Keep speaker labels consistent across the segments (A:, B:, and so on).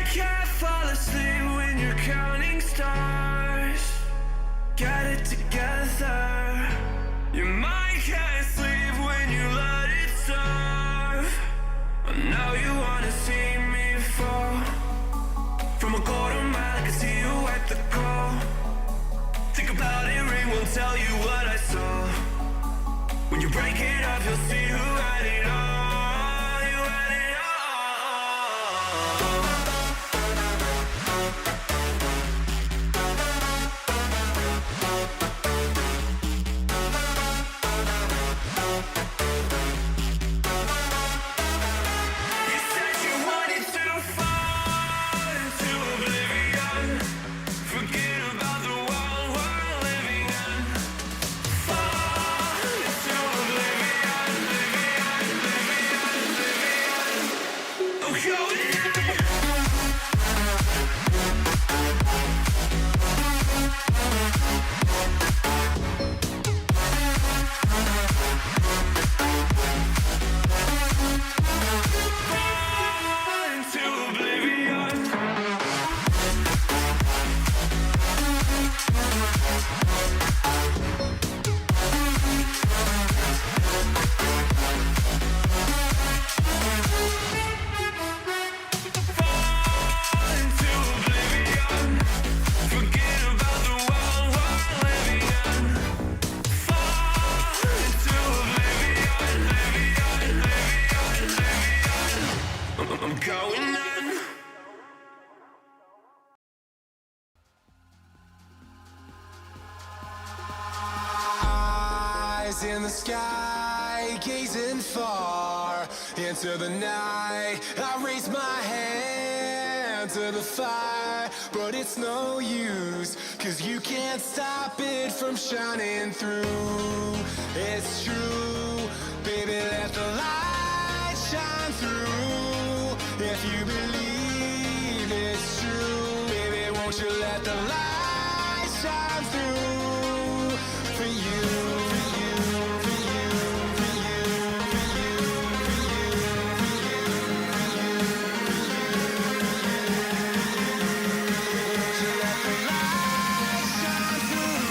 A: can't fall asleep when you're counting stars. Get it together. Your mind can't sleep when you let it serve. And now you wanna see me fall. From a quarter mile I can see you at the call. Think about it, ring won't tell you what I saw. When you break it up, you'll see who had it all. You had it all. You said you wanted to fall into oblivion. Forget about the world we're living in. Fall into oblivion, oblivion, oblivion, oblivion. Oh, going fall into oblivion. Fall into oblivion. Forget about the world we're living in. Fall into oblivion, oblivion, oblivion, oblivion. I'm going in.
B: Eyes in the sky, gazing far into the night. I raise my hand to the fire, but it's no use, 'cause you can't stop it from shining through. It's true, baby, let the light shine through. If you believe it's true, baby, won't you let the light shine through for you, for you, for you, for you, for you, for you, for you, for you, won't you let the light shine through?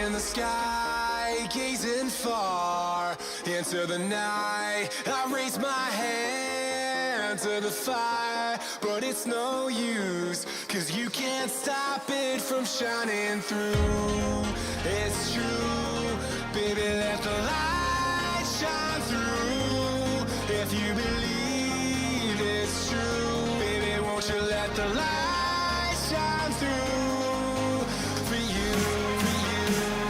B: In the sky, gazing far into the night. I raise my hand to the fire, but it's no use, 'cause you can't stop it from shining through. It's true, baby, let the light shine through. If you believe it's true, baby, won't you let the light shine through for you, for you,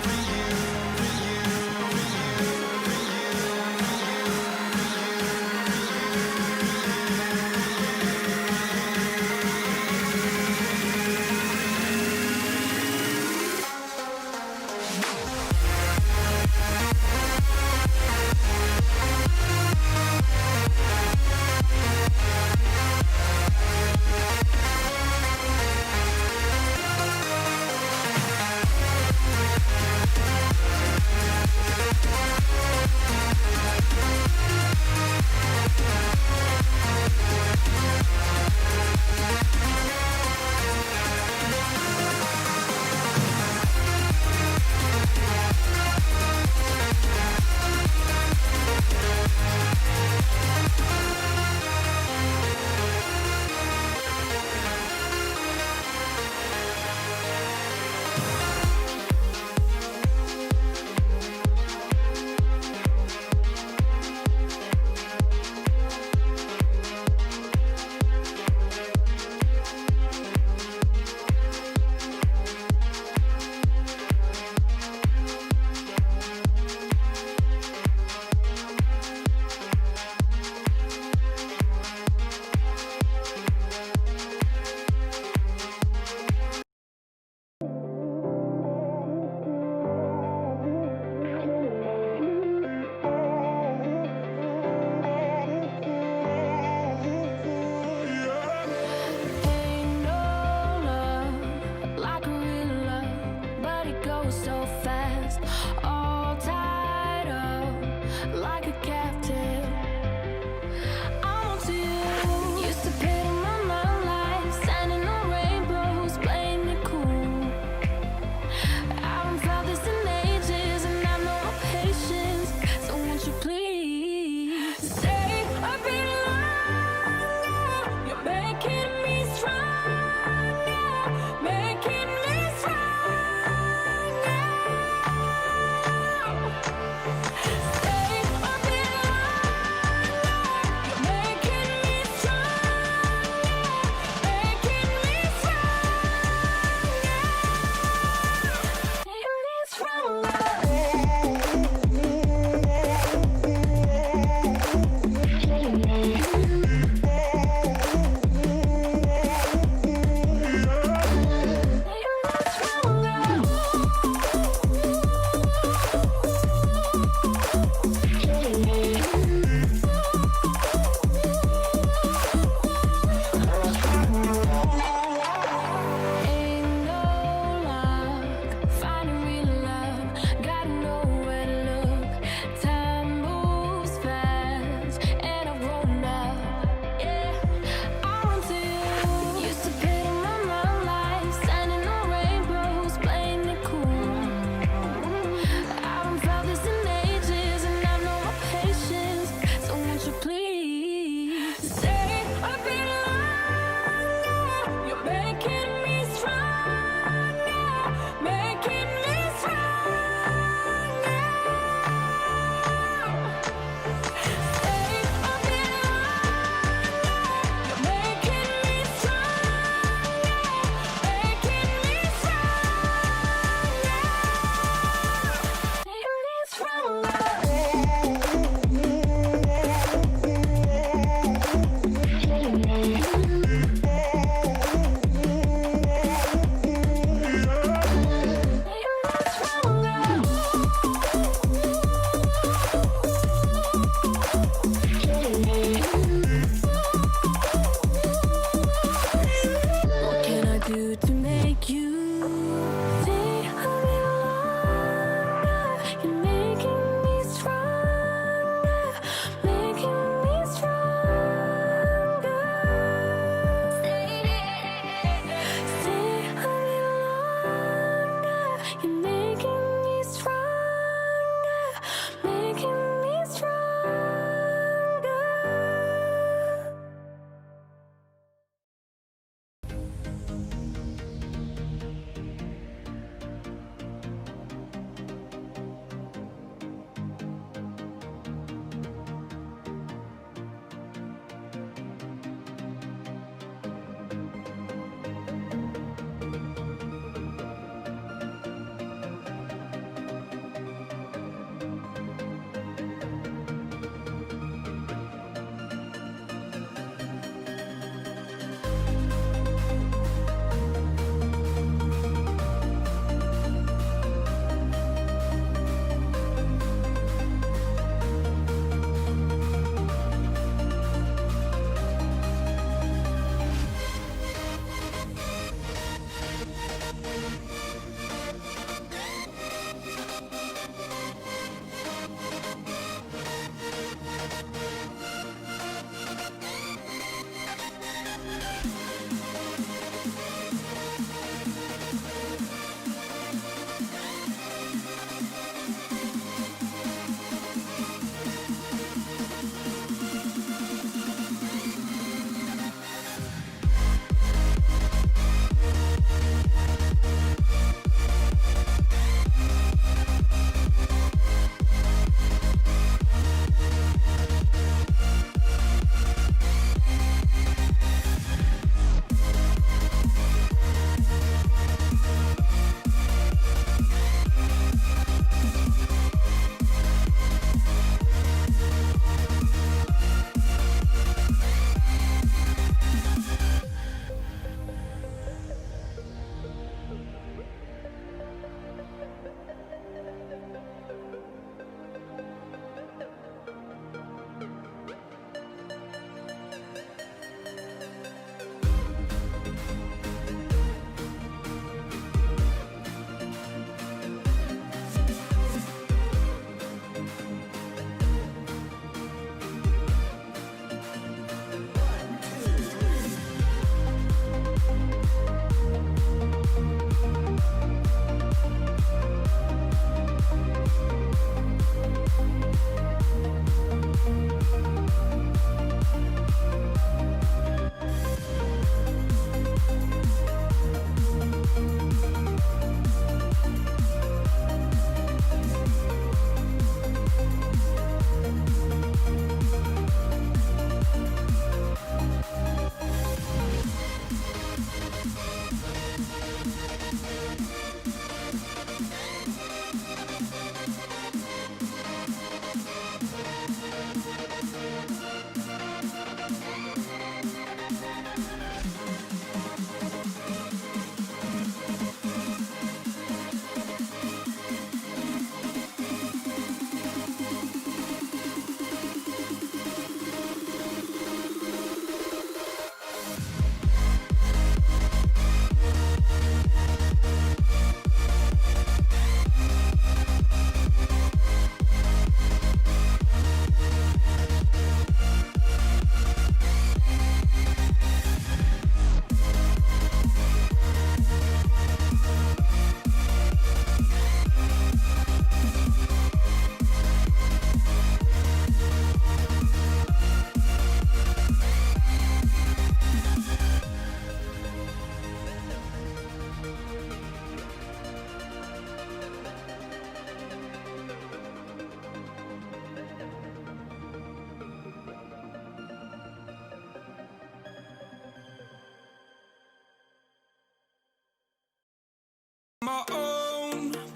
B: for you, for you, for you, for you, for you, for you.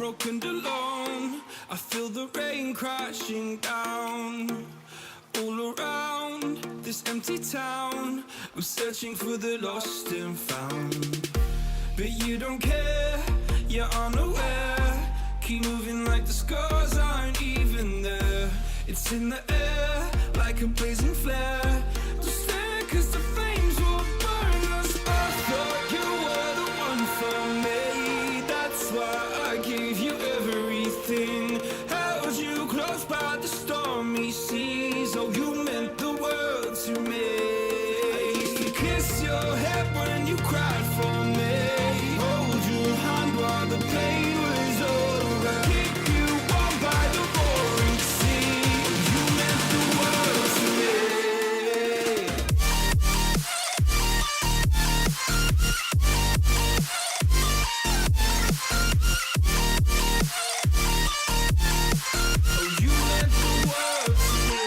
A: broken and alone. I feel the rain crashing down all around this empty town. I'm searching for the lost and found, but you don't care, you're unaware. Keep moving like the scars aren't even there. It's in the air like a blazing flare. Don't stare, cause the flames will burn us. I thought you were the one for me, that's why I gave you everything. Held you close by the stormy seas. Oh, you meant the world to me. I used to kiss your head when you cried for me, hold your hand while the pain was over, keep you warm by the roaring sea. You meant the world to me. Oh, you meant the world to me.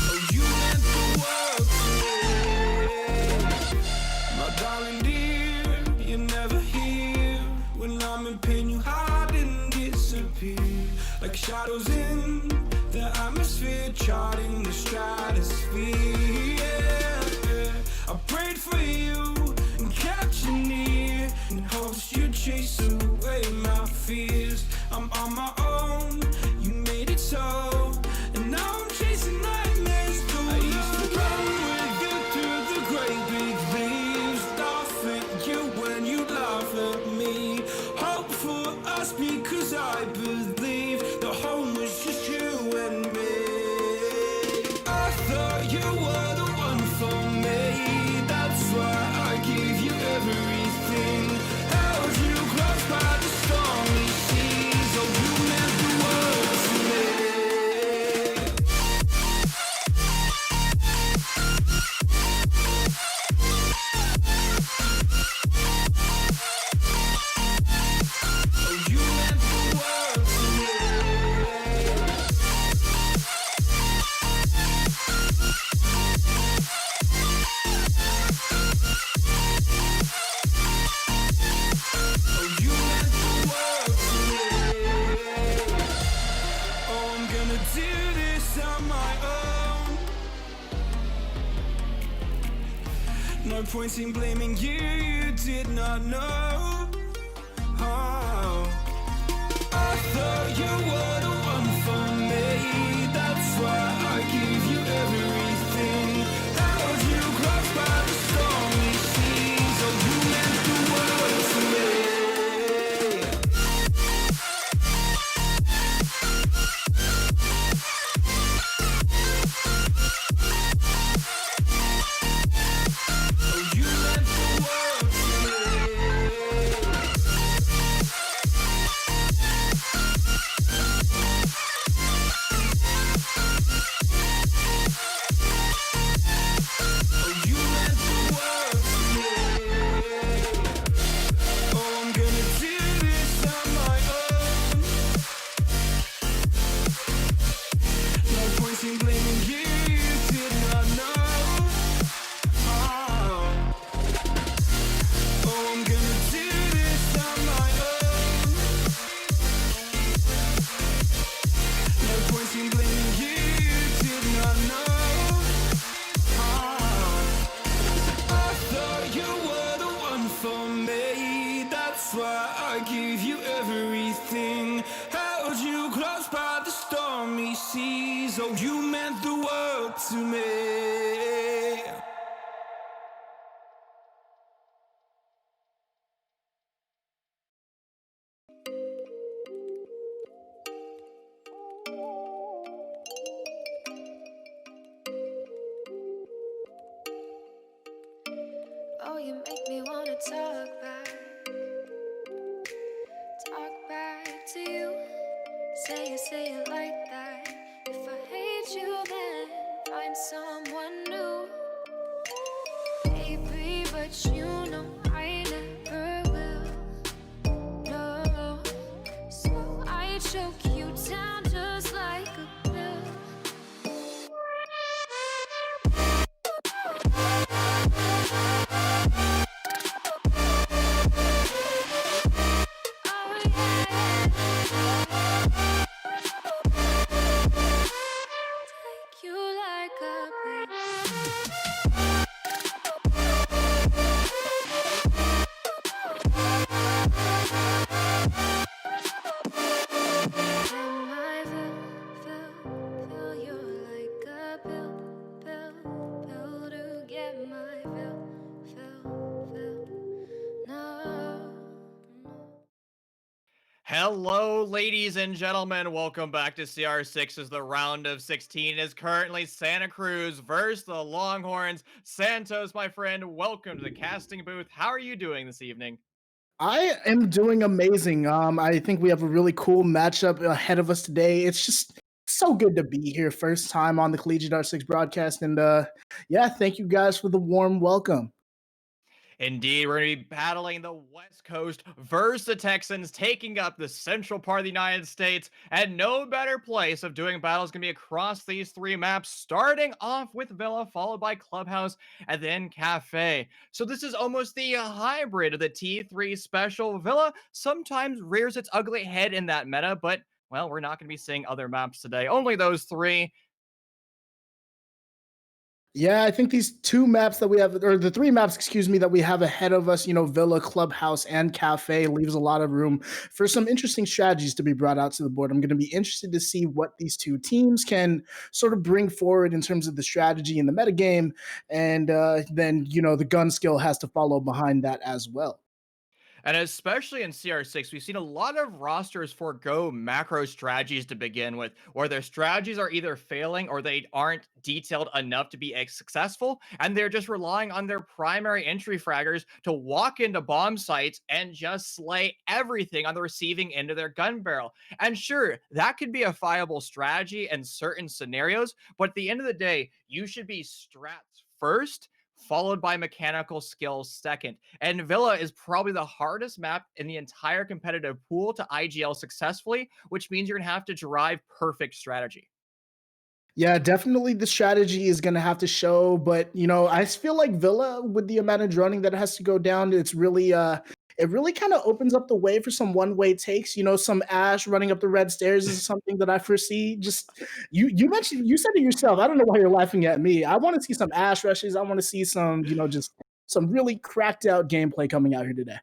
A: Oh, you meant the world to me. My darling dear, you're never here. When I'm in pain, you hide and disappear. Like shadows in the atmosphere, charting the stratosphere. Yeah. I prayed for you and kept you near, in hopes you'd chase away my fears. I'm on my own, you made it so, and now I'm chasing nightmares too. I used to run with you through the great big leaves, laugh at you when you laugh at me. Hope for us because I believe the home was just you and me. I thought you were the one for me, that's why I gave you everything. Held you close by the stormy seas. Oh, you meant the world to me. Oh, you meant the world to me. Oh, you meant the world to me. Oh, I'm gonna do this on my own. No point in blaming you, you did not know. Oh, I thought you were the one for me, that's why I gave you everything. Held you close by the stormy seas. Oh, you meant the world to me. Oh, you meant the world to me. Oh, you meant the world to me. Oh, I'm gonna do this on my own. No point in blaming you, you did not know. Oh, I'm gonna do this on my own. No point in blaming you, you did not know. I thought you were the one for me, that's why I gave you everything. Held you close by the stormy seas. Oh, you meant the world to me.
C: Oh, you make me wanna talk back to you. Say it like that. If I hate you, then find someone new. Baby, but you know I never will. No, so I choke you down just like a pill.
D: Hello, ladies and gentlemen. Welcome back to CR6 as the round of 16 is currently Santa Cruz versus the Longhorns. Santos, my friend, welcome to the casting booth. How are you doing this evening?
E: I am doing amazing. I think we have a really cool matchup ahead of us today. It's just so good to be here. First time on the CollegiateR6 broadcast. And yeah, thank you guys for the warm welcome.
D: Indeed, we're going to be battling the West Coast versus the Texans, taking up the central part of the United States. And no better place of doing battle is going to be across these three maps, starting off with Villa, followed by Clubhouse, and then Cafe. So this is almost the hybrid of the T3 special. Villa sometimes rears its ugly head in that meta, but well, we're not going to be seeing other maps today. Only those three.
E: Yeah, I think these two maps that we have, or the three maps, excuse me, that we have ahead of us, Villa, Clubhouse, and Cafe, leaves a lot of room for some interesting strategies to be brought out to the board. I'm going to be interested to see what these two teams can sort of bring forward in terms of the strategy and the metagame. And then, the gun skill has to follow behind that as well.
D: And especially in CR6, we've seen a lot of rosters forego macro strategies to begin with, where their strategies are either failing or they aren't detailed enough to be successful, and they're just relying on their primary entry fraggers to walk into bomb sites and just slay everything on the receiving end of their gun barrel. And sure, that could be a viable strategy in certain scenarios, but at the end of the day, you should be strats first, followed by mechanical skills second. And Villa is probably the hardest map in the entire competitive pool to IGL successfully, which means you're going to have to derive perfect strategy.
E: Yeah, definitely the strategy is going to have to show, but I feel like Villa with the amount of droning that has to go down, it really kind of opens up the way for some one-way takes. Some Ash running up the red stairs is something that I foresee. Just you said it yourself. I don't know why you're laughing at me. I want to see some Ash rushes. I want to see some, just some really cracked out gameplay coming out here today.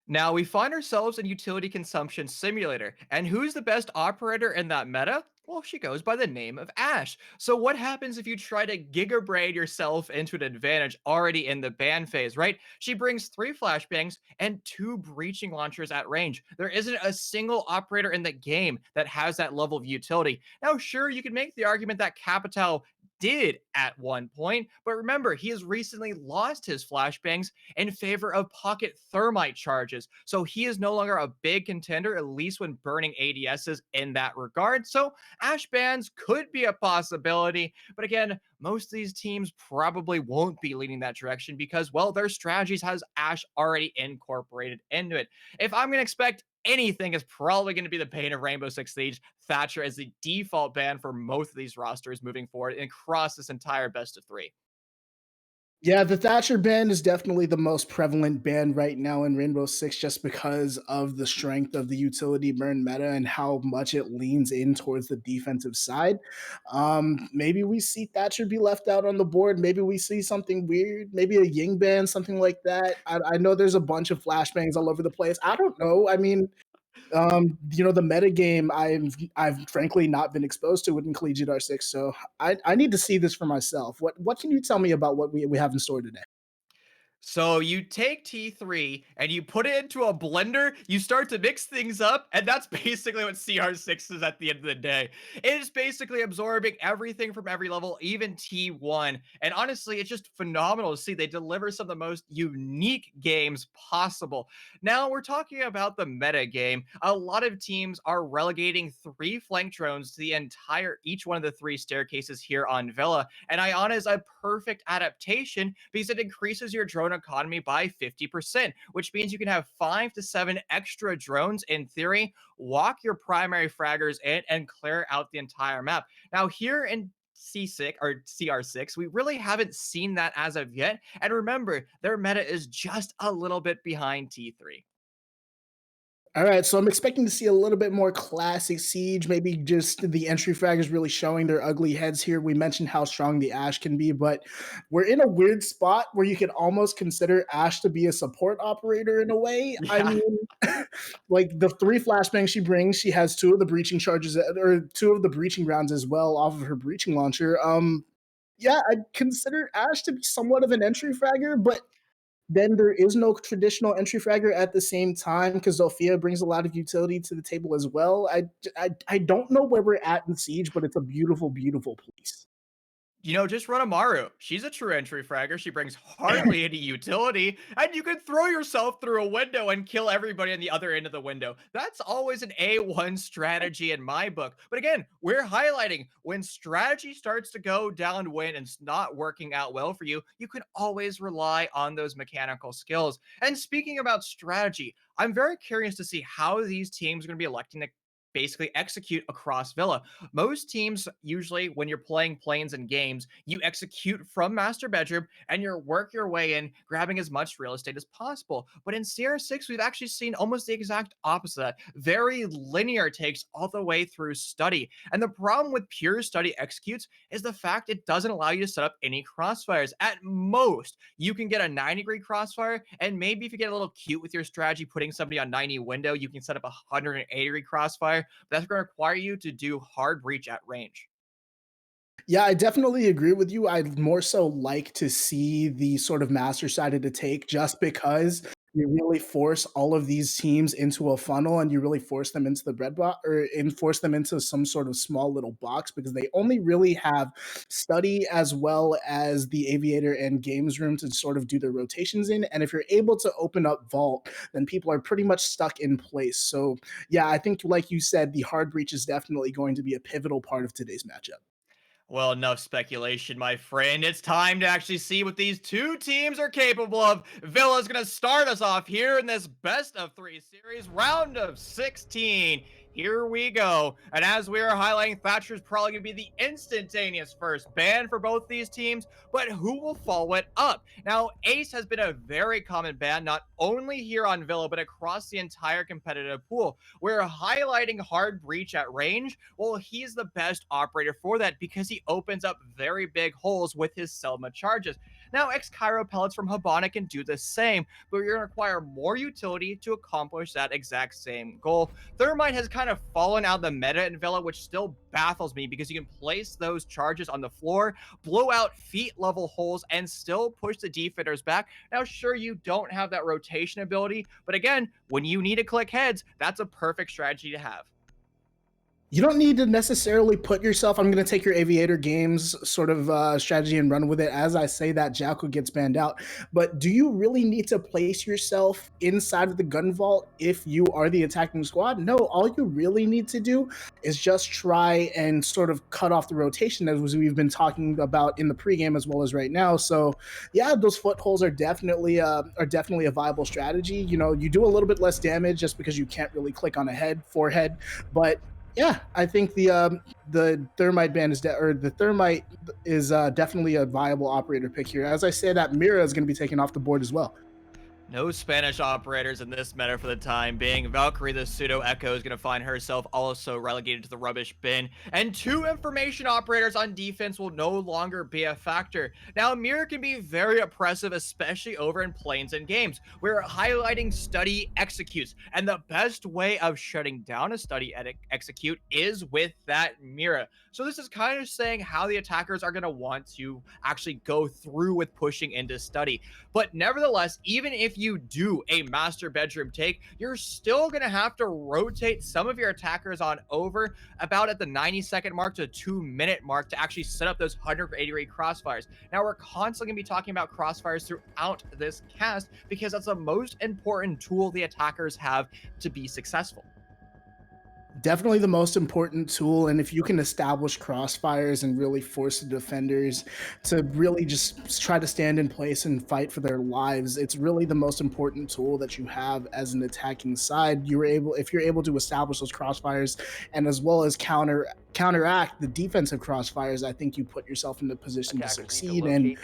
D: Now, we find ourselves in Utility Consumption Simulator, and who's the best operator in that meta? Well, she goes by the name of Ash. So, what happens if you try to Giga Braid yourself into an advantage already in the ban phase, right? She brings 3 flashbangs and 2 breaching launchers at range. There isn't a single operator in the game that has that level of utility. Now, sure, you can make the argument that Capital did at one point, but remember, he has recently lost his flashbangs in favor of pocket thermite charges. So he is no longer a big contender, at least when burning ADSs in that regard. So Ash bans could be a possibility. But again, most of these teams probably won't be leading that direction because, well, their strategies has Ash already incorporated into it. If I'm going to expect anything, is probably going to be the bane of Rainbow Six Siege. Thatcher as the default ban for most of these rosters moving forward and across this entire best of 3.
E: Yeah, the Thatcher ban is definitely the most prevalent ban right now in Rainbow Six just because of the strength of the utility burn meta and how much it leans in towards the defensive side. Maybe we see Thatcher be left out on the board. Maybe we see something weird, maybe a Ying ban, something like that. I know there's a bunch of flashbangs all over the place. I don't know. I mean, the meta game I've frankly not been exposed to within Collegiate R6, so I need to see this for myself. What can you tell me about what we have in store today?
D: So you take T3 and you put it into a blender, you start to mix things up, and that's basically what CR6 is at the end of the day. It is basically absorbing everything from every level, even T1. And honestly, it's just phenomenal to see they deliver some of the most unique games possible. Now we're talking about the meta game. A lot of teams are relegating 3 flank drones to the entire each one of the 3 staircases here on Villa. And Iona is a perfect adaptation because it increases your drone economy by 50%, which means you can have 5 to 7 extra drones in theory, walk your primary fraggers in, and clear out the entire map. Now, here in C6 or CR6, we really haven't seen that as of yet. And remember, their meta is just a little bit behind T3.
E: All right, so I'm expecting to see a little bit more classic Siege, maybe just the entry fraggers really showing their ugly heads here. We mentioned how strong the Ash can be, but we're in a weird spot where you can almost consider Ash to be a support operator in a way. I
D: Yeah.
E: mean, like the 3 flashbangs she brings, she has 2 of the breaching charges or 2 of the breaching rounds as well off of her breaching launcher. Yeah, I'd consider Ash to be somewhat of an entry fragger, but then there is no traditional entry fragger at the same time because Zofia brings a lot of utility to the table as well. I don't know where we're at in Siege, but it's a beautiful, beautiful place.
D: Just run Amaru. She's a true entry fragger. She brings hardly any utility, and you can throw yourself through a window and kill everybody on the other end of the window. That's always an A1 strategy in my book. But again, we're highlighting when strategy starts to go downwind and it's not working out well for you, you can always rely on those mechanical skills. And speaking about strategy, I'm very curious to see how these teams are going to be electing to basically execute across Villa. Most teams, usually when you're playing planes and games, you execute from master bedroom and you work your way in, grabbing as much real estate as possible. But in CR6, we've actually seen almost the exact opposite of that. Very linear takes all the way through study. And the problem with pure study executes is the fact it doesn't allow you to set up any crossfires. At most, you can get a 90-degree crossfire, and maybe if you get a little cute with your strategy, putting somebody on 90 window, you can set up a 180-degree crossfire. That's going to require you to do hard breach at range.
E: Yeah, I definitely agree with you. I'd more so like to see the sort of master sided to take just because you really force all of these teams into a funnel and you really force them into the bread box or force them into some sort of small little box because they only really have study as well as the aviator and games room to sort of do their rotations in. And if you're able to open up vault, then people are pretty much stuck in place. So yeah, I think like you said, the hard breach is definitely going to be a pivotal part of today's matchup.
D: Well, enough speculation, my friend. It's time to actually see what these two teams are capable of. Villa's going to start us off here in this best of three series, round of 16. Here we go. And as we are highlighting, Thatcher's probably going to be the instantaneous first ban for both these teams, but who will follow it up? Now, Ace has been a very common ban, not only here on Villa, but across the entire competitive pool. We're highlighting hard breach at range. Well, he's the best operator for that because he opens up very big holes with his Selma charges. Now, X-Cairo pellets from Habana can do the same, but you're going to require more utility to accomplish that exact same goal. Thermite has kind of fallen out of the meta in Villa, which still baffles me because you can place those charges on the floor, blow out feet level holes, and still push the defenders back. Now, sure, you don't have that rotation ability, but again, when you need to click heads, that's a perfect strategy to have.
E: You don't need to necessarily put yourself, I'm going to take your aviator games sort of strategy and run with it. As I say that, Jackal gets banned out. But do you really need to place yourself inside of the gun vault if you are the attacking squad? No, all you really need to do is just try and sort of cut off the rotation as we've been talking about in the pregame as well as right now. So yeah, those footholds are definitely a viable strategy. You know, you do a little bit less damage just because you can't really click on a forehead, but yeah, I think the thermite ban is the thermite is definitely a viable operator pick here. As I say, that Mira is going to be taken off the board as well.
D: No Spanish operators in this meta for the time being. Valkyrie, the pseudo Echo, is going to find herself also relegated to the rubbish bin. And two information operators on defense will no longer be a factor. Now, Mirror can be very oppressive, especially over in planes and games. We're highlighting study executes. And the best way of shutting down a study execute is with that Mirror. So this is kind of saying how the attackers are going to want to actually go through with pushing into study. But nevertheless, even if you do a master bedroom take, you're still going to have to rotate some of your attackers on over about at the 90-second mark to 2-minute mark to actually set up those 180-degree crossfires. Now, we're constantly going to be talking about crossfires throughout this cast because that's the most important tool the attackers have to be successful.
E: Definitely the most important tool, and if you can establish crossfires and really force the defenders to really just try to stand in place and fight for their lives, it's really the most important tool that you have as an attacking side. If you're able to establish those crossfires and as well as counteract the defensive crossfires, I think you put yourself in the position to succeed. And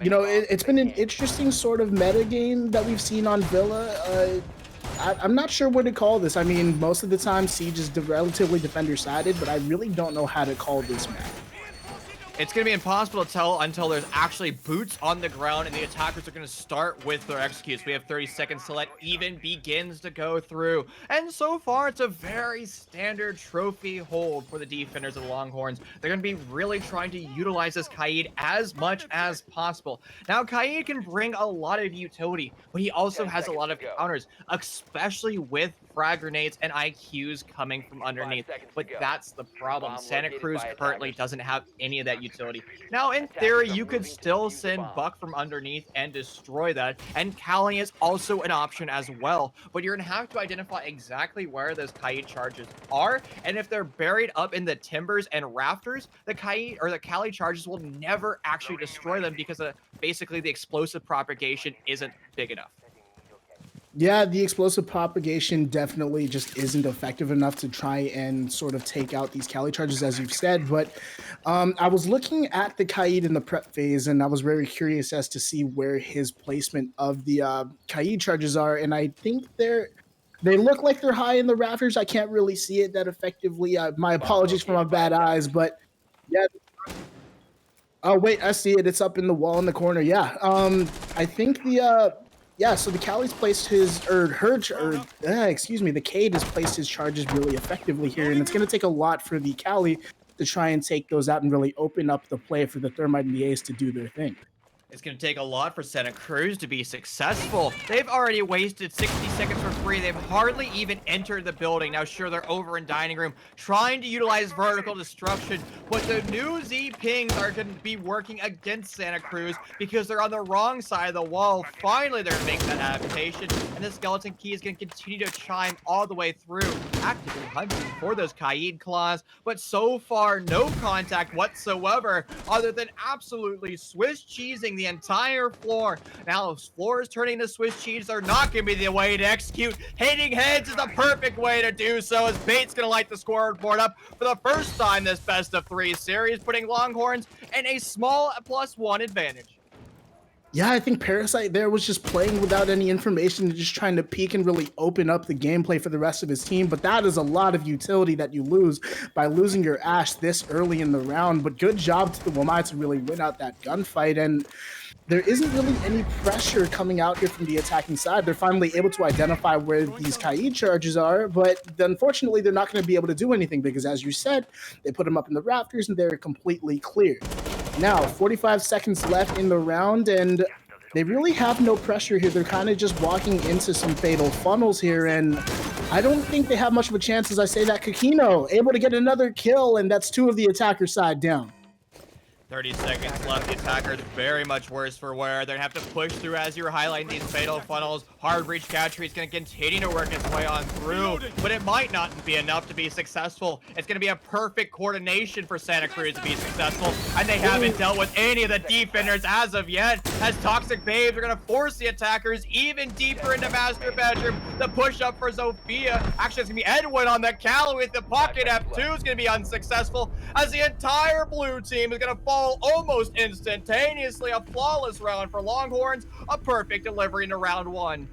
E: you know, it's been an interesting sort of meta game that we've seen on Villa. I'm not sure what to call this. I mean, most of the time Siege is relatively defender sided, but I really don't know how to call this map.
D: It's going to be impossible to tell until there's actually boots on the ground and the attackers are going to start with their executes. We have 30 seconds to let even begins to go through. And so far, it's a very standard trophy hold for the defenders of the Longhorns. They're going to be really trying to utilize this Kaid as much as possible. Now, Kaid can bring a lot of utility, but he also has a lot of counters, especially with frag grenades and IQs coming from underneath. But that's the problem. Santa Cruz currently doesn't have any of that utility. Now, in theory, you could still send Buck from underneath and destroy that, and Callie is also an option as well, but you're gonna have to identify exactly where those Kaid charges are, and if they're buried up in the timbers and rafters, the Kaid or the Callie charges will never actually destroy them because basically the explosive propagation isn't big enough.
E: Yeah, the explosive propagation definitely just isn't effective enough to try and sort of take out these Cali charges, as you've said. But I was looking at the Kaid in the prep phase, and I was very curious as to see where his placement of the Kaid charges are. And I think they look like they're high in the rafters. I can't really see it that effectively. My apologies for my bad eyes, but yeah. Oh wait, I see it. It's up in the wall in the corner. Yeah. I think yeah, so the Cali's placed his, excuse me, the Cade has placed his charges really effectively here, and it's going to take a lot for the Cali to try and take those out and really open up the play for the Thermite and the Ace to do their thing.
D: It's going to take a lot for Santa Cruz to be successful. They've already wasted 60 seconds for free. They've hardly even entered the building. Now, sure, they're over in dining room trying to utilize vertical destruction, but the new Z pings are going to be working against Santa Cruz because they're on the wrong side of the wall. Finally, they're making that adaptation, and the skeleton key is going to continue to chime all the way through, actively hunting for those Kaid claws, but so far, no contact whatsoever other than absolutely Swiss cheesing the entire floor. Now, if floors turning to Swiss cheese are not going to be the way to execute. Hitting heads is the perfect way to do so, as Bait's going to light the scoreboard up for the first time this best of 3 series, putting Longhorns in a small +1 advantage.
E: Yeah, I think Parasite there was just playing without any information and just trying to peek and really open up the gameplay for the rest of his team. But that is a lot of utility that you lose by losing your Ashe this early in the round. But good job to the Wamai to really win out that gunfight. And there isn't really any pressure coming out here from the attacking side. They're finally able to identify where these Kaid charges are, but unfortunately, they're not going to be able to do anything because, as you said, they put them up in the rafters and they're completely clear. Now, 45 seconds left in the round, and they really have no pressure here. They're kind of just walking into some fatal funnels here, and I don't think they have much of a chance, as I say that. Kakino able to get another kill, and that's 2 of the attacker side down.
D: 30 seconds left. The attacker's very much worse for wear. They're going to have to push through as you're highlighting these fatal funnels. Hard reach catchery is going to continue to work its way on through, but it might not be enough to be successful. It's going to be a perfect coordination for Santa Cruz to be successful, and they haven't dealt with any of the defenders as of yet, as Toxic Babes are going to force the attackers even deeper into Master Bedroom. The push up for Zofia. Actually, it's going to be Edwin on the Cali with the pocket F2 is going to be unsuccessful, as the entire blue team is going to fall almost instantaneously. A flawless round for Longhorns, a perfect delivery into round 1.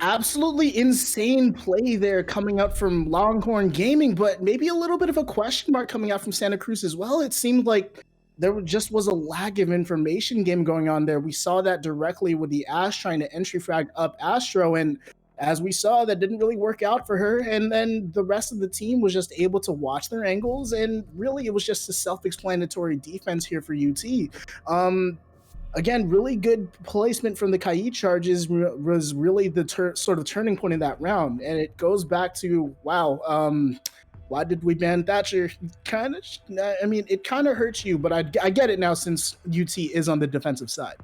E: Absolutely insane play there coming out from Longhorn Gaming, but maybe a little bit of a question mark coming out from Santa Cruz as well. It seemed like there just was a lack of information game going on there. We saw that directly with the Ashe trying to entry frag up Astro, and as we saw, that didn't really work out for her. And then the rest of the team was just able to watch their angles, and really it was just a self-explanatory defense here for UT. Again, really good placement from the Kaid charges was really the sort of turning point in that round. And it goes back to, wow, why did we ban Thatcher? It kind of hurts you, but I get it now since UT is on the defensive side.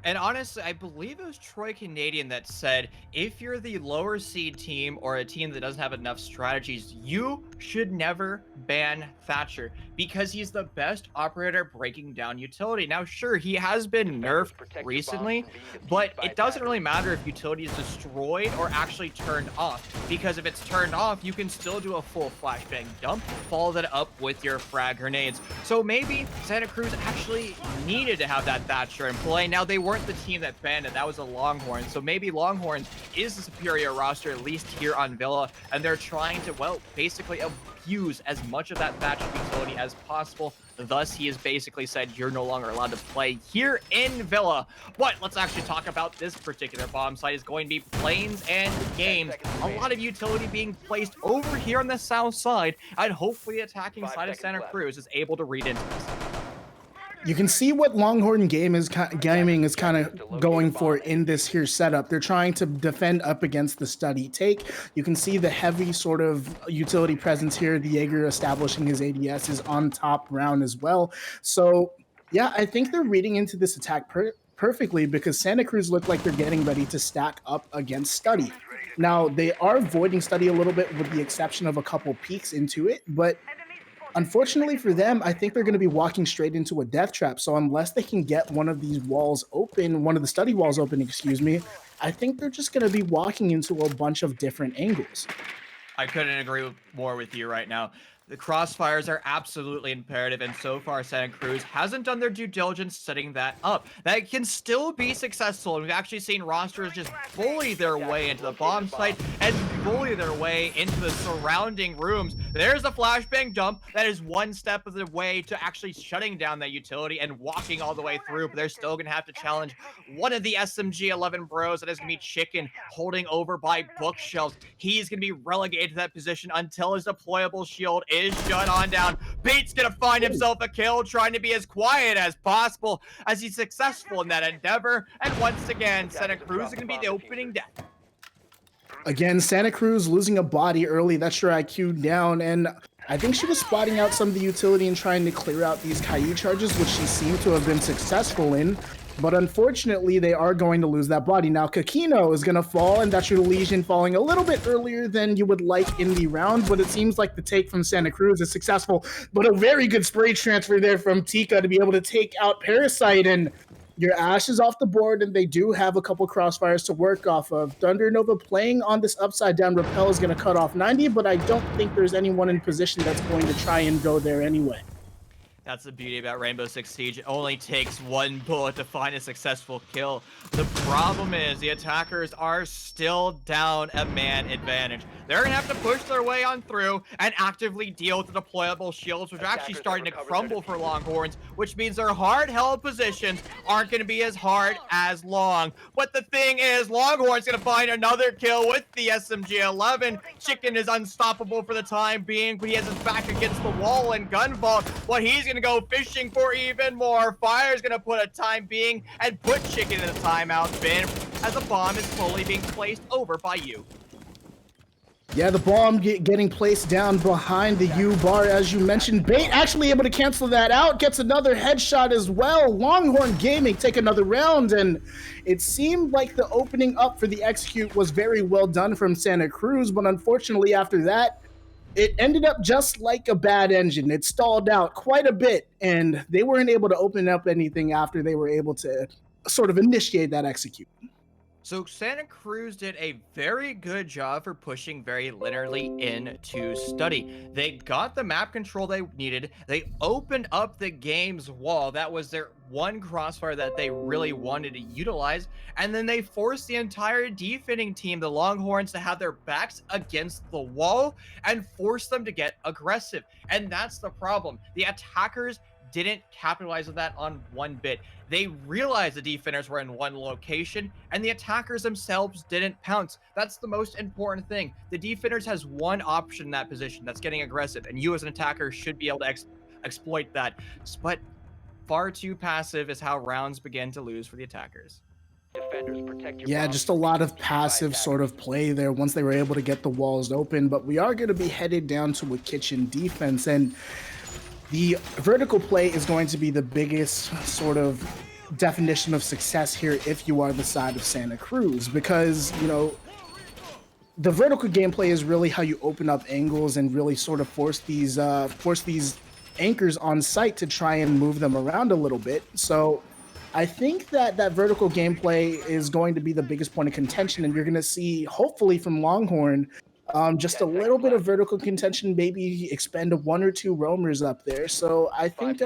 D: And honestly, I believe it was Troy Canadian that said, if you're the lower seed team or a team that doesn't have enough strategies, you should never ban Thatcher because he's the best operator breaking down utility. Now, sure, he has been nerfed recently, but it doesn't really matter if utility is destroyed or actually turned off, because if it's turned off, you can still do a full flashbang dump, follow that up with your frag grenades. So maybe Santa Cruz actually needed to have that Thatcher in play. Now, they weren't the team that banned it. That was a Longhorn. So maybe Longhorns is the superior roster, at least here on Villa, and they're trying to, well, basically abuse as much of that Thatcher utility as possible. Thus, he has basically said you're no longer allowed to play here in Villa. But let's actually talk about this particular bomb site. Is going to be Plains and Games. A lot of utility being placed over here on the south side, and hopefully the attacking side of Santa Cruz is able to read into this.
E: You can see what Longhorn Gaming is kind of going for in this here setup. They're trying to defend up against the study take. You can see the heavy sort of utility presence here. The Jaeger establishing his ADS is on top round as well. So yeah, I think they're reading into this attack perfectly, because Santa Cruz look like they're getting ready to stack up against study. Now, they are voiding study a little bit with the exception of a couple peeks into it, but unfortunately for them, I think they're going to be walking straight into a death trap. So unless they can get one of these walls open, one of the study walls open, excuse me, I think they're just going to be walking into a bunch of different angles.
D: I couldn't agree more with you right now. The crossfires are absolutely imperative, and so far Santa Cruz hasn't done their due diligence setting that up. That can still be successful, and we've actually seen rosters just bully their way into the bomb site and bully their way into the surrounding rooms. There's a flashbang dump that is one step of the way to actually shutting down that utility and walking all the way through, but they're still going to have to challenge one of the SMG-11 bros that is going to be Chicken, holding over by bookshelves. He's going to be relegated to that position until his deployable shield is shut on down. Bate's gonna find himself a kill, trying to be as quiet as possible as he's successful in that endeavor. And once again, Santa Cruz is gonna be the opening death.
E: Again, Santa Cruz losing a body early. That's your IQ down, and I think she was spotting out some of the utility and trying to clear out these Caillou charges, which she seemed to have been successful in. But unfortunately, they are going to lose that body. Now, Kakino is going to fall, and that's your Legion falling a little bit earlier than you would like in the round, but it seems like the take from Santa Cruz is successful. But a very good spray transfer there from Tika to be able to take out Parasite, and your Ash is off the board, and they do have a couple crossfires to work off of. Thunder Nova playing on this upside down rappel is going to cut off 90, but I don't think there's anyone in position that's going to try and go there anyway.
D: That's the beauty about Rainbow Six Siege. It only takes one bullet to find a successful kill. The problem is the attackers are still down a man advantage. They're going to have to push their way on through and actively deal with the deployable shields, which are actually starting to crumble for Longhorns, which means their hard-held positions aren't going to be as hard as long. But the thing is, Longhorn's going to find another kill with the SMG-11. Chicken is unstoppable for the time being, but he has his back against the wall and gun vault. What he's going to go fishing for even more. Fire's going to put a time being and put Chicken in a timeout bin as a bomb is slowly being placed over by you.
E: Yeah, the bomb getting placed down behind the U-bar, as you mentioned. Bait actually able to cancel that out, gets another headshot as well. Longhorn Gaming take another round, and it seemed like the opening up for the execute was very well done from Santa Cruz, but unfortunately after that, it ended up just like a bad engine. It stalled out quite a bit, and they weren't able to open up anything after they were able to sort of initiate that execute.
D: So Santa Cruz did a very good job for pushing very linearly into study. They got the map control they needed. They opened up the game's wall. That was their one crossfire that they really wanted to utilize. And then they forced the entire defending team, the Longhorns, to have their backs against the wall and force them to get aggressive. And that's the problem. The attackers didn't capitalize on that on one bit. They realized the defenders were in one location, and the attackers themselves didn't pounce. That's the most important thing. The defenders has one option in that position, that's getting aggressive, and you as an attacker should be able to exploit that. But far too passive is how rounds begin to lose for the attackers.
E: Yeah, just a lot of passive sort of play there once they were able to get the walls open, but we are going to be headed down to a kitchen defense, and the vertical play is going to be the biggest sort of definition of success here if you are the side of Santa Cruz, because, you know, the vertical gameplay is really how you open up angles and really sort of force these anchors on site to try and move them around a little bit. So I think that that vertical gameplay is going to be the biggest point of contention, and you're going to see, hopefully from Longhorn, Just a little bit of vertical contention, maybe expend one or two roamers up there. So I think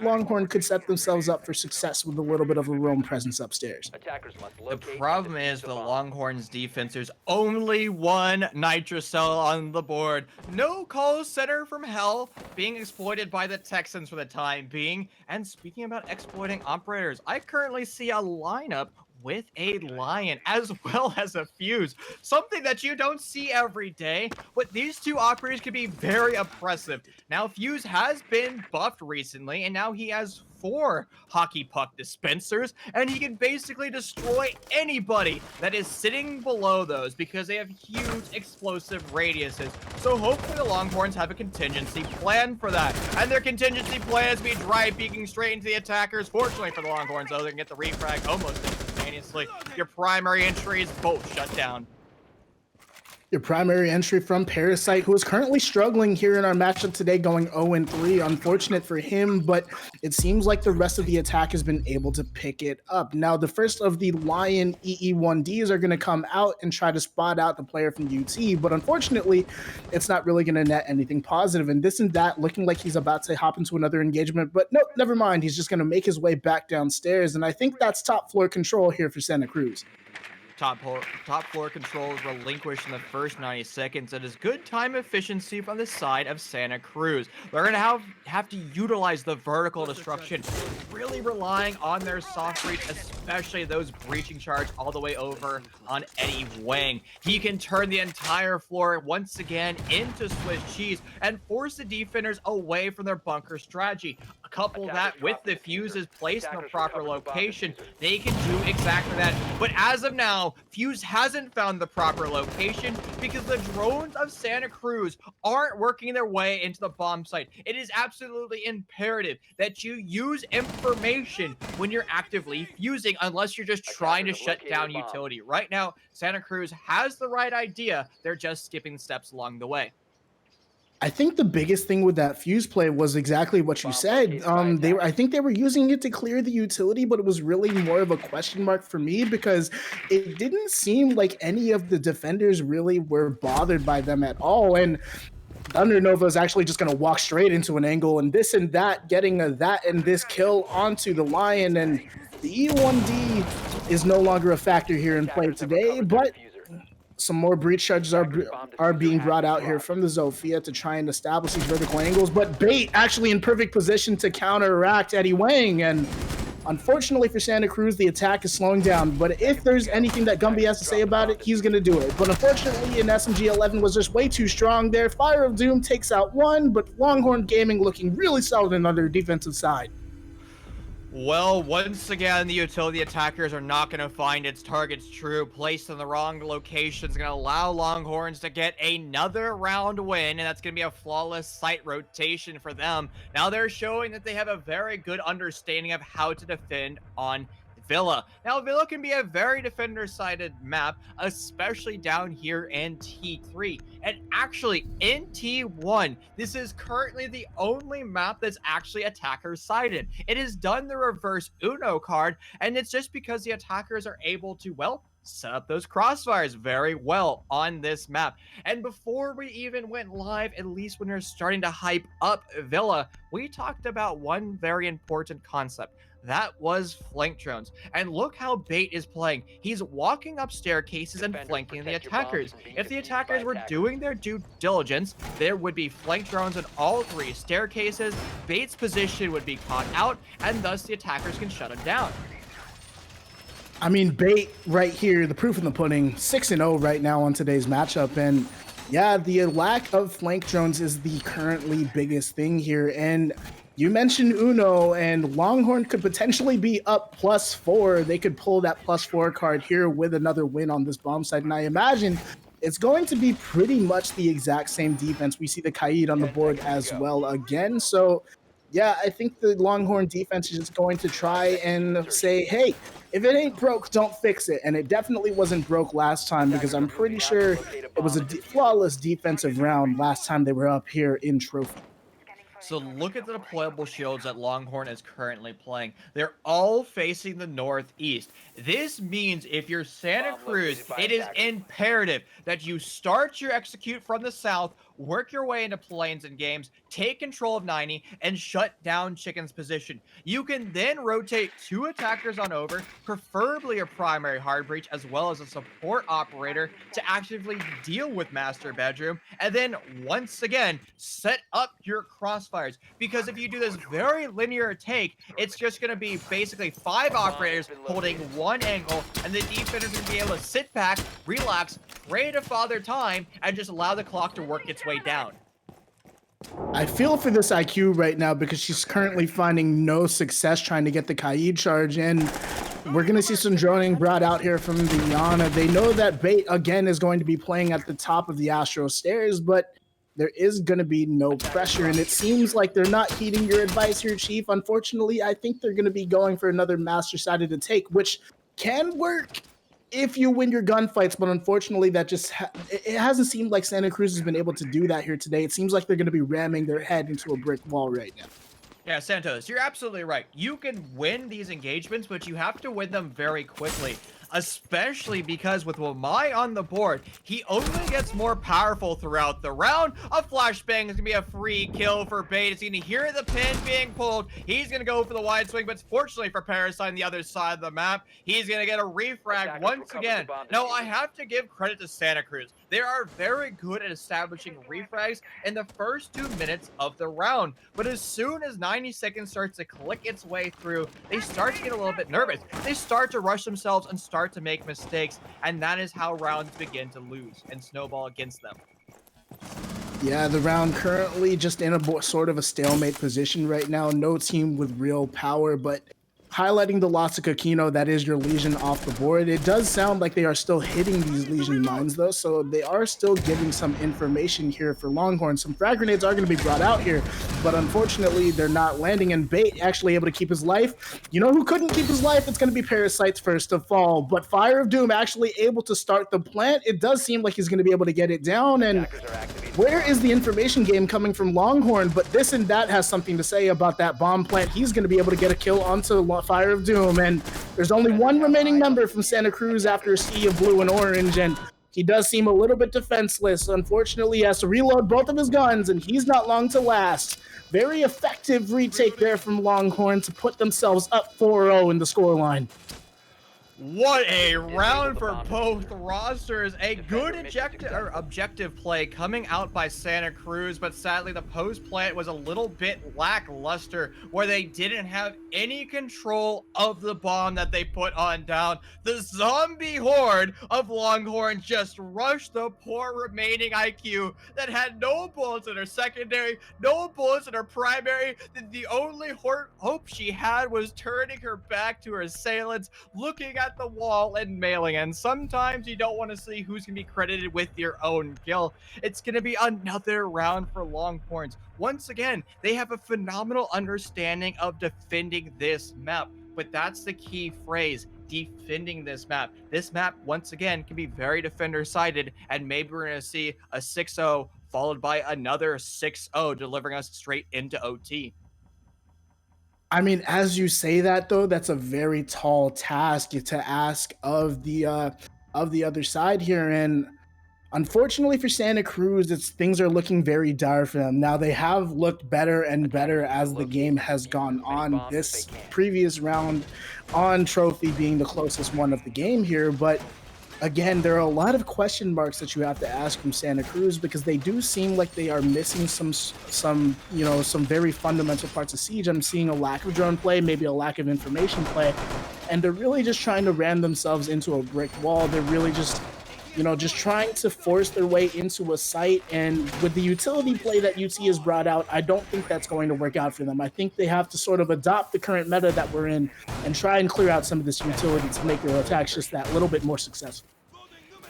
E: Longhorn could set themselves up for success with a little bit of a roam presence upstairs.
D: The problem is the Longhorns defense, there's only one Nitro Cell on the board. No call center from hell being exploited by the Texans for the time being. And speaking about exploiting operators, I currently see a lineup with a Lion as well as a Fuse, something that you don't see every day, but these two operators can be very oppressive. Now Fuse has been buffed recently, and now he has 4 hockey puck dispensers, and he can basically destroy anybody that is sitting below those because they have huge explosive radiuses. So hopefully the Longhorns have a contingency plan for that, and their contingency plan is to be dry peeking straight into the attackers. Fortunately for the Longhorns, though, they can get the refrag almost instantaneously. Your primary entries both shut down.
E: Your primary entry from Parasite, who is currently struggling here in our matchup today, going 0-3. Unfortunate for him, but it seems like the rest of the attack has been able to pick it up. Now, the first of the Lion EE1Ds are going to come out and try to spot out the player from UT, but unfortunately, it's not really going to net anything positive. And this and that, looking like he's about to hop into another engagement, but nope, never mind. He's just going to make his way back downstairs, and I think that's top floor control here for Santa Cruz.
D: Top floor controls relinquished in the first 90 seconds. It is good time efficiency from the side of Santa Cruz. They're going to have to utilize the vertical destruction, really relying on their soft breach, especially those breaching charge all the way over on Eddie Wang. He can turn the entire floor once again into Swiss cheese and force the defenders away from their bunker strategy. Couple that with the fuses placed in the proper location, they can do exactly that. But as of now, Fuse hasn't found the proper location because the drones of Santa Cruz aren't working their way into the bomb site. It is absolutely imperative that you use information when you're actively fusing, unless you're just trying to shut down utility. Right now, Santa Cruz has the right idea. They're just skipping steps along the way.
E: I think the biggest thing with that fuse play was exactly what you said. I think they were using it to clear the utility, but it was really more of a question mark for me because it didn't seem like any of the defenders really were bothered by them at all. And Thunder Nova is actually just going to walk straight into an angle and this and that, getting that and this kill onto the Lion. And the E1D is no longer a factor here in play today, but some more breach charges are being brought out here from the Zofia to try and establish these vertical angles, but Bait actually in perfect position to counteract Eddie Wang, and unfortunately for Santa Cruz, the attack is slowing down, but if there's anything that Gumby has to say about it, he's going to do it. But unfortunately, an SMG-11 was just way too strong there. Fire of Doom takes out one, but Longhorn Gaming looking really solid on their defensive side.
D: Well, once again, the utility attackers are not going to find its targets true. Placed in the wrong location is going to allow Longhorns to get another round win, and that's going to be a flawless site rotation for them. Now they're showing that they have a very good understanding of how to defend on Villa. Now, Villa can be a very defender-sided map, especially down here in T3. And actually, in T1, this is currently the only map that's actually attacker-sided. It has done the reverse Uno card, and it's just because the attackers are able to, well, set up those crossfires very well on this map. And before we even went live, at least when you're starting to hype up Villa, we talked about one very important concept. That was flank drones. And look how Bait is playing. He's walking up staircases and flanking the attackers. If the attackers were doing their due diligence, there would be flank drones on all 3 staircases. Bait's position would be caught out, and thus the attackers can shut him down.
E: I mean, Bait right here, the proof in the pudding, 6-0 right now on today's matchup. And yeah, the lack of flank drones is the currently biggest thing here. And you mentioned Uno, and Longhorn could potentially be up +4. They could pull that +4 card here with another win on this bomb site. And I imagine it's going to be pretty much the exact same defense. We see the Kaid on the board as well again. So yeah, I think the Longhorn defense is just going to try and say, hey, if it ain't broke, don't fix it. And it definitely wasn't broke last time because I'm pretty sure it was a flawless defensive round last time they were up here in Trophy.
D: So look at the deployable shields that Longhorn is currently playing. They're all facing the northeast. This means if you're Santa Cruz, it is imperative that you start your execute from the south, work your way into planes and games, take control of 90, and shut down Chicken's position. You can then rotate 2 attackers on over, preferably a primary hard breach as well as a support operator to actively deal with Master Bedroom, and then once again set up your crossfires, because if you do this very linear take, it's just going to be basically 5 operators holding one angle, and the defenders are going to be able to sit back, relax, pray to Father Time, and just allow the clock to work its way down.
E: I feel for this IQ right now because she's currently finding no success trying to get the Kaid charge in. We're going to see some droning brought out here from the Yana. They know that Bait, again, is going to be playing at the top of the Astro stairs, but there is going to be no pressure, and it seems like they're not heeding your advice here, Chief. Unfortunately, I think they're going to be going for another master-sided to take, which can work if you win your gunfights, but unfortunately, that just it hasn't seemed like Santa Cruz has been able to do that here today. It seems like they're going to be ramming their head into a brick wall right now.
D: Yeah, Santos, you're absolutely right. You can win these engagements, but you have to win them very quickly. Especially because with Wamai on the board, he only gets more powerful throughout the round. A flashbang is going to be a free kill for Bait. He's going to hear the pin being pulled. He's going to go for the wide swing, but fortunately for Parasite on the other side of the map, he's going to get a refrag once again. Now, I have to give credit to Santa Cruz. They are very good at establishing refrags in the first 2 minutes of the round. But as soon as 90 seconds starts to click its way through, they start to get a little bit nervous. They start to rush themselves and start to make mistakes, and that is how rounds begin to lose and snowball against them.
E: Yeah, the round currently just in a sort of a stalemate position right now. No team with real power, but highlighting the loss of Kakino, that is your Legion off the board. It does sound like they are still hitting these Legion mines, though, so they are still giving some information here for Longhorn. Some frag grenades are going to be brought out here, but unfortunately, they're not landing, and Bait actually able to keep his life. You know who couldn't keep his life? It's going to be Parasite's first to fall, but Fire of Doom actually able to start the plant. It does seem like he's going to be able to get it down, and where is the information game coming from Longhorn? But this and that has something to say about that bomb plant. He's going to be able to get a kill onto Fire of Doom, and there's only one remaining member from Santa Cruz after a sea of blue and orange, and he does seem a little bit defenseless. Unfortunately, he has to reload both of his guns, and he's not long to last. Very effective retake there from Longhorn to put themselves up 4-0 in the scoreline.
D: What a round for both rosters. A good objective play coming out by Santa Cruz, but sadly the post plant was a little bit lackluster, where they didn't have any control of the bomb that they put on down. The zombie horde of Longhorn just rushed the poor remaining IQ that had no bullets in her secondary, no bullets in her primary. The only hope she had was turning her back to her assailants, looking at the wall and mailing. And sometimes you don't want to see who's going to be credited with your own kill. It's going to be another round for Longhorns. Once again, they have a phenomenal understanding of defending this map, but that's the key phrase: defending this map. This map, once again, can be very defender-sided, and maybe we're going to see a 6-0 followed by another 6-0, delivering us straight into OT.
E: I mean, as you say that, though, that's a very tall task to ask of the other side here, and unfortunately for Santa Cruz, things are looking very dire for them. Now, they have looked better and better as the game has gone on. This previous round on Trophy being the closest one of the game here, but again, there are a lot of question marks that you have to ask from Santa Cruz, because they do seem like they are missing some very fundamental parts of Siege. I'm seeing a lack of drone play, maybe a lack of information play, and they're really just trying to ram themselves into a brick wall. They're really just trying to force their way into a site, and with the utility play that UT has brought out, I don't think that's going to work out for them. I think they have to sort of adopt the current meta that we're in and try and clear out some of this utility to make their attacks just that little bit more successful.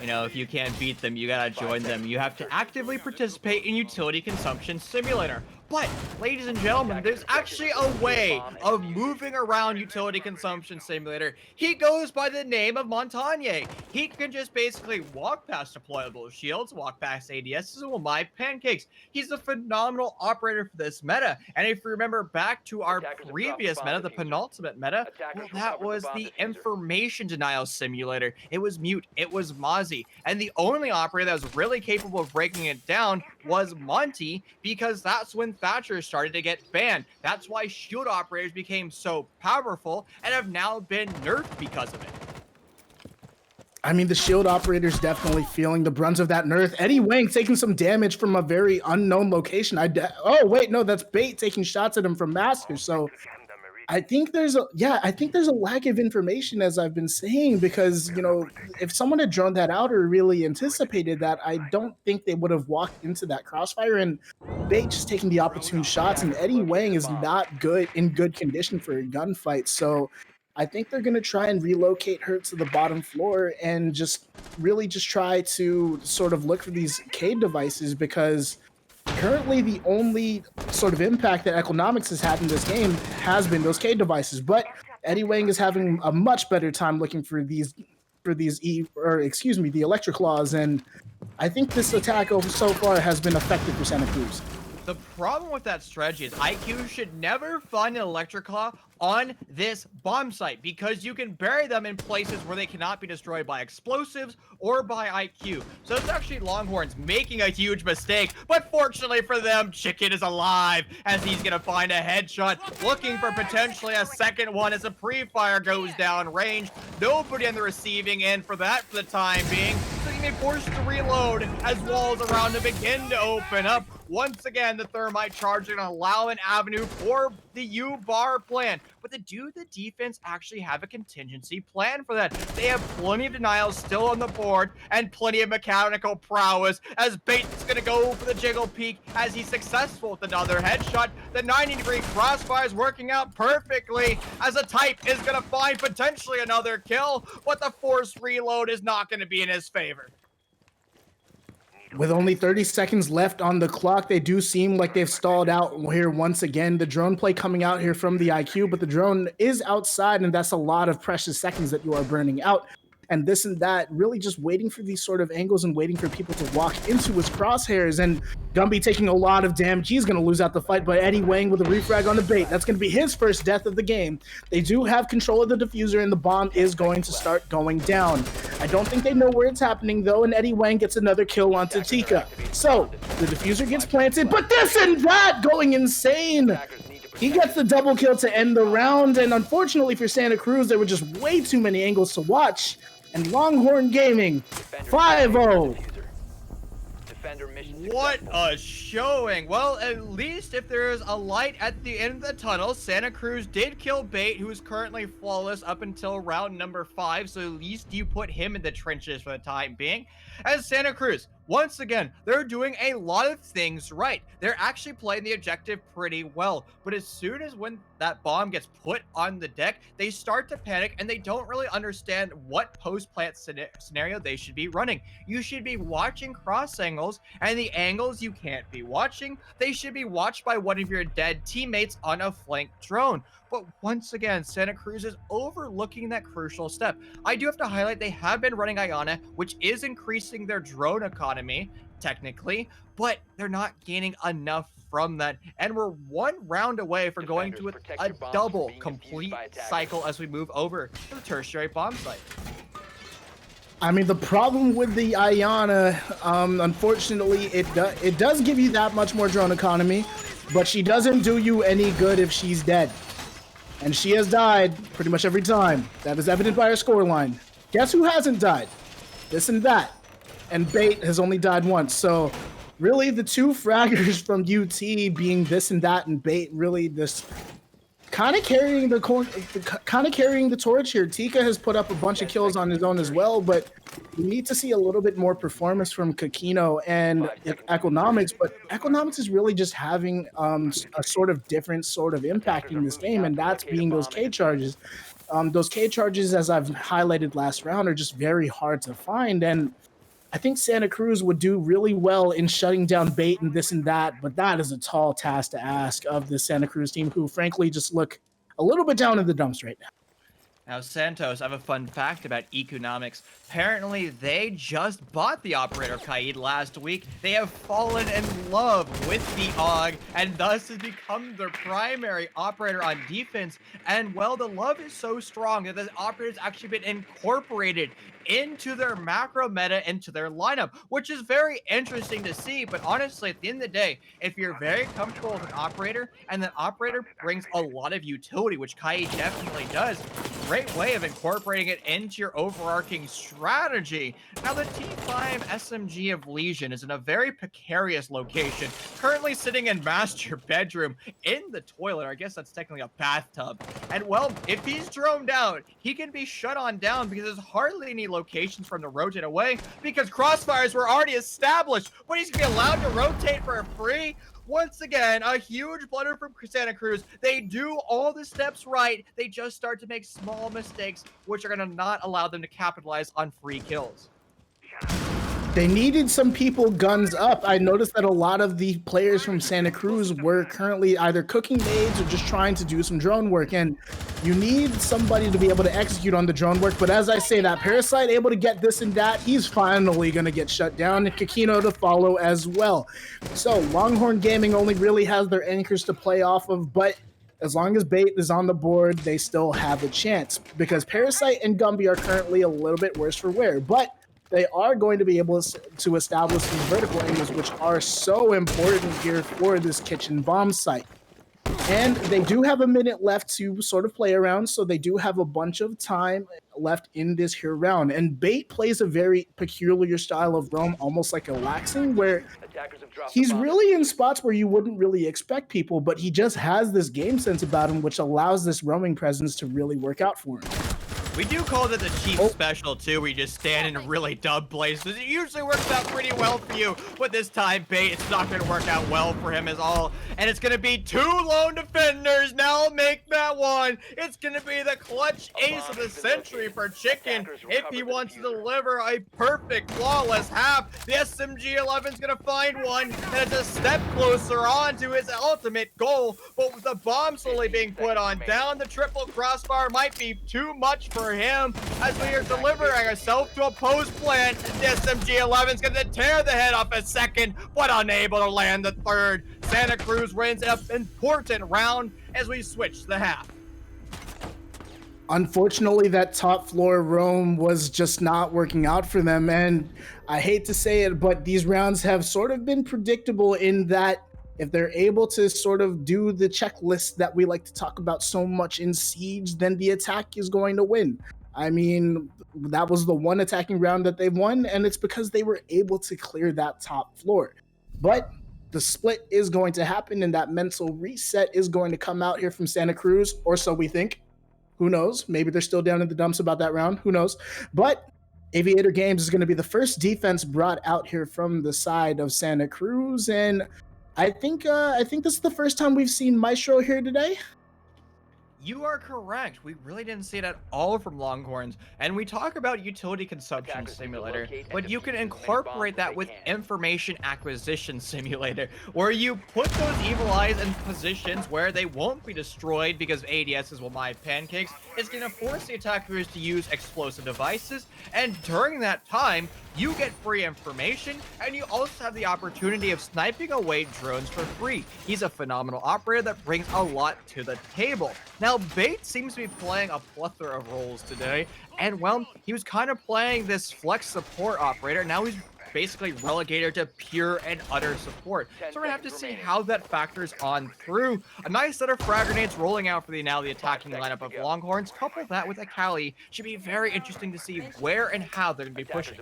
D: You know, if you can't beat them, you gotta join them. You have to actively participate in Utility Consumption Simulator. But, ladies and gentlemen, there's actually a way of moving around Utility Consumption Simulator. He goes by the name of Montagne. He can just basically walk past deployable shields, walk past ADSs, and will mine pancakes. He's a phenomenal operator for this meta. And if you remember back to our previous meta, the penultimate meta, well, that was the Information Denial Simulator. It was Mute, it was Mozzie, and the only operator that was really capable of breaking it down was Monty, because that's when Thatcher started to get banned. That's why shield operators became so powerful and have now been nerfed because of it.
E: I mean, the shield operator's definitely feeling the brunt of that nerf. Eddie Wang taking some damage from a very unknown location. Oh, wait, no, that's Bait taking shots at him from Master. So I think there's a lack of information, as I've been saying, because, you know, if someone had drawn that out or really anticipated that, I don't think they would have walked into that crossfire. And Bait just taking the opportune shots, and Eddie Wang is not in good condition for a gunfight. So I think they're going to try and relocate her to the bottom floor and just try to sort of look for these Cade devices, because currently the only sort of impact that Economics has had in this game has been those Cade devices. But Eddie Wang is having a much better time looking for the Electric Claws, and I think this attack so far has been effective for Santa Cruz.
D: The problem with that strategy is IQ should never find an Electric Claw on this bomb site, because you can bury them in places where they cannot be destroyed by explosives or by IQ. So it's actually Longhorns making a huge mistake, but fortunately for them, Chicken is alive as he's gonna find a headshot, looking for potentially a second one as the pre-fire goes down range. Nobody on the receiving end for that for the time being. So he may be forced to reload as walls around him begin to open up. Once again, the Thermite charge are going to allow an avenue for the U-bar plan. But the defense actually have a contingency plan for that. They have plenty of denials still on the board and plenty of mechanical prowess, as Bait's going to go for the jiggle peek as he's successful with another headshot. The 90-degree crossfire is working out perfectly as a type is going to find potentially another kill, but the forced reload is not going to be in his favor.
E: With only 30 seconds left on the clock, they do seem like they've stalled out here once again. The drone play coming out here from the IQ, but the drone is outside, and that's a lot of precious seconds that you are burning out. And this and that, really just waiting for these sort of angles and waiting for people to walk into his crosshairs. And Gumby taking a lot of damage. He's going to lose out the fight, but Eddie Wang with a refrag on the Bait. That's going to be his first death of the game. They do have control of the diffuser, and the bomb is going to start going down. I don't think they know where it's happening, though, and Eddie Wang gets another kill onto Tika. So the diffuser gets planted, but this and that going insane. He gets the double kill to end the round, and unfortunately for Santa Cruz, there were just way too many angles to watch. And Longhorn Gaming, 5-0.
D: What a showing. Well, at least if there is a light at the end of the tunnel, Santa Cruz did kill Bait, who is currently flawless up until round number 5, so at least you put him in the trenches for the time being. As Santa Cruz, once again, they're doing a lot of things right. They're actually playing the objective pretty well, but as soon as when that bomb gets put on the deck, they start to panic and they don't really understand what post-plant scenario they should be running. You should be watching cross angles, and the angles you can't be watching, they should be watched by one of your dead teammates on a flank drone. But once again, Santa Cruz is overlooking that crucial step. I do have to highlight they have been running Iana, which is increasing their drone economy, technically, but they're not gaining enough from that. And we're one round away from going to a double complete cycle as we move over to the tertiary bomb site.
E: I mean, the problem with the Iana, unfortunately, it does give you that much more drone economy, but she doesn't do you any good if she's dead. And she has died pretty much every time. That is evident by her scoreline. Guess who hasn't died? This and that. And Bait has only died once. So really the two fraggers from UT being this and that, and Bait really this kind of carrying the torch here. Tika has put up a bunch of kills on his own as well, but we need to see a little bit more performance from Kakino and Economics. But Economics is really just having a sort of different sort of impact in this game, and that's being those K charges. Those K charges, as I've highlighted last round, are just very hard to find. And I think Santa Cruz would do really well in shutting down Bait and this and that, but that is a tall task to ask of the Santa Cruz team, who frankly just look a little bit down in the dumps right now.
D: Now, Santos, I have a fun fact about economics. Apparently, they just bought the operator Kaid last week. They have fallen in love with the AUG and thus has become their primary operator on defense. And well, the love is so strong that the operator's actually been incorporated into their macro meta, into their lineup, which is very interesting to see. But honestly, at the end of the day, if you're very comfortable with an operator and that operator brings a lot of utility, which Kaid definitely does, great way of incorporating it into your overarching strategy. Now, the T5 SMG of Legion is in a very precarious location, currently sitting in master bedroom in the toilet. I guess that's technically a bathtub. And well, if he's droned out, he can be shut on down because there's hardly any locations for him to rotate away because crossfires were already established, but he's gonna be allowed to rotate for free. Once again, a huge blunder from Santa Cruz. They do all the steps right. They just start to make small mistakes, which are going to not allow them to capitalize on free kills.
E: They needed some people guns up. I noticed that a lot of the players from Santa Cruz were currently either cooking nades or just trying to do some drone work. And you need somebody to be able to execute on the drone work. But as I say that, Parasite able to get this and that, he's finally going to get shut down. And Kikino to follow as well. So Longhorn Gaming only really has their anchors to play off of, but as long as Bait is on the board, they still have a chance because Parasite and Gumby are currently a little bit worse for wear. But they are going to be able to establish these vertical angles, which are so important here for this kitchen bomb site. And they do have a minute left to sort of play around, so they do have a bunch of time left in this here round. And Bait plays a very peculiar style of roam, almost like a laxing, where he's really in spots where you wouldn't really expect people, but he just has this game sense about him, which allows this roaming presence to really work out for him.
D: We do call it the cheap special, too, where you just stand in really dumb places. It usually works out pretty well for you, but this time, Bait, it's not going to work out well for him at all. And it's going to be 2 lone defenders now make that one. It's going to be the clutch ace of the century for Chicken if he wants to deliver a perfect, flawless half. The SMG-11 is going to find one, and it's a step closer on to his ultimate goal. But with the bomb slowly being put on down, the triple crossfire might be too much for him as we are delivering ourselves to a post plant. The SMG-11 is going to tear the head off a second, but unable to land the third. Santa Cruz wins an important round as we switch the half.
E: Unfortunately, that top floor roam was just not working out for them. And I hate to say it, but these rounds have sort of been predictable in that if they're able to sort of do the checklist that we like to talk about so much in Siege, then the attack is going to win. I mean, that was the one attacking round that they've won, and it's because they were able to clear that top floor. But the split is going to happen, and that mental reset is going to come out here from Santa Cruz, or so we think. Who knows? Maybe they're still down in the dumps about that round. Who knows? But Aviator Games is going to be the first defense brought out here from the side of Santa Cruz, and I think this is the first time we've seen Maestro here today.
D: You are correct. We really didn't see it at all from Longhorns. And we talk about utility consumption simulator, but you can incorporate that with information acquisition simulator, where you put those evil eyes in positions where they won't be destroyed because ADSs will buy pancakes. It's going to force the attackers to use explosive devices, and during that time, you get free information, and you also have the opportunity of sniping away drones for free. He's a phenomenal operator that brings a lot to the table. Now, Bait seems to be playing a plethora of roles today, and well, he was kind of playing this flex support operator. Now he's basically relegated to pure and utter support. So we're gonna have to see how that factors on through. A nice set of frag grenades rolling out for the attacking lineup of Longhorns. Couple that with a Cali should be very interesting to see where and how they're gonna be pushing.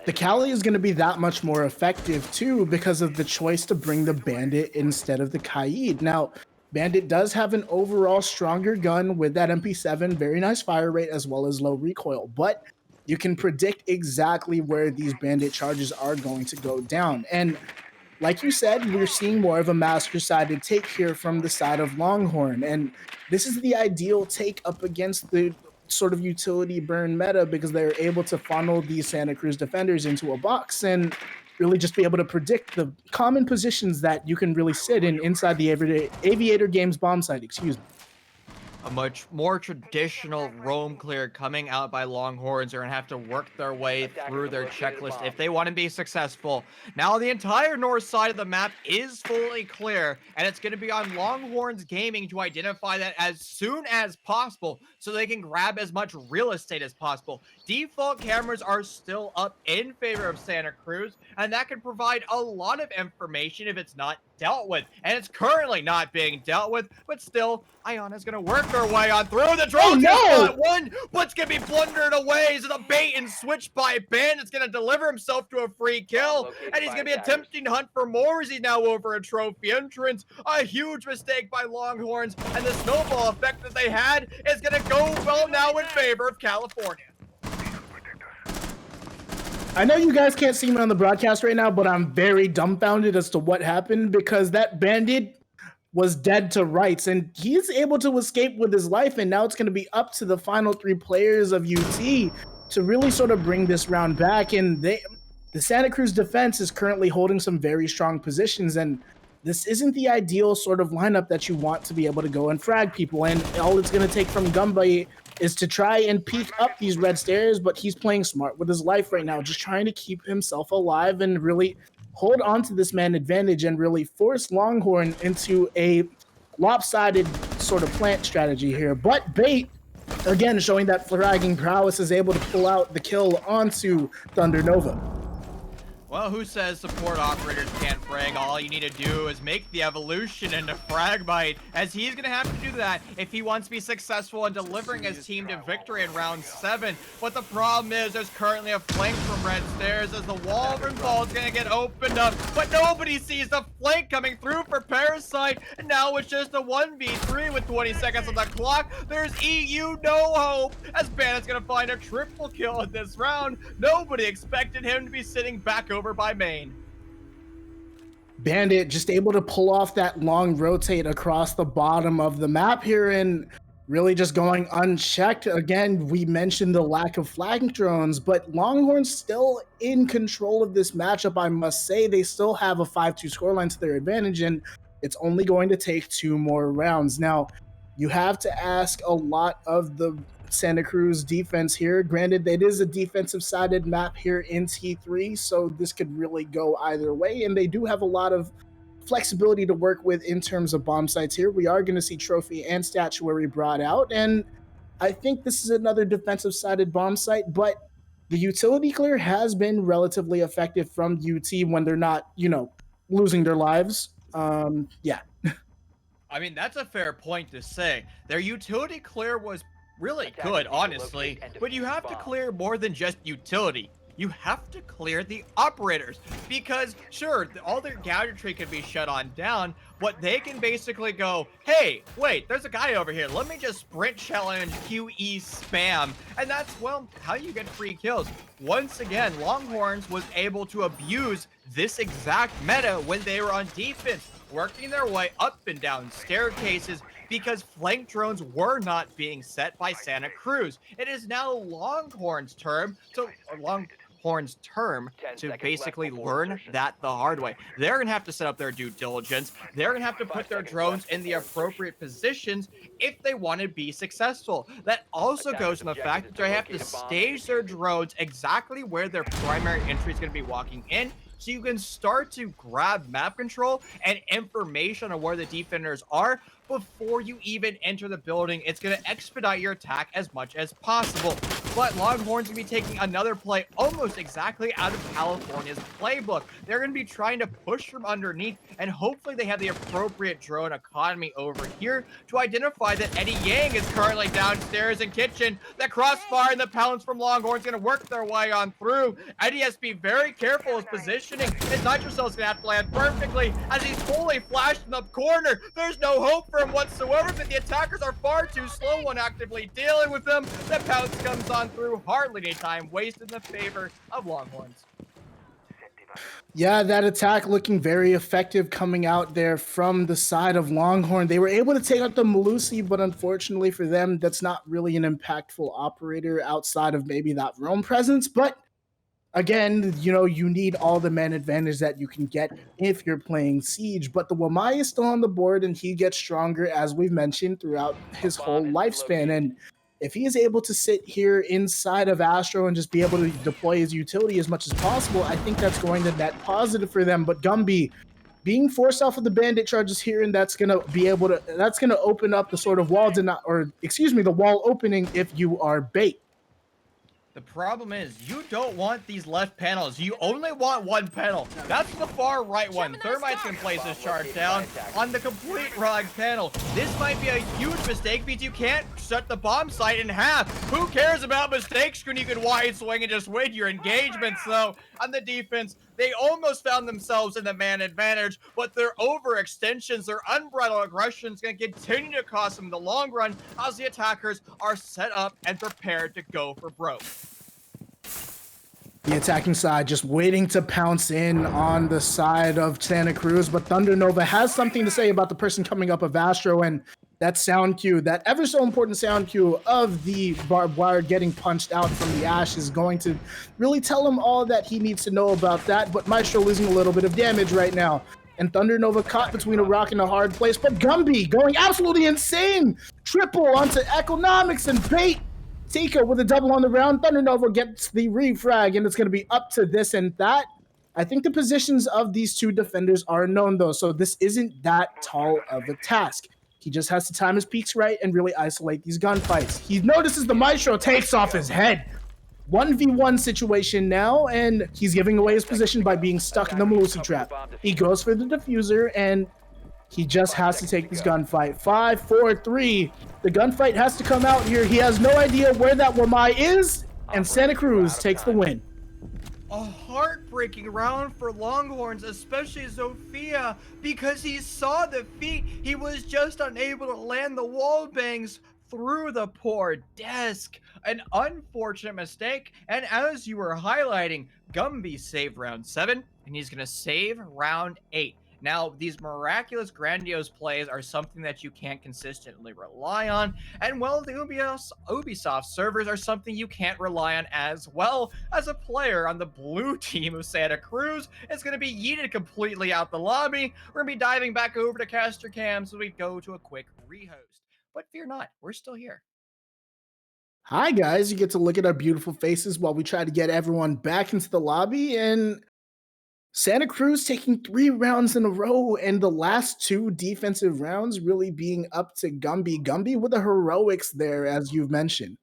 E: The Cali is going to be that much more effective too because of the choice to bring the Bandit instead of the Kaid. Now, Bandit does have an overall stronger gun with that MP7, very nice fire rate as well as low recoil, but you can predict exactly where these Bandit charges are going to go down. And like you said, we're seeing more of a master-sided take here from the side of Longhorn, and this is the ideal take up against the sort of utility burn meta because they're able to funnel these Santa Cruz defenders into a box and really just be able to predict the common positions that you can really sit in inside the Aviator Games bomb site, excuse me.
D: A much more traditional roam clear coming out by Longhorns. Are going to have to work their way through their checklist if they want to be successful. Now, the entire north side of the map is fully clear, and it's going to be on Longhorns Gaming to identify that as soon as possible so they can grab as much real estate as possible. Default cameras are still up in favor of Santa Cruz, and that can provide a lot of information if it's not dealt with. And it's currently not being dealt with, but still, Iana's going to work her way on through. The drone got one, but it's going to be blundered away. So the bait and switch by Bandit's going to deliver himself to a free kill, and he's going to be attempting to hunt for more as he's now over a trophy entrance. A huge mistake by Longhorns, and the snowball effect that they had is going to go well now in favor of California.
E: I know you guys can't see me on the broadcast right now, but I'm very dumbfounded as to what happened because that bandit was dead to rights and he's able to escape with his life. And now it's going to be up to the final 3 players of UT to really sort of bring this round back. And the Santa Cruz defense is currently holding some very strong positions. And this isn't the ideal sort of lineup that you want to be able to go and frag people. And all it's going to take from Gumby is to try and peek up these red stairs, but he's playing smart with his life right now, just trying to keep himself alive and really hold on to this man advantage and really force Longhorn into a lopsided sort of plant strategy here. But Bait, again, showing that fragging prowess, is able to pull out the kill onto Thunder Nova.
D: Well, who says support operators can't frag? All you need to do is make the evolution into Fragbite, as he's going to have to do that if he wants to be successful in delivering his team to victory in round 7. But the problem is there's currently a flank from red stairs as the Wolverine ball is going to get opened up, but nobody sees the flank coming through for Parasite, and now it's just a 1v3 with 20 seconds on the clock. There's EU no hope, as Bandit's going to find a triple kill in this round. Nobody expected him to be sitting back over by main.
E: Bandit just able to pull off that long rotate across the bottom of the map here and really just going unchecked. Again, we mentioned the lack of flag drones, but Longhorn's still in control of this matchup. I must say they still have a 5-2 scoreline to their advantage, and it's only going to take 2 more rounds. Now, you have to ask a lot of the Santa Cruz defense here. Granted, it is a defensive-sided map here in T3, so this could really go either way, and they do have a lot of flexibility to work with in terms of bomb sites here. We are going to see Trophy and Statuary brought out, and I think this is another defensive-sided bomb site, but the utility clear has been relatively effective from UT when they're not, losing their lives. Yeah.
D: I mean, that's a fair point to say. Their utility clear was really good, honestly, but you have to clear more than just utility. You have to clear the operators, because sure, all their gadgetry can be shut on down, but they can basically go, hey, wait, there's a guy over here, let me just sprint challenge QE spam, and that's, well, how you get free kills. Once again, Longhorns was able to abuse this exact meta when they were on defense, working their way up and down staircases, because flank drones were not being set by Santa Cruz. It is now Longhorn's term to basically learn that the hard way. They're going to have to set up their due diligence. They're going to have to put their drones in the appropriate positions if they want to be successful. That also goes from the fact that they have to stage their drones exactly where their primary entry is going to be walking in, so you can start to grab map control and information on where the defenders are before you even enter the building. It's going to expedite your attack as much as possible. But Longhorn's going to be taking another play almost exactly out of California's playbook. They're going to be trying to push from underneath, and hopefully they have the appropriate drone economy over here to identify that Eddie Yang is currently downstairs in kitchen. The crossfire and the pounds from Longhorn's going to work their way on through. Eddie has to be very careful of his positioning. His nitro cell is going to have to land perfectly as he's fully flashed in the corner. There's no hope for him whatsoever, but the attackers are far too slow when actively dealing with them. The pounce comes on through, hardly any time wasted in the favor of Longhorns.
E: Yeah, that attack looking very effective coming out there from the side of Longhorn. They were able to take out the Malusi, but unfortunately for them, that's not really an impactful operator outside of maybe that roam presence. But again, you need all the man advantage that you can get if you're playing Siege. But the Wamai is still on the board, and he gets stronger, as we've mentioned, throughout his whole lifespan. And if he is able to sit here inside of Astro and just be able to deploy his utility as much as possible, I think that's going to net positive for them. But Gumby being forced off of the bandit charges here, and that's going to open up the sort of wall the wall opening if you are bait.
D: The problem is you don't want these left panels. You only want one panel. That's the far right one. Thermite's gonna place his charge down on the complete right panel. This might be a huge mistake because you can't shut the bomb site in half. Who cares about mistakes when you can wide swing and just win your engagements? So on the defense, they almost found themselves in the man advantage, but their overextensions, their unbridled aggression is going to continue to cost them in the long run as the attackers are set up and prepared to go for broke.
E: The attacking side just waiting to pounce in on the side of Santa Cruz, but Thunder Nova has something to say about the person coming up of Astro, and that sound cue, that ever so important sound cue of the barbed wire getting punched out from the ash is going to really tell him all that he needs to know about that. But Maestro losing a little bit of damage right now, and Thunder Nova caught between a rock and a hard place, but Gumby going absolutely insane. Triple onto Economics and bait. Tika with a double on the round. Thunder Nova gets the refrag, and it's going to be up to this and that. I think the positions of these two defenders are known, though, so this isn't that tall of a task. He just has to time his peaks right and really isolate these gunfights. He notices the Maestro takes off his head. 1v1 situation now, and he's giving away his position by being stuck in the Malusi trap. He goes for the diffuser, and he just has to take this gunfight. 5, 4, 3. The gunfight has to come out here. He has no idea where that Wamai is, and Santa Cruz takes the win.
D: A heartbreaking round for Longhorns, especially Zofia, because he saw the feat. He was just unable to land the wall bangs through the poor desk. An unfortunate mistake, and as you were highlighting, Gumby saved round 7, and he's going to save round 8. Now, these miraculous, grandiose plays are something that you can't consistently rely on, and well, the Ubisoft servers are something you can't rely on as well. As a player on the blue team of Santa Cruz, it's going to be yeeted completely out the lobby. We're going to be diving back over to Caster Cam so we go to a quick rehost. But fear not, we're still here.
E: Hi, guys. You get to look at our beautiful faces while we try to get everyone back into the lobby, and Santa Cruz taking 3 rounds in a row, and the last 2 defensive rounds really being up to Gumby. Gumby with the heroics there, as you've mentioned.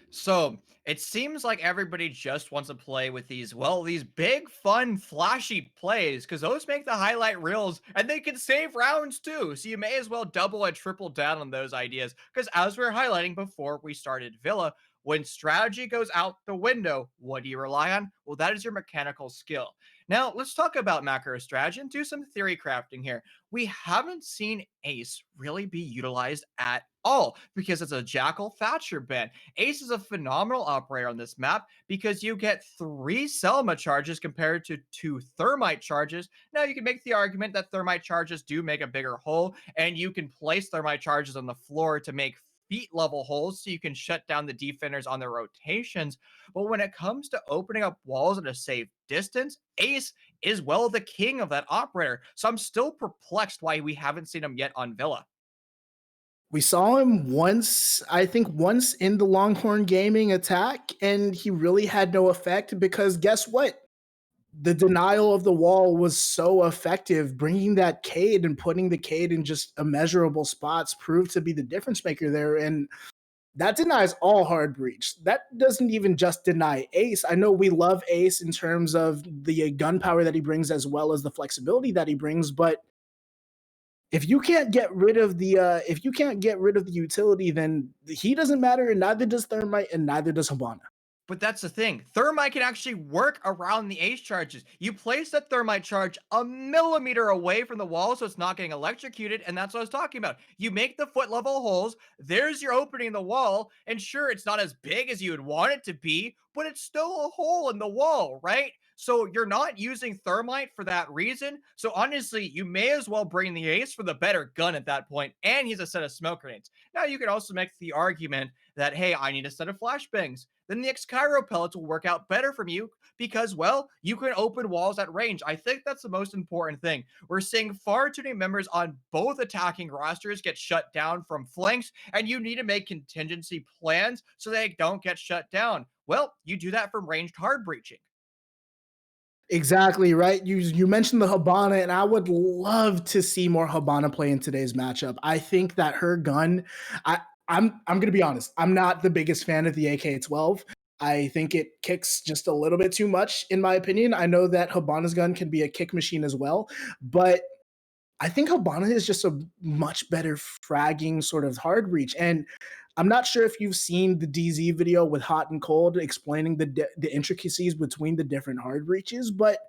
D: So it seems like everybody just wants to play with these, well, these big, fun, flashy plays, because those make the highlight reels and they can save rounds too. So you may as well double and triple down on those ideas. Because as we were highlighting before we started Villa, when strategy goes out the window, what do you rely on? Well, that is your mechanical skill. Now, let's talk about macro strategy and do some theory crafting here. We haven't seen Ace really be utilized at all because it's a Jackal Thatcher ban. Ace is a phenomenal operator on this map because you get 3 Selma charges compared to 2 Thermite charges. Now, you can make the argument that Thermite charges do make a bigger hole, and you can place Thermite charges on the floor to make feet level holes so you can shut down the defenders on their rotations. But when it comes to opening up walls at a safe distance, Ace is, well, the king of that operator. So I'm still perplexed why we haven't seen him yet on Villa.
E: We saw him once, I think once in the Longhorn Gaming attack, and he really had no effect because guess what? The denial of the wall was so effective. Bringing that Cade and putting the Cade in just immeasurable spots proved to be the difference maker there. And that denies all hard breach. That doesn't even just deny Ace. I know we love Ace in terms of the gunpowder that he brings as well as the flexibility that he brings, but if you can't get rid of the utility, then he doesn't matter, and neither does Thermite, and neither does Habana.
D: But that's the thing. Thermite can actually work around the Ace charges. You place that Thermite charge a millimeter away from the wall so it's not getting electrocuted, and that's what I was talking about. You make the foot level holes, there's your opening in the wall, and sure, it's not as big as you would want it to be, but it's still a hole in the wall, right? So you're not using thermite for that reason. So honestly, you may as well bring the ace for the better gun at that point, and he's a set of smoke grenades. Now you could also make the argument that, hey, I need a set of flashbangs. Then the X-Cairo pellets will work out better from you because, well, you can open walls at range. I think that's the most important thing. We're seeing far too many members on both attacking rosters get shut down from flanks, and you need to make contingency plans so they don't get shut down. Well, you do that from ranged hard breaching.
E: Exactly, right? You mentioned the Habana, and I would love to see more Habana play in today's matchup. I think that her gun, I I'm gonna be honest, I'm not the biggest fan of the AK-12. I think it kicks just a little bit too much, in my opinion. I know that Habana's gun can be a kick machine as well, but I think Habana is just a much better fragging sort of hard reach. And I'm not sure if you've seen the DZ video with Hot and Cold explaining the intricacies between the different hard reaches, but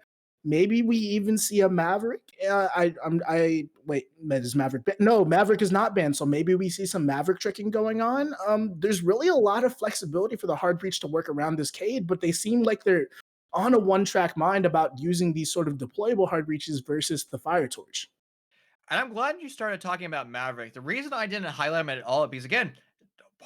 E: maybe we even see a Maverick. I wait, is Maverick? No, Maverick is not banned, so maybe we see some Maverick tricking going on. There's really a lot of flexibility for the hard reach to work around this Cade, but they seem like they're on a one-track mind about using these sort of deployable hard reaches versus the fire torch.
D: And I'm glad you started talking about Maverick. The reason I didn't highlight him at all because again,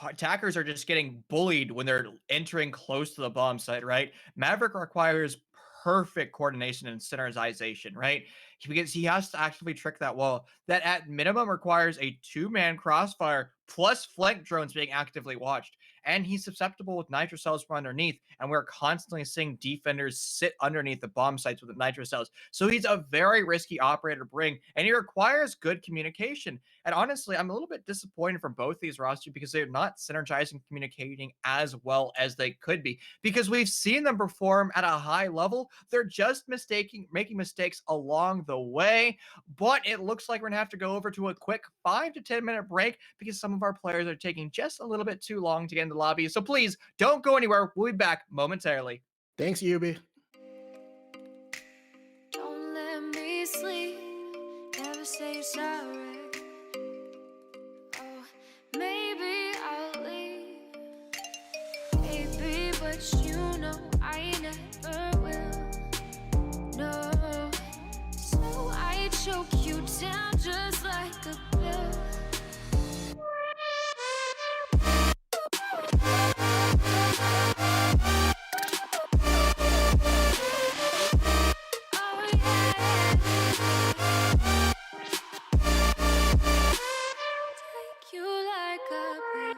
D: attackers are just getting bullied when they're entering close to the bomb site, right? Maverick requires perfect coordination and synchronization, right? Because he has to actively trick that wall. That at minimum requires a two-man crossfire plus flank drones being actively watched. And he's susceptible with nitro cells from underneath. And we're constantly seeing defenders sit underneath the bomb sites with the nitro cells. So he's a very risky operator to bring, and he requires good communication. And honestly, I'm a little bit disappointed from both these rosters because they're not synergizing, communicating as well as they could be. Because we've seen them perform at a high level, they're just making mistakes along the way. But it looks like we're gonna have to go over to a quick 5 to 10 minute break because some of our players are taking just a little bit too long to get in the lobby. So please don't go anywhere. We'll be back momentarily.
E: Thanks, Yubi.
C: Don't let me sleep. Never say sorry. Oh, maybe I'll leave. Maybe, but you know I never will. No. So I choke you down just like a pill. Oh yeah. Take you like a pill.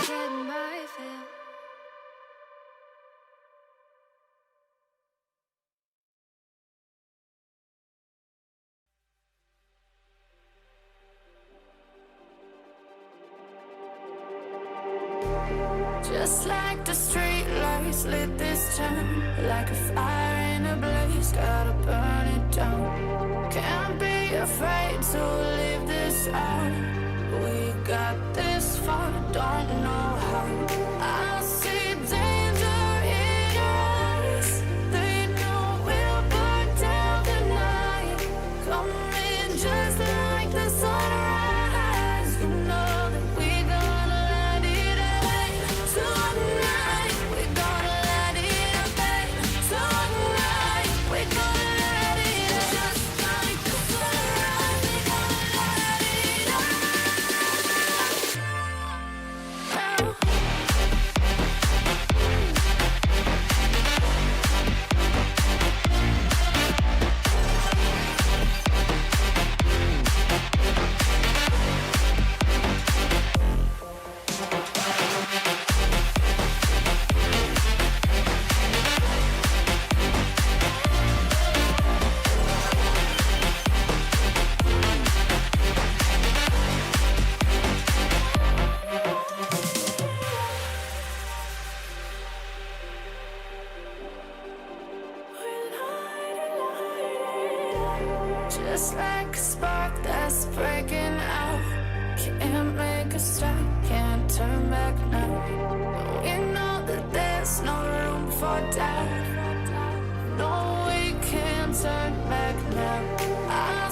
C: Get my fill. Just like the street lights lit this town, like a fire in a blaze, gotta burn it down. Can't be afraid to leave this out. We got this far, don't know how. I see danger in us. They know we'll burn down the night. Coming just like the sunrise. You know that we're gonna let it rain. Tonight, we're gonna let it rain. Tonight, we're gonna let it rain. Just like the sunrise, we're gonna let it rain. Just like a spark that's breaking out. Can't make a stop, can't turn back now. We know that there's no room for doubt. No, we can't turn back now.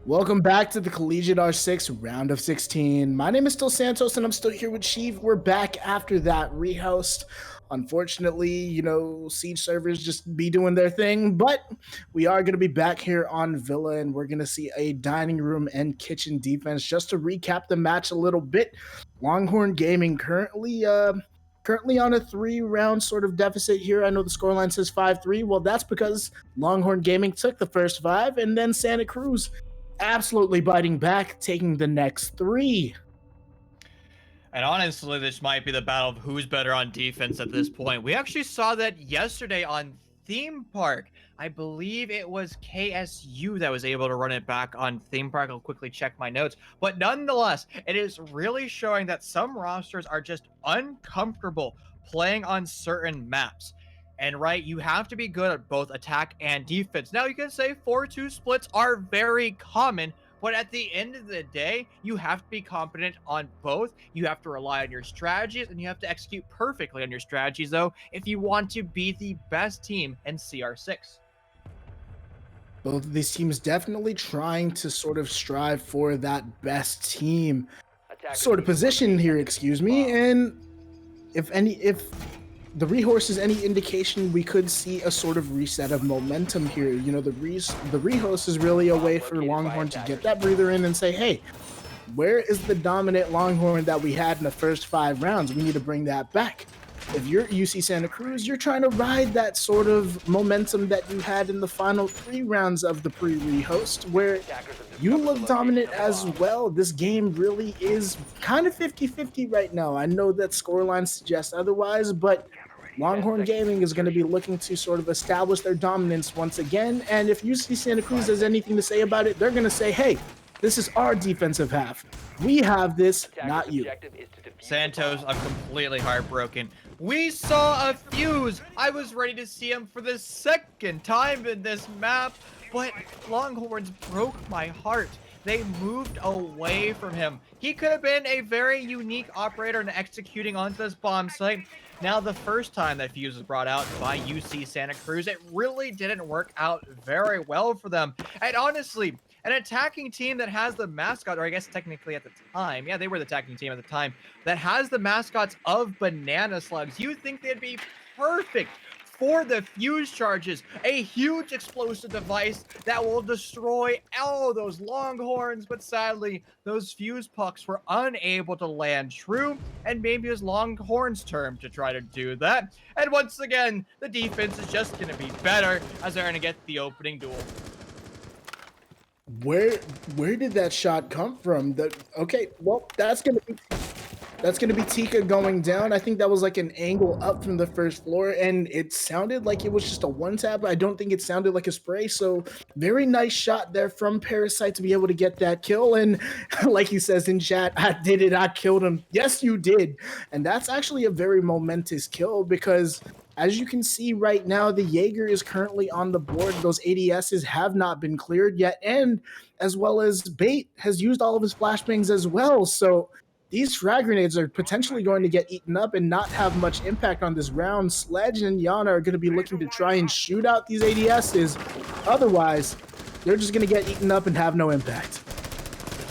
E: Welcome back to the CollegiateR6 round of 16. My name is still Santos, and I'm still here with Chief. We're back after that rehost. Unfortunately, Siege servers just be doing their thing, but we are going to be back here on Villa, and we're going to see a dining room and kitchen defense. Just to recap the match a little bit, Longhorn Gaming currently on a 3-round sort of deficit here. I know the scoreline says 5-3. Well, that's because Longhorn Gaming took the first 5, and then Santa Cruz absolutely biting back, taking the next 3.
D: And honestly, this might be the battle of who's better on defense at this point. We actually saw that yesterday on Theme Park. I believe it was KSU that was able to run it back on Theme Park. I'll quickly check my notes. But nonetheless, it is really showing that some rosters are just uncomfortable playing on certain maps. And right, you have to be good at both attack and defense. Now, you can say 4-2 splits are very common, but at the end of the day, you have to be competent on both. You have to rely on your strategies, and you have to execute perfectly on your strategies, though, if you want to be the best team in CR6.
E: Both of these teams definitely trying to sort of strive for that best team sort of position here, excuse me. And if the rehorse is any indication, we could see a sort of reset of momentum here. The rehost is really a way for Longhorn to get that breather in and say, hey, where is the dominant Longhorn that we had in the first 5 rounds? We need to bring that back. If you're UC Santa Cruz, you're trying to ride that sort of momentum that you had in the final 3 rounds of the pre-rehost, where you look dominant as well. This game really is kind of 50-50 right now. I know that scoreline suggests otherwise, but Longhorn Gaming is going to be looking to sort of establish their dominance once again. And if UC Santa Cruz has anything to say about it, they're going to say, hey, this is our defensive half. We have this, not you.
D: Santos, I'm completely heartbroken. We saw a fuse. I was ready to see him for the second time in this map, but Longhorns broke my heart. They moved away from him. He could have been a very unique operator in executing onto this bomb site. Now, the first time that fuse was brought out by UC Santa Cruz, it really didn't work out very well for them. And honestly, an attacking team that has the mascot, or I guess technically at the time, yeah, they were the attacking team at the time, that has the mascots of banana slugs, you think they'd be perfect for the fuse charges, a huge explosive device that will destroy all those Longhorns, but sadly, those fuse pucks were unable to land true, and maybe it was Longhorn's turn to try to do that. And once again, the defense is just going to be better as they're going to get the opening duel.
E: Where did that shot come from? Okay, well, that's gonna be Tika going down. I think that was like an angle up from the first floor, and it sounded like it was just a one tap. I don't think it sounded like a spray. So very nice shot there from Parasite to be able to get that kill. And like he says in chat, I did it. I killed him. Yes, you did. And that's actually a very momentous kill because, as you can see right now, the Jaeger is currently on the board. Those ADSs have not been cleared yet. And as well as Bait has used all of his flashbangs as well. So these frag grenades are potentially going to get eaten up and not have much impact on this round. Sledge and Yana are going to be looking to try and shoot out these ADSs. Otherwise, they're just going to get eaten up and have no impact.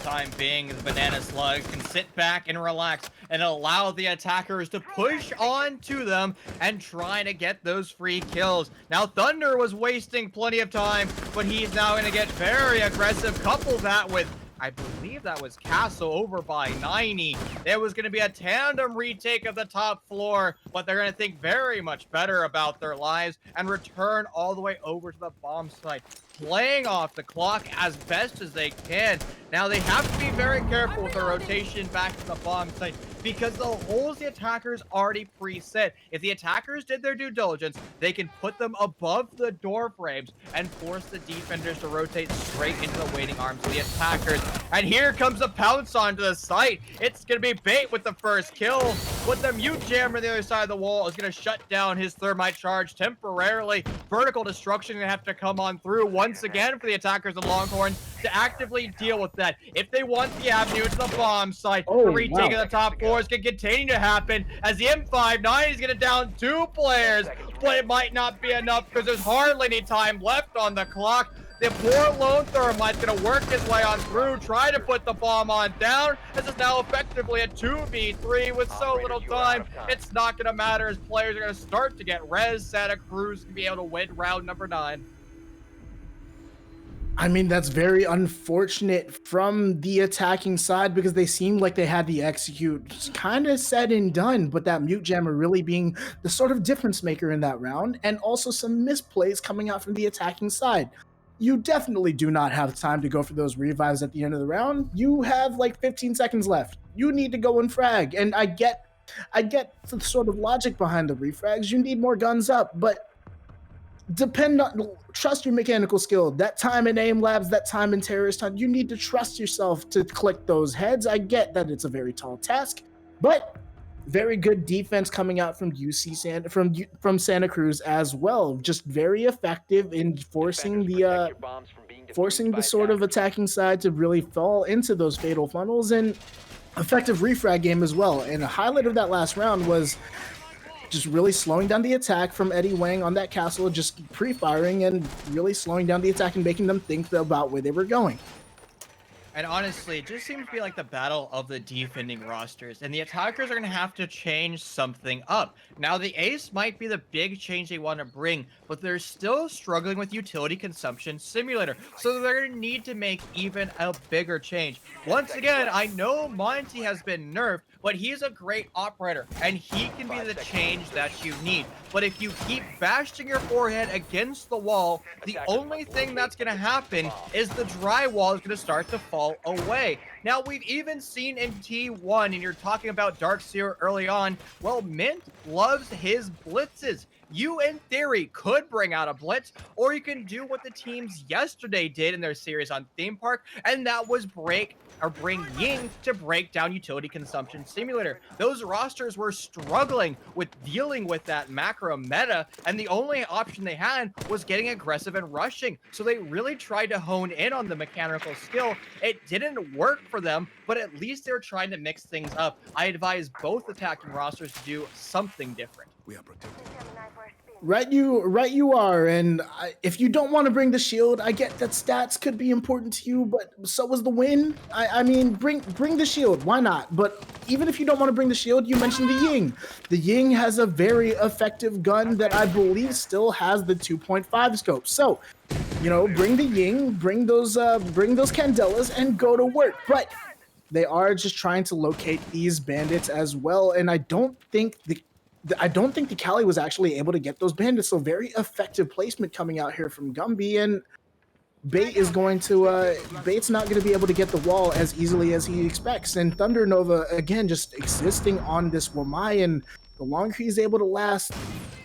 D: Time being, the banana slugs can sit back and relax and allow the attackers to push on to them and try to get those free kills. Now, Thunder was wasting plenty of time, but he's now going to get very aggressive. Couple that with, I believe that was Castle over by 90. There was going to be a tandem retake of the top floor, but they're going to think very much better about their lives and return all the way over to the bomb site, playing off the clock as best as they can. Now, they have to be very careful with the rotation back to the bomb site because the holes the attackers already preset. If the attackers did their due diligence, they can put them above the door frames and force the defenders to rotate straight into the waiting arms of the attackers. And here comes a pounce onto the site. It's going to be Bait with the first kill. With the mute jammer on the other side of the wall is going to shut down his thermite charge temporarily. Vertical destruction going to have to come on through once again for the attackers of Longhorn to actively deal with that. If they want the avenue to the bomb site, the retake of the top floor is going to continue to happen as the M59 is going to down 2 players, but it might not be enough because there's hardly any time left on the clock. The poor lone thermite's gonna work his way on through, try to put the bomb on down. This is now effectively a 2v3 with so little time. It's not gonna matter as players are gonna start to get res. Santa Cruz can be able to win round number 9.
E: I mean, that's very unfortunate from the attacking side because they seemed like they had the execute kind of said and done, but that mute jammer really being the sort of difference maker in that round, and also some misplays coming out from the attacking side. You definitely do not have time to go for those revives at the end of the round. You have like 15 seconds left. You need to go and frag, and I get the sort of logic behind the refrags. You need more guns up, but trust your mechanical skill. That time in aim labs, that time in terrorist hunt, you need to trust yourself to click those heads. I get that it's a very tall task, but very good defense coming out from from Santa Cruz as well. Just very effective in forcing the sort of attacking side to really fall into those fatal funnels, and effective refrag game as well. And a highlight of that last round was just really slowing down the attack from Eddie Wang on that castle, just pre-firing and really slowing down the attack and making them think about where they were going.
D: And honestly, it just seems to be like the battle of the defending rosters, and the attackers are going to have to change something up. Now, the Ace might be the big change they want to bring, but they're still struggling with utility consumption simulator, so they're going to need to make even a bigger change. Once again, I know Monty has been nerfed, but he's a great operator, and he can be the change that you need. But if you keep bashing your forehead against the wall, the only thing that's going to happen is the drywall is going to start to fall away. Now, we've even seen in T1, and you're talking about Darkseer early on, well, Mint loves his blitzes. You, in theory, could bring out a blitz, or you can do what the teams yesterday did in their series on Theme Park, and that was bring Ying to break down utility consumption simulator. Those rosters were struggling with dealing with that macro meta, and the only option they had was getting aggressive and rushing. So they really tried to hone in on the mechanical skill. It didn't work for them, but at least they're trying to mix things up. I advise both attacking rosters to do something different.
B: We are protected.
E: Right you are, and if you don't want to bring the shield, I get that stats could be important to you, but so was the win. I mean, bring the shield, why not? But even if you don't want to bring the shield, you mentioned the Ying. The Ying has a very effective gun that I believe still has the 2.5 scope. So, you know, bring the Ying, bring those Candelas, and go to work. But they are just trying to locate these bandits as well, and I don't think the Cali was actually able to get those bandits. So very effective placement coming out here from Gumby, and Bait's not going to be able to get the wall as easily as he expects. And Thunder Nova, again, just existing on this Wamai, and the longer he's able to last,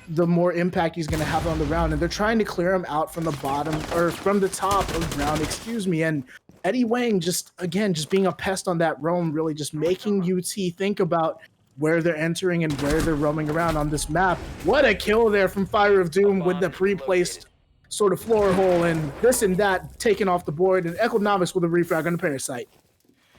E: the more impact he's going to have on the round. And they're trying to clear him out from the bottom, or from the top of the round, excuse me. And Eddie Wang just being a pest on that roam, really just making UT think about where they're entering and where they're roaming around on this map. What a kill there from Fire of Doom with the pre-placed sort of floor hole, and this and that taken off the board, and Economics with a refrag on the Parasite.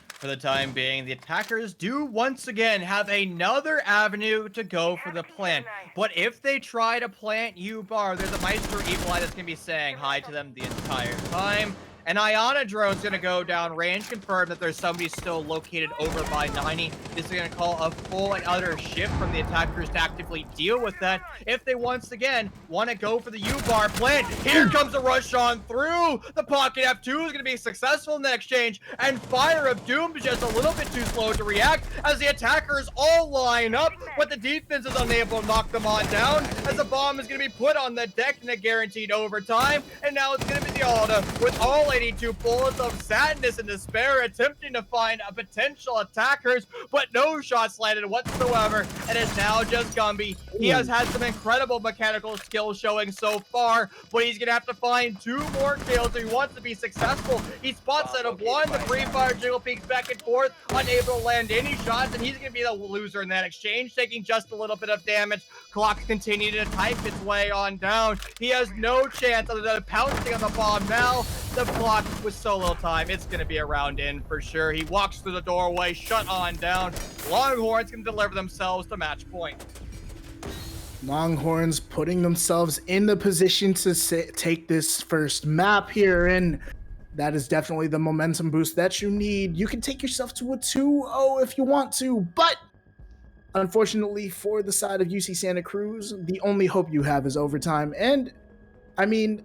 D: For the time being, the attackers do once again have another avenue to go for the plant. But if they try to plant U-Bar, there's a Maestro Evil Eye that's going to be saying hi to them the entire time. An Iana drone's going to go down range, confirm that there's somebody still located over by 90. This is going to call a full and utter shift from the attackers to actively deal with that. If they once again want to go for the U-Bar plant, here comes the rush on through. The Pocket F2 is going to be successful in that exchange, and Fire of Doom is just a little bit too slow to react as the attackers all line up, but the defense is unable to knock them on down as the bomb is going to be put on the deck in a guaranteed overtime, and now it's going to be the Alda with all 82 bullets of sadness and despair, attempting to find potential attackers, but no shots landed whatsoever. And it's now just Gumby. He has had some incredible mechanical skills showing so far, but he's gonna have to find 2 more kills if he wants to be successful. He spots out of 1, the pre-fire jiggle peeks back and forth, unable to land any shots, and he's gonna be the loser in that exchange, taking just a little bit of damage. Clock continuing to type its way on down. He has no chance other than pouncing on the bomb now. The clock with so little time, it's going to be a round in for sure. He walks through the doorway, shut on down. Longhorns can deliver themselves to match point.
E: Longhorns putting themselves in the position to take this first map here, and that is definitely the momentum boost that you need. You can take yourself to a 2-0 if you want to, but unfortunately for the side of UC Santa Cruz, the only hope you have is overtime. And I mean,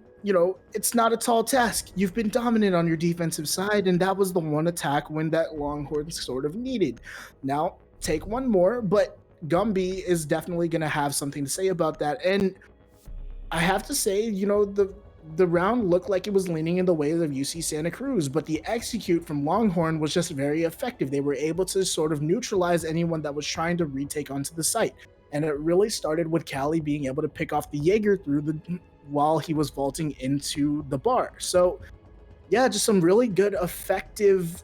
E: it's not a tall task. You've been dominant on your defensive side, and that was the one attack win that Longhorns sort of needed. Now, take one more, but Gumby is definitely going to have something to say about that. And I have to say, the round looked like it was leaning in the way of UC Santa Cruz, but the execute from Longhorn was just very effective. They were able to sort of neutralize anyone that was trying to retake onto the site. And it really started with Callie being able to pick off the Jaeger while he was vaulting into the bar. So yeah, just some really good effective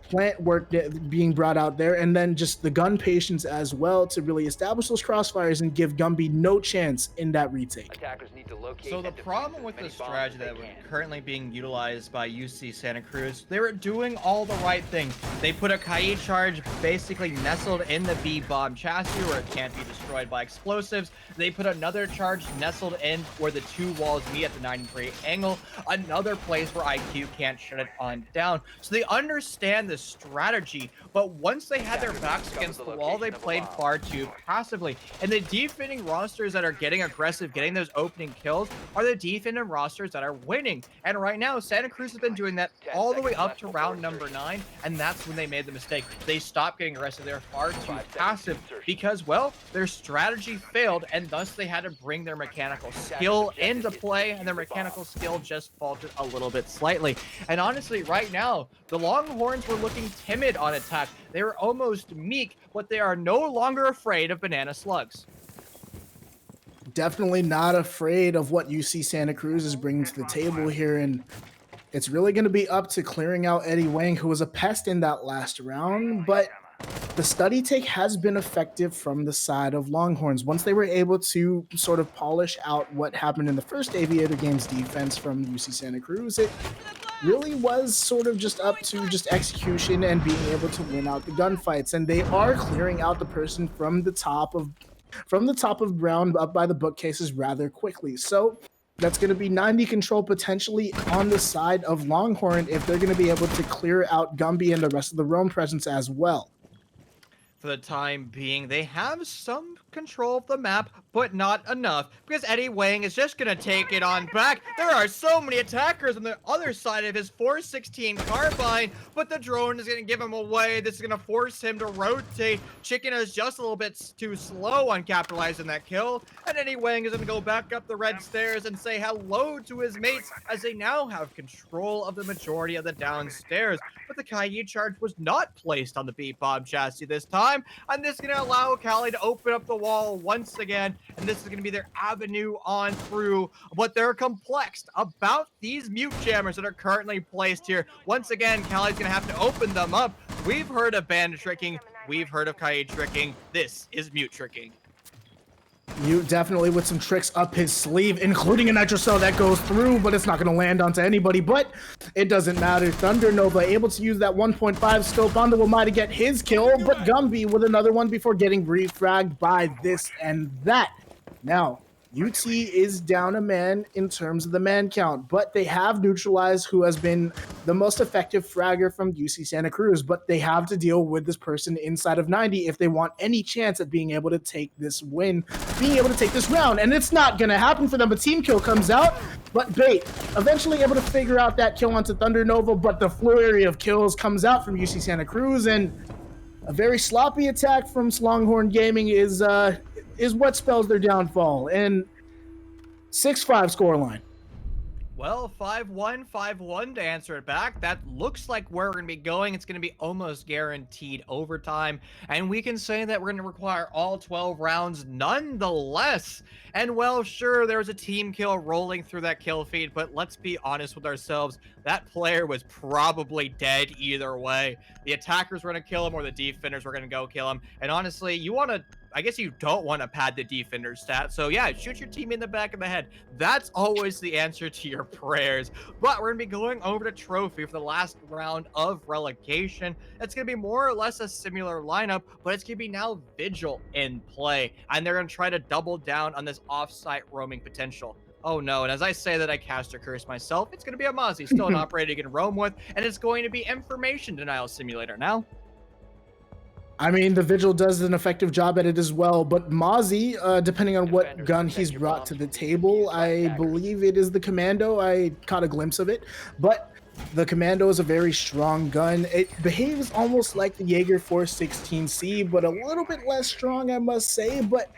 E: plant work being brought out there, and then just the gun patience as well to really establish those crossfires and give Gumby no chance in that retake.
F: Attackers need to locate
D: So the problem with the strategy that was currently being utilized by UC Santa Cruz, they were doing all the right things. They put a Kai charge basically nestled in the B bomb chassis where it can't be destroyed by explosives. They put another charge nestled in where the two walls meet at the 90-degree angle, another place where IQ can't shut it on down. So they understand the strategy, but once they had their backs against the wall, they played far too passively. And the defending rosters that are getting aggressive, getting those opening kills, are the defending rosters that are winning. And right now, Santa Cruz has been doing that all the way up to round number 9, and that's when they made the mistake. They stopped getting aggressive. They're far too passive because, well, their strategy failed, and thus they had to bring their mechanical skill into play, and their mechanical skill just faltered a little bit slightly. And honestly, right now, the Longhorns were looking timid on attack. They were almost meek, but they are no longer afraid of banana slugs.
E: Definitely not afraid of what UC Santa Cruz is bringing to the table here, and it's really going to be up to clearing out Eddie Wang, who was a pest in that last round, but the study take has been effective from the side of Longhorns. Once they were able to sort of polish out what happened in the first Aviator Games defense from UC Santa Cruz, it really was sort of just up to just execution and being able to win out the gunfights. And they are clearing out the person from the top of ground up by the bookcases rather quickly. So that's going to be 90 control potentially on the side of Longhorn if they're going to be able to clear out Gumby and the rest of the roam presence as well.
D: For the time being, they have some control of the map, but not enough, because Eddie Wang is just gonna take it on back. There are so many attackers on the other side of his 416 carbine, but the drone is gonna give him away. This is gonna force him to rotate. Chicken is just a little bit too slow on capitalizing that kill, and Eddie Wang is gonna go back up the red stairs and say hello to his mates as they now have control of the majority of the downstairs. But the Kai charge was not placed on the B-bomb chassis this time, and this is going to allow Callie to open up the wall once again, and this is going to be their avenue on through. But they're complexed about these mute jammers that are currently placed here. Once again, Callie's going to have to open them up. We've heard of bandit tricking. We've heard of Kai tricking. This is mute tricking.
E: Mute definitely with some tricks up his sleeve, including a nitro cell that goes through, but it's not going to land onto anybody, but it doesn't matter. Thunder Nova able to use that 1.5 scope on the Wamai to get his kill, but Gumby with another one before getting refragged by this and that. Now, UT is down a man in terms of the man count, but they have neutralized who has been the most effective fragger from UC Santa Cruz, but they have to deal with this person inside of 90 if they want any chance at being able to take this win, being able to take this round, and it's not going to happen for them. A team kill comes out, but Bait eventually able to figure out that kill onto Thunder Nova, but the flurry of kills comes out from UC Santa Cruz, and a very sloppy attack from Longhorn Gaming is what spells their downfall, and 6-5 scoreline.
D: Well, 5-1, 5-1 to answer it back. That looks like where we're going to be going. It's going to be almost guaranteed overtime. And we can say that we're going to require all 12 rounds nonetheless. And well, sure, there was a team kill rolling through that kill feed, but let's be honest with ourselves. That player was probably dead either way. The attackers were going to kill him or the defenders were going to go kill him. And honestly, you want to I guess you don't want to pad the defender stat. So yeah, shoot your team in the back of the head. That's always the answer to your prayers. But we're gonna be going over to trophy for the last round of relegation. It's gonna be more or less a similar lineup, but it's gonna be now Vigil in play, and they're gonna try to double down on this off-site roaming potential. Oh no, and as I say that, I cast a curse myself. It's going to be a Mozzie, still an operator you can roam with, and it's going to be Information Denial Simulator now.
E: I mean, the Vigil does an effective job at it as well, but Mozzie, depending on what gun he's brought to the table, I believe it is the Commando. I caught a glimpse of it, but the Commando is a very strong gun. It behaves almost like the Jaeger 416C, but a little bit less strong, I must say, but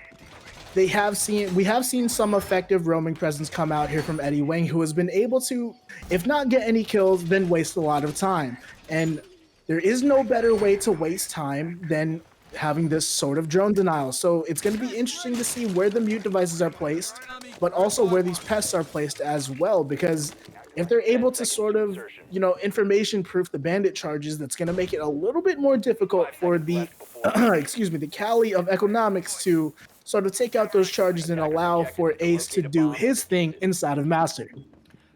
E: we have seen some effective roaming presence come out here from Eddie Wang, who has been able to, if not get any kills, then waste a lot of time. And there is no better way to waste time than having this sort of drone denial. So it's going to be interesting to see where the mute devices are placed, but also where these pests are placed as well, because if they're able to sort of, information proof the bandit charges, that's going to make it a little bit more difficult for the, the Cali of economics to sort of take out those charges and allow for Ace to do his thing inside of Master.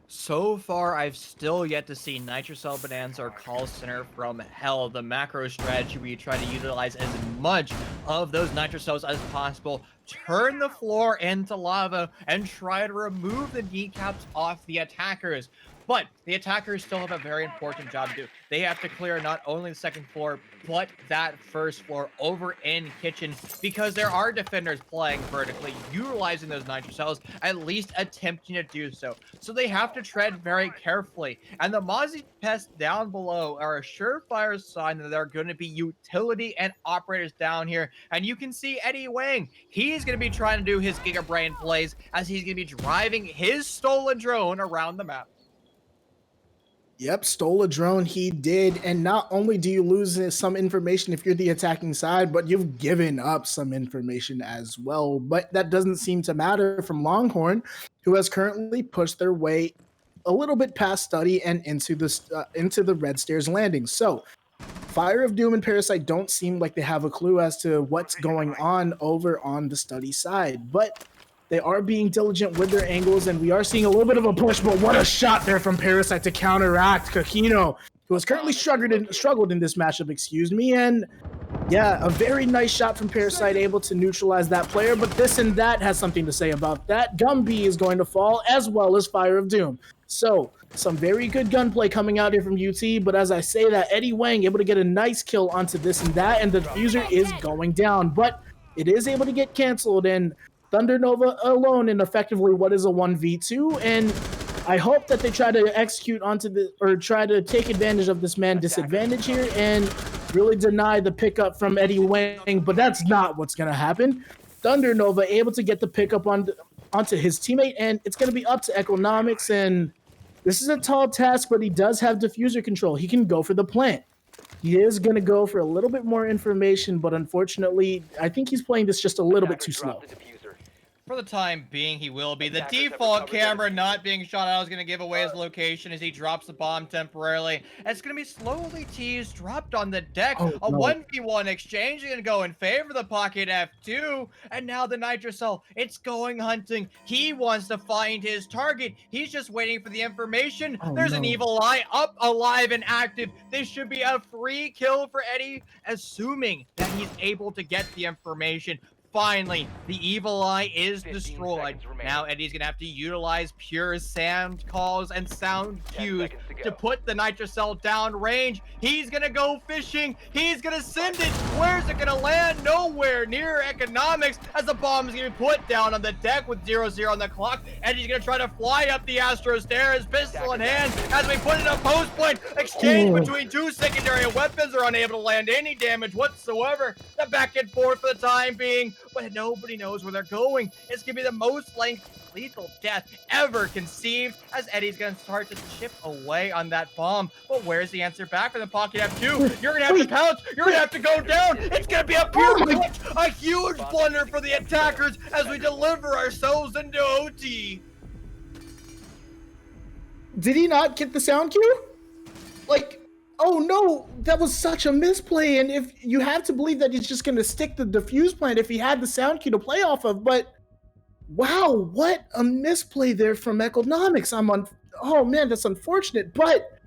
D: So far, I've still yet to see Nitrocell Bonanza or Call Center from Hell, the macro strategy where you try to utilize as much of those Nitrocells as possible, turn the floor into lava, and try to remove the kneecaps off the attackers. But the attackers still have a very important job to do. They have to clear not only the second floor, but that first floor over in kitchen, because there are defenders playing vertically, utilizing those Nitrocells, at least attempting to do so. So they have to tread very carefully. And the Mozzie pests down below are a surefire sign that there are going to be utility and operators down here. And you can see Eddie Wang. He's going to be trying to do his Giga Brain plays as he's going to be driving his stolen drone around the map.
E: Yep, stole a drone, he did, and not only do you lose some information if you're the attacking side, but you've given up some information as well. But that doesn't seem to matter from Longhorn, who has currently pushed their way a little bit past study and into the Red Stairs landing. So Fire of Doom and Parasite don't seem like they have a clue as to what's going on over on the study side, but they are being diligent with their angles, and we are seeing a little bit of a push, but what a shot there from Parasite to counteract Kakino, who has currently struggled in this matchup, and yeah, a very nice shot from Parasite, able to neutralize that player, but This and That has something to say about that. Gumby is going to fall, as well as Fire of Doom. So, some very good gunplay coming out here from UT, but as I say that, Eddie Wang able to get a nice kill onto This and That, and the diffuser is going down, but it is able to get canceled, and Thunder Nova alone in effectively what is a 1v2, and I hope that they try to execute try to take advantage of this man disadvantage here and really deny the pickup from Eddie Wang, but that's not what's going to happen. Thunder Nova able to get the pickup onto his teammate, and it's going to be up to Economics, and this is a tall task, but he does have diffuser control. He can go for the plant. He is going to go for a little bit more information, but unfortunately, I think he's playing this just a little bit too slow.
D: For the time being, he will be. The default camera not being shot out is going to give away his location as he drops the bomb temporarily. And it's going to be slowly teased, dropped on the deck. A 1v1 exchange is going to go in favor of the Pocket F2. And now the Nitrocell, it's going hunting. He wants to find his target. He's just waiting for the information. There's an Evil Eye up, alive, and active. This should be a free kill for Eddie, assuming that he's able to get the information. Finally, the Evil Eye is destroyed. Now Eddie's going to have to utilize pure sound calls and sound cues to put the Nitrocell down range. He's going to go fishing. He's going to send it. Where's it going to land? Nowhere near Economics, as the bomb is going to be put down on the deck with 0-0 on the clock. Eddie's going to try to fly up the Astro Stairs, pistol in hand, as we put in a post point. Exchange between two secondary weapons are unable to land any damage whatsoever. The back and forth for the time being, but nobody knows where they're going. It's going to be the most lethal death ever conceived, as Eddie's going to start to chip away on that bomb. But where's the answer back from the Pocket F2? You're going to have to pounce. You're going to have to go down. It's going to be a pure clutch, a huge blunder for the attackers as we deliver ourselves into OT.
E: Did he not get the sound cue? Like, Oh no, that was such a misplay. And if you have to believe that he's just going to stick the defuse plant if he had the sound cue to play off of, but wow, what a misplay there from Economics. Oh man, that's unfortunate. But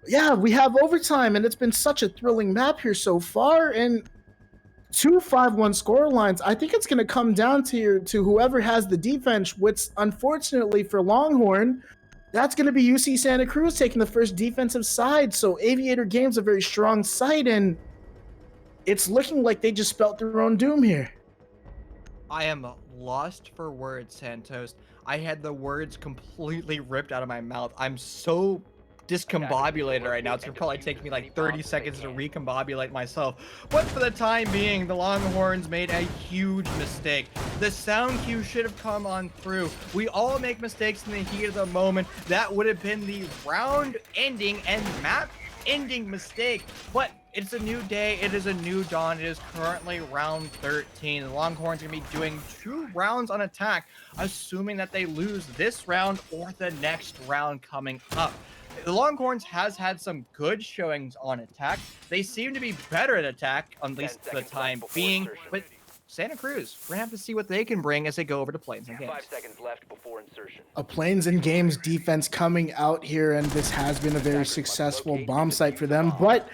E: yeah, we have overtime, and it's been such a thrilling map here so far. And 2-5-1 score lines. I think it's going to come down to whoever has the defense, which unfortunately for Longhorn, that's going to be UC Santa Cruz taking the first defensive side. So Aviator Games a very strong side, and it's looking like they just spelt their own doom here.
D: I am lost for words, Santos. I had the words completely ripped out of my mouth. I'm so discombobulated right now. It's gonna probably take me like 30 seconds to recombobulate myself. But for the time being, the Longhorns made a huge mistake. The sound cue should have come on through. We all make mistakes in the heat of the moment. That would have been the round ending and map ending mistake. But it's a new day. It is a new dawn. It is currently round 13. The Longhorns are going to be doing 2 rounds on attack, assuming that they lose this round or the next round coming up. The Longhorns has had some good showings on attack. They seem to be better at attack, at least for the time being. But Santa Cruz, we're going to have to see what they can bring as they go over to Plains and Games.
F: 5 seconds left before insertion.
E: A Plains and Games defense coming out here, and this has been a very successful bomb site for them. But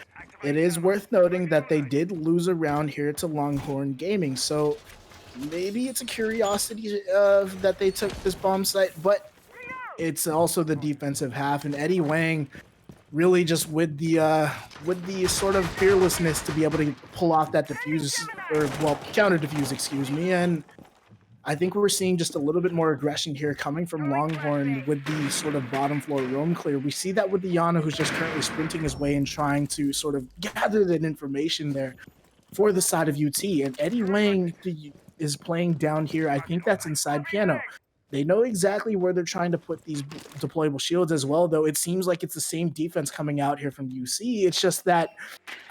E: it is worth noting that they did lose a round here to Longhorn Gaming. So maybe it's a curiosity that they took this bomb site, but it's also the defensive half, and Eddie Wang really just with the sort of fearlessness to be able to pull off that defuse, or well, counter defuse, excuse me. And I think we're seeing just a little bit more aggression here coming from Longhorn with the sort of bottom floor roam clear. We see that with the Yana, who's just currently sprinting his way and trying to sort of gather that information there for the side of UT. And Eddie Wang is playing down here. I think that's inside piano. They know exactly where they're trying to put these deployable shields as well, though it seems like it's the same defense coming out here from UC. It's just that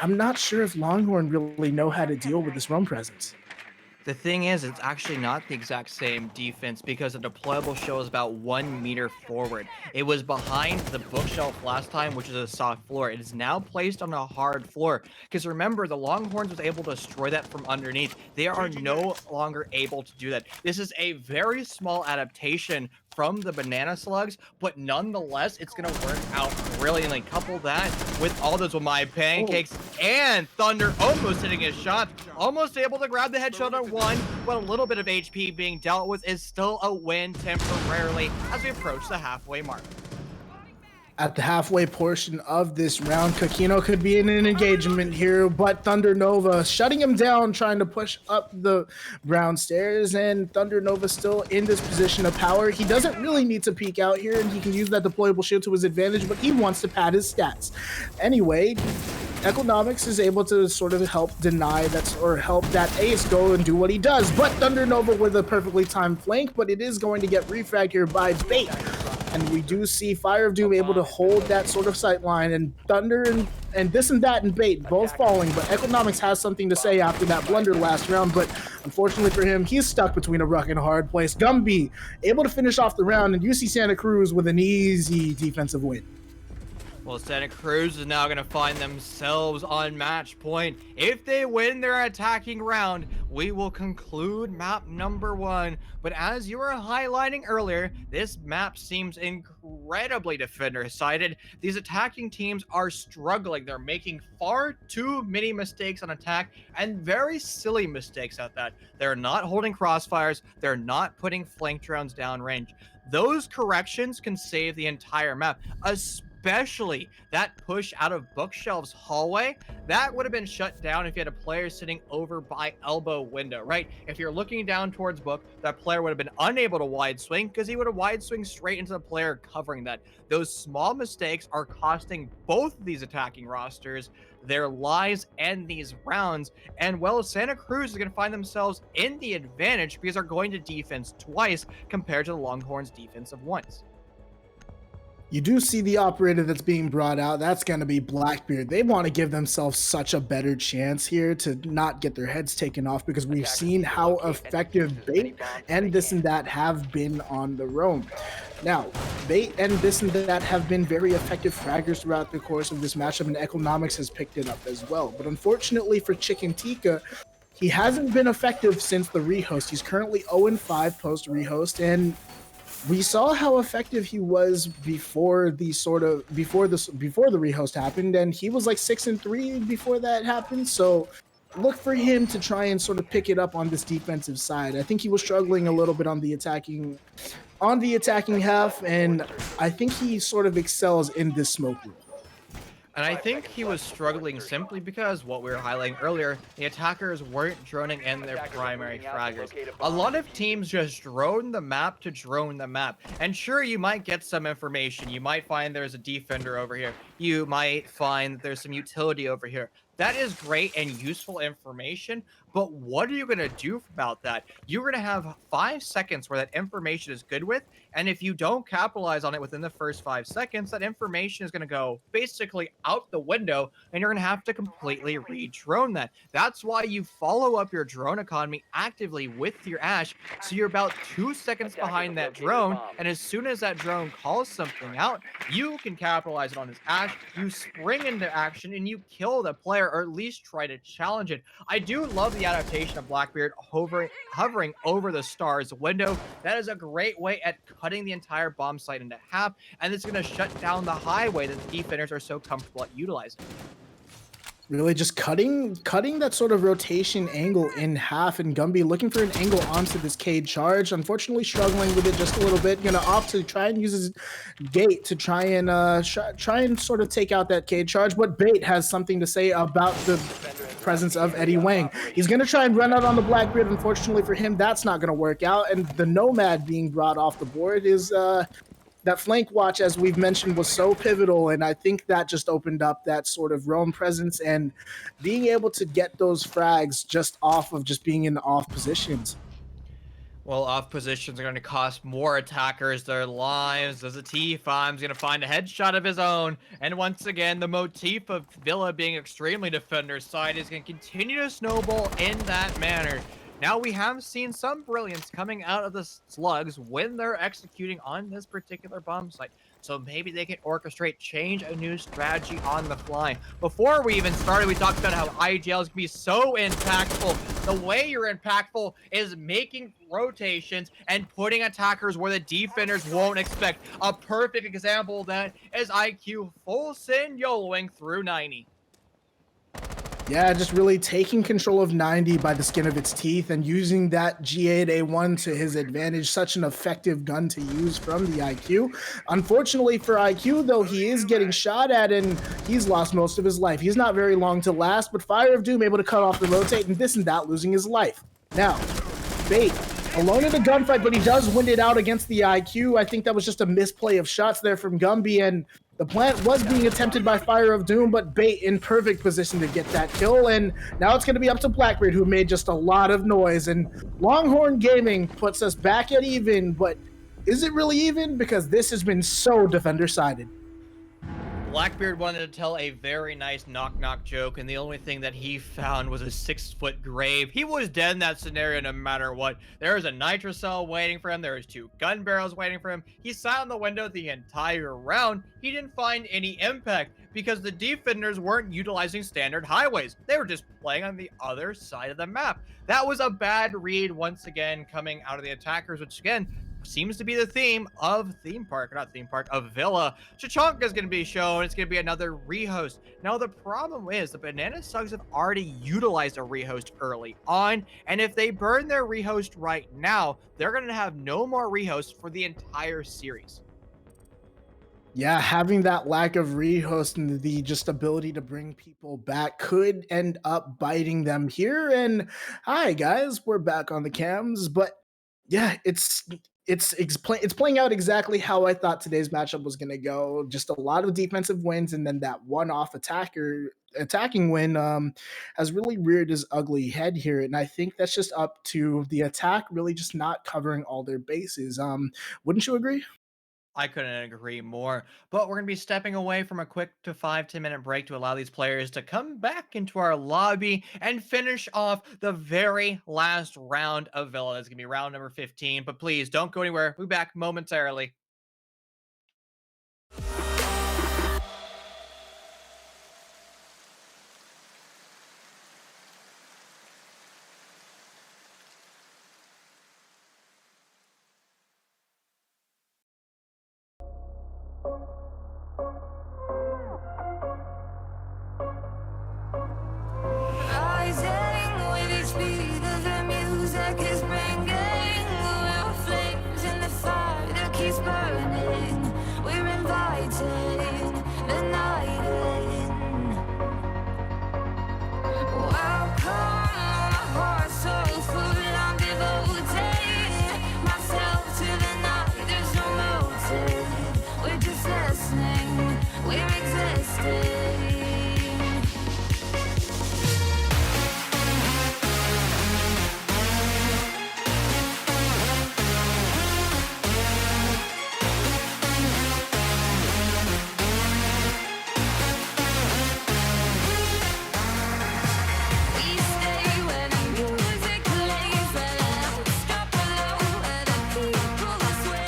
E: I'm not sure if Longhorn really know how to deal with this roam presence.
D: The thing is, it's actually not the exact same defense because the deployable shield is about 1 meter forward. It was behind the bookshelf last time, which is a soft floor. It is now placed on a hard floor. Because remember, the Longhorns was able to destroy that from underneath. They are no longer able to do that. This is a very small adaptation from the banana slugs, but nonetheless, it's going to work out brilliantly. Couple that with all those with my pancakes and Thunder almost hitting his shot, almost able to grab the headshot on one, but a little bit of HP being dealt with is still a win temporarily as we approach the halfway mark.
E: At the halfway portion of this round, Kakino could be in an engagement here, but Thunder Nova shutting him down, trying to push up the brown stairs, and Thunder Nova still in this position of power. He doesn't really need to peek out here, and he can use that deployable shield to his advantage, but he wants to pad his stats. Anyway, Economics is able to sort of help deny that, or help that ace go and do what he does, but Thunder Nova with a perfectly timed flank, but it is going to get refragged here by Bait. And we do see Fire of Doom able to hold that sort of sight line, and Thunder and this and that and Bait both falling, but Economics has something to say after that blunder last round, but unfortunately for him, he's stuck between a rock and a hard place. Gumby able to finish off the round, and UC Santa Cruz with an easy defensive win.
D: Well, Santa Cruz is now going to find themselves on match point. If they win their attacking round, we will conclude map number 1. But as you were highlighting earlier, this map seems incredibly defender-sided. These attacking teams are struggling. They're making far too many mistakes on attack, and very silly mistakes at that. They're not holding crossfires. They're not putting flank drones downrange. Those corrections can save the entire map, especially that push out of Bookshelf's hallway. That would have been shut down if you had a player sitting over by elbow window, right? If you're looking down towards Book, that player would have been unable to wide swing because he would have wide swing straight into the player covering that. Those small mistakes are costing both of these attacking rosters their lives and these rounds. And well, Santa Cruz is going to find themselves in the advantage because they're going to defense twice compared to the Longhorns' defense of once.
E: You do see the operator that's being brought out. That's going to be Blackbeard. They want to give themselves such a better chance here to not get their heads taken off because we've
F: Attackers
E: seen
F: need to
E: how
F: locate and defuse
E: effective
F: as many
E: Bait
F: bombs as they
E: and this and
F: can.
E: that have been on the roam. Now, Bait and this and that have been very effective fraggers throughout the course of this matchup, and Economics has picked it up as well. But unfortunately for Chicken Tikka, he hasn't been effective since the rehost. He's currently 0-5 post rehost, and we saw how effective he was before the rehost happened, and he was like 6-3 before that happened. So look for him to try and sort of pick it up on this defensive side. I think he was struggling a little bit on the attacking
F: 10 seconds
E: half,
F: left before
E: and
F: insertion.
E: I think he sort of excels in this smoke room.
D: And I
F: 5
D: think
F: seconds
D: he was
F: left before
D: struggling
F: insertion.
D: simply because what we were highlighting earlier, the attackers weren't droning in their
F: Attackers are
D: primary
F: moving out to
D: fraggers.
F: locate a
D: A
F: bomb
D: lot
F: and
D: of
F: defuse
D: teams
F: it.
D: just drone the map to drone the map. And sure, you might get some information. You might find there's a defender over here. You might find that there's some utility over here. That is great and useful information, but what are you going to do about that? You're going to have 5 seconds where that information is good with, and if you don't capitalize on it within the first 5 seconds, that information is going to go basically out the window, and you're going to have to completely re-drone that. That's why you follow up your drone economy actively with your Ash, so you're about 2 seconds
F: Attackers
D: behind
F: have
D: that
F: located a
D: drone,
F: bomb.
D: and as soon as that drone calls something out, you can capitalize it on his Ash, you spring into action, and you kill the player, or at least try to challenge it. I do love the adaptation of Blackbeard hovering over the stars window. That is a great way at cutting the entire bomb site into half, and it's going to shut down the highway that the defenders are so comfortable at utilizing.
E: Really just cutting that sort of rotation angle in half, and Gumby looking for an angle onto this Cade charge. Unfortunately, struggling with it just a little bit. Gonna opt to try and use his gate to try and sort of take out that Cade charge. But Bait has something to say about the
F: Defender has left
E: presence
F: the
E: of Eddie
F: area of
E: Wang. He's
F: operation.
E: going to try and run out on the Blackbeard. Unfortunately for him, that's not going to work out. And the Nomad being brought off the board is that flank watch, as we've mentioned, was so pivotal, and I think that just opened up that sort of roam presence and being able to get those frags just off of just being in off positions.
D: Well, off positions are going to cost more attackers their lives, as a T5's going to find a headshot of his own. And once again, the motif of Villa being extremely defender's side is going to continue to snowball in that manner. Now, we have seen some brilliance coming out of the Slugs when they're executing on this particular bomb site. So maybe they can orchestrate, change a new strategy on the fly. Before we even started, we talked about how IGL is going to be so impactful. The way you're impactful is making rotations and putting attackers where the defenders won't expect. A perfect example of that is IQ full send YOLOing through 90.
E: Yeah, just really taking control of 90 by the skin of its teeth and using that G8A1 to his advantage. Such an effective gun to use from the IQ. Unfortunately for IQ, though, he is getting shot at and he's lost most of his life. He's not very long to last, but Fire of Doom able to cut off the rotate and this and that, losing his life. Now, Bait alone in a gunfight, but he does win it out against the IQ. I think that was just a misplay of shots there from Gumby, and the plant was being attempted by Fire of Doom, but Bait in perfect position to get that kill. And now it's going to be up to Blackbeard, who made just a lot of noise. And Longhorn Gaming puts us back at even, but is it really even? Because this has been so defender-sided.
D: Blackbeard wanted to tell a very nice knock-knock joke, and the only thing that he found was a 6-foot grave. He was dead in that scenario no matter what. There was a nitrocell waiting for him. There was 2 gun barrels waiting for him. He sat in the window the entire round. He didn't find any impact because the defenders weren't utilizing standard highways. They were just playing on the other side of the map. That was a bad read once again coming out of the attackers, which again seems to be the theme of of Villa. Chachanka is going to be shown. It's going to be another rehost. Now, the problem is the Banana Slugs have already utilized a rehost early on, and if they burn their rehost right now, they're going to have no more rehosts for the entire series.
E: Yeah, having that lack of rehost and the just ability to bring people back could end up biting them here. And hi guys, we're back on the cams. But yeah, it's playing out exactly how I thought today's matchup was gonna go. Just a lot of defensive wins, and then that one-off attacking win has really reared his ugly head here. And I think that's just up to the attack really just not covering all their bases. Wouldn't you agree?
D: I couldn't agree more. But we're going to be stepping away from a quick to 5 to 10 minute break to allow these players to come back into our lobby and finish off the very last round of Villa. That's going to be round number 15. But please don't go anywhere. We'll be back momentarily.
C: Rising with each beat of the music is bringing real flames in the fire that keeps burning. We're inviting the night in. Welcome, my heart's so full, I'm devoting myself to the night. There's no motive, we're just listening, we're existing. We stay where the music plays, where the lights drop below, where the people sway.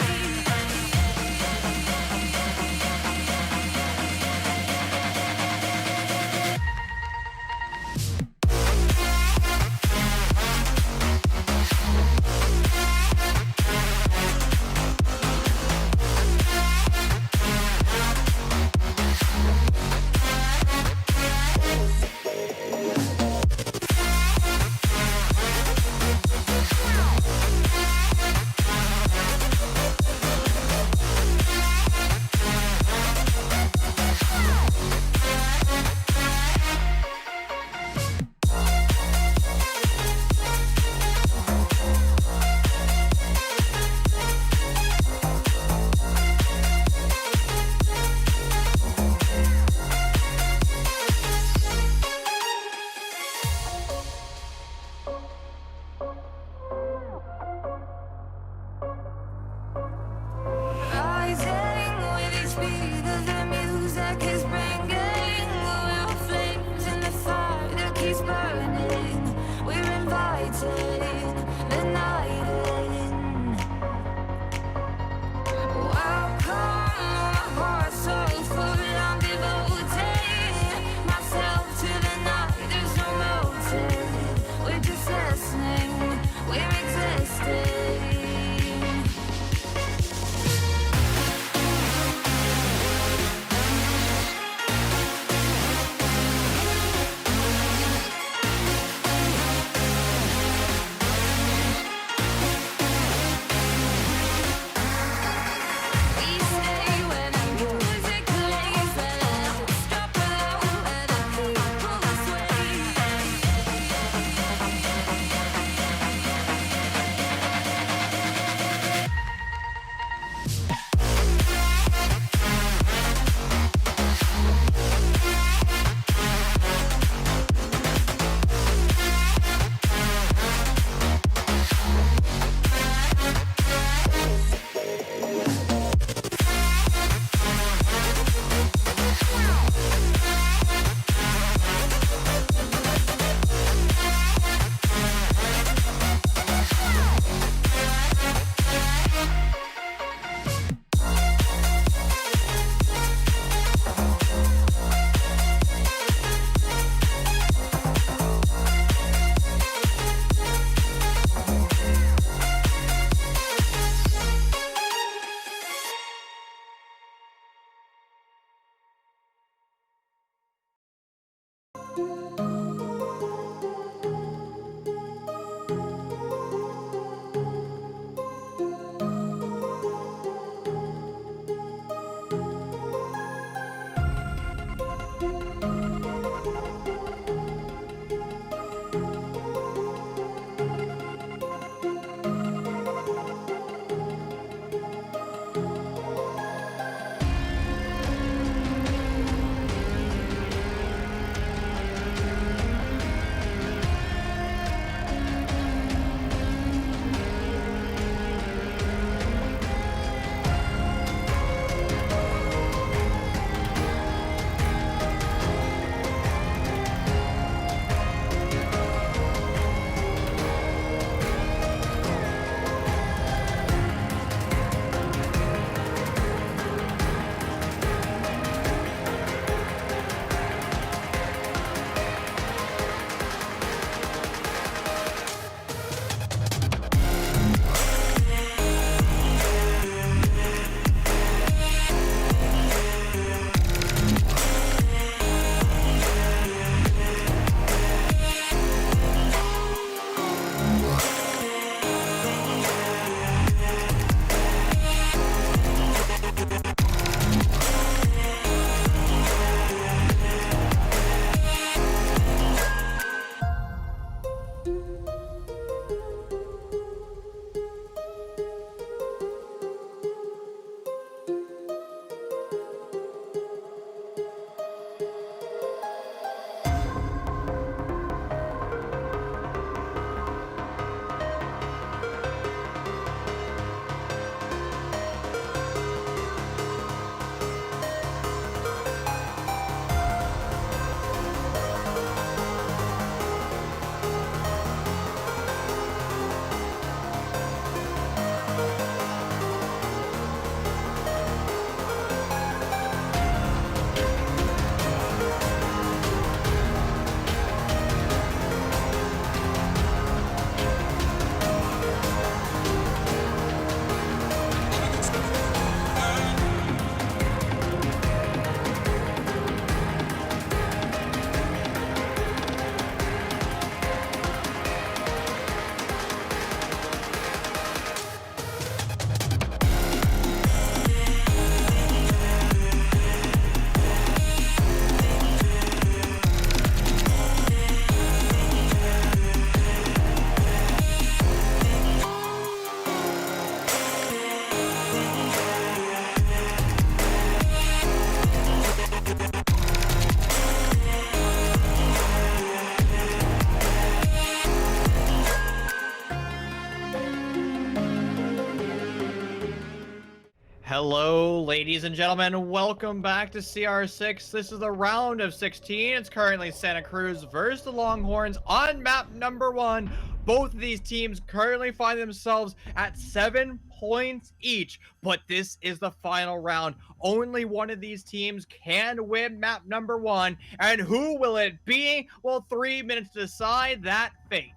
D: Hello, ladies and gentlemen. Welcome back to CR6. This is the round of 16. It's currently Santa Cruz versus the Longhorns on map number 1. Both of these teams currently find themselves at 7 points each, but this is the final round. Only one of these teams can win map number 1, and who will it be? Well, 3 minutes to decide that fate.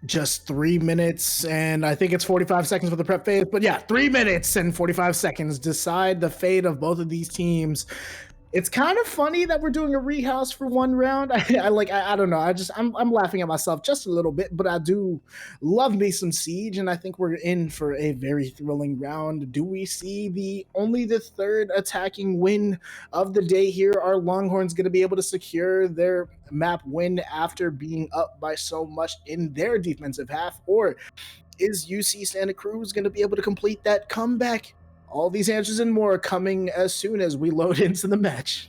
E: Just 3 minutes, and I think it's 45 seconds for the prep phase. But yeah, 3 minutes and 45 seconds decide the fate of both of these teams. It's kind of funny that we're doing a rehouse for one round. I don't know. I'm laughing at myself just a little bit, but I do love me some Siege, and I think we're in for a very thrilling round. Do we see only the third attacking win of the day here? Are Longhorns going to be able to secure their map win after being up by so much in their defensive half, or is UC Santa Cruz going to be able to complete that comeback? All these answers and more coming as soon as we load into the match.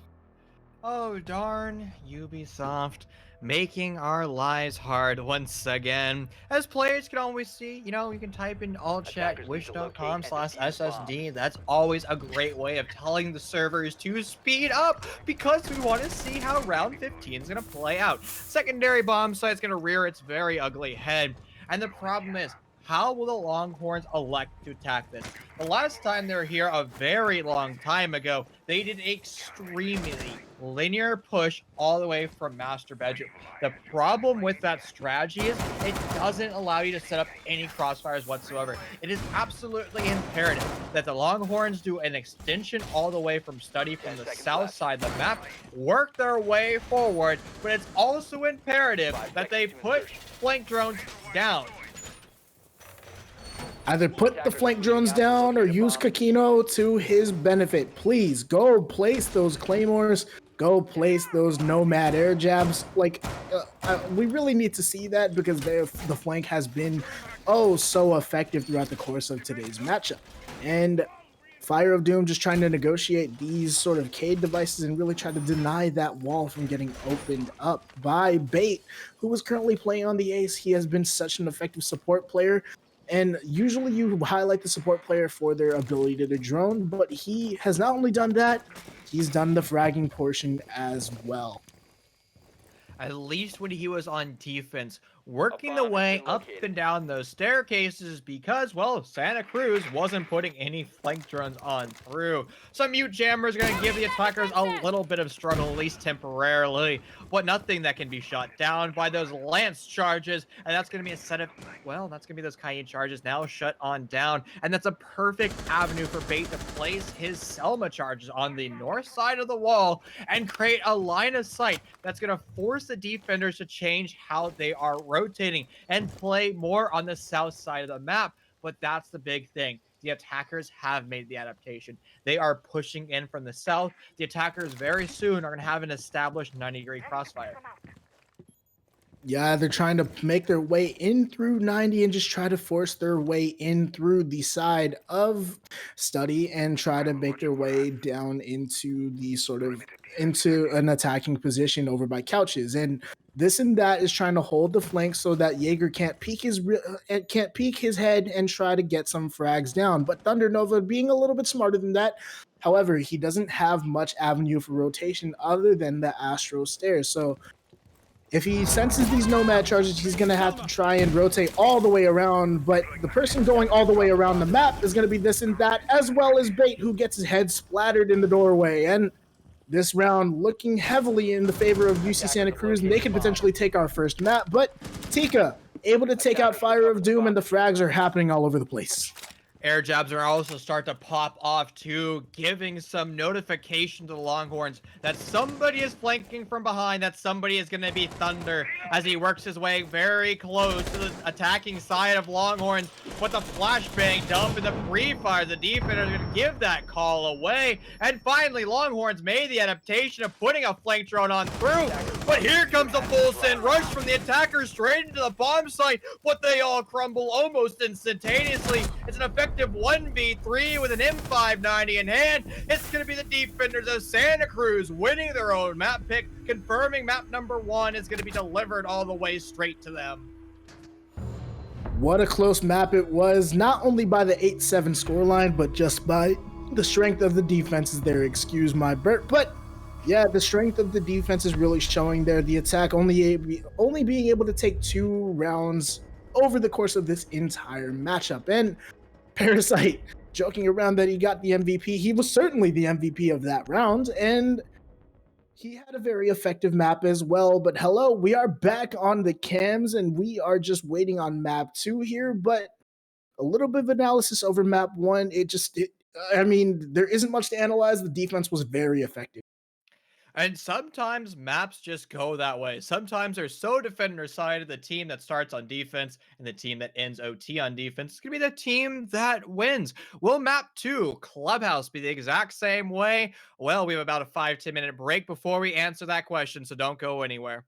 D: Oh darn, Ubisoft, making our lives hard once again. As players can always see, you can type in all chat wish.com/SSD. That's always a great way of telling the servers to speed up, because we want to see how round 15 is going to play out. Secondary bomb site's going to rear its very ugly head. And the problem is, how will the Longhorns elect to attack this? The last time they were here a very long time ago, they did an extremely linear push all the way from master bedroom. The problem with that strategy is it doesn't allow you to set up any crossfires whatsoever. It is absolutely imperative that the Longhorns do an extension all the way from study from the south side of the map, work their way forward, but it's also imperative that they put flank drones down.
E: Either put the flank drones down or use Kakino to his benefit. Please go place those claymores. Go place those nomad air jabs. We really need to see that, because the flank has been so effective throughout the course of today's matchup. And Fire of Doom just trying to negotiate these sort of Cade devices and really try to deny that wall from getting opened up by Bait, who is currently playing on the ace. He has been such an effective support player. And usually you highlight the support player for their ability to drone, but he has not only done that, he's done the fragging portion as well.
D: At least when he was on defense, working the way up and down those staircases, because, well, Santa Cruz wasn't putting any flank drones on through. Some mute jammers are going to give the attackers a little bit of struggle, at least temporarily, but nothing that can be shot down by those lance charges. And that's going to be a set of, well, that's going to be those Cayenne charges now shut on down. And that's a perfect avenue for Bait to place his Selma charges on the north side of the wall and create a line of sight that's going to force the defenders to change how they are rotating and play more on the south side of the map. But that's the big thing. The attackers have made the adaptation. They are pushing in from the south. The attackers very soon are going to have an established 90-degree crossfire.
E: Yeah, they're trying to make their way in through 90 and just try to force their way in through the side of study and try to make their way down into into an attacking position over by couches. And this and that is trying to hold the flank so that Jaeger can't peek his head and try to get some frags down. But Thunder Nova being a little bit smarter than that. However, he doesn't have much avenue for rotation other than the Astro Stairs. So if he senses these nomad charges, he's going to have to try and rotate all the way around, but the person going all the way around the map is going to be this and that, as well as Bait, who gets his head splattered in the doorway. And this round looking heavily in the favor of UC Santa Cruz, and they could potentially take our first map, but Tika able to take out Fire of Doom, and the frags are happening all over the place.
D: Air jabs are also start to pop off too, giving some notification to the Longhorns that somebody is flanking from behind, that somebody is going to be Thunder as he works his way very close to the attacking side of Longhorns. But the flashbang dump and the pre-fire, the defender is going to give that call away. And finally, Longhorns made the adaptation of putting a flank drone on through. But here comes the full send rush from the attackers straight into the bomb site, but they all crumble almost instantaneously. It's an effective 1v3 with an M590 in hand. It's going to be the defenders of Santa Cruz winning their own map pick, confirming map number 1 is going to be delivered all the way straight to them.
E: What a close map it was, not only by the 8-7 scoreline, but just by the strength of the defenses there. Excuse my burp, but yeah, the strength of the defense is really showing there. The attack only being able to take 2 rounds over the course of this entire matchup. And Parasite joking around that he got the MVP. He was certainly the MVP of that round, and he had a very effective map as well. But hello, we are back on the cams, and we are just waiting on map 2 here. But a little bit of analysis over map 1. I mean, there isn't much to analyze. The defense was very effective.
D: And sometimes maps just go that way. Sometimes they're so defender sided, the team that starts on defense and the team that ends OT on defense is going to be the team that wins. Will map 2, Clubhouse, be the exact same way? Well, we have about a 5-10 minute break before we answer that question, so don't go anywhere.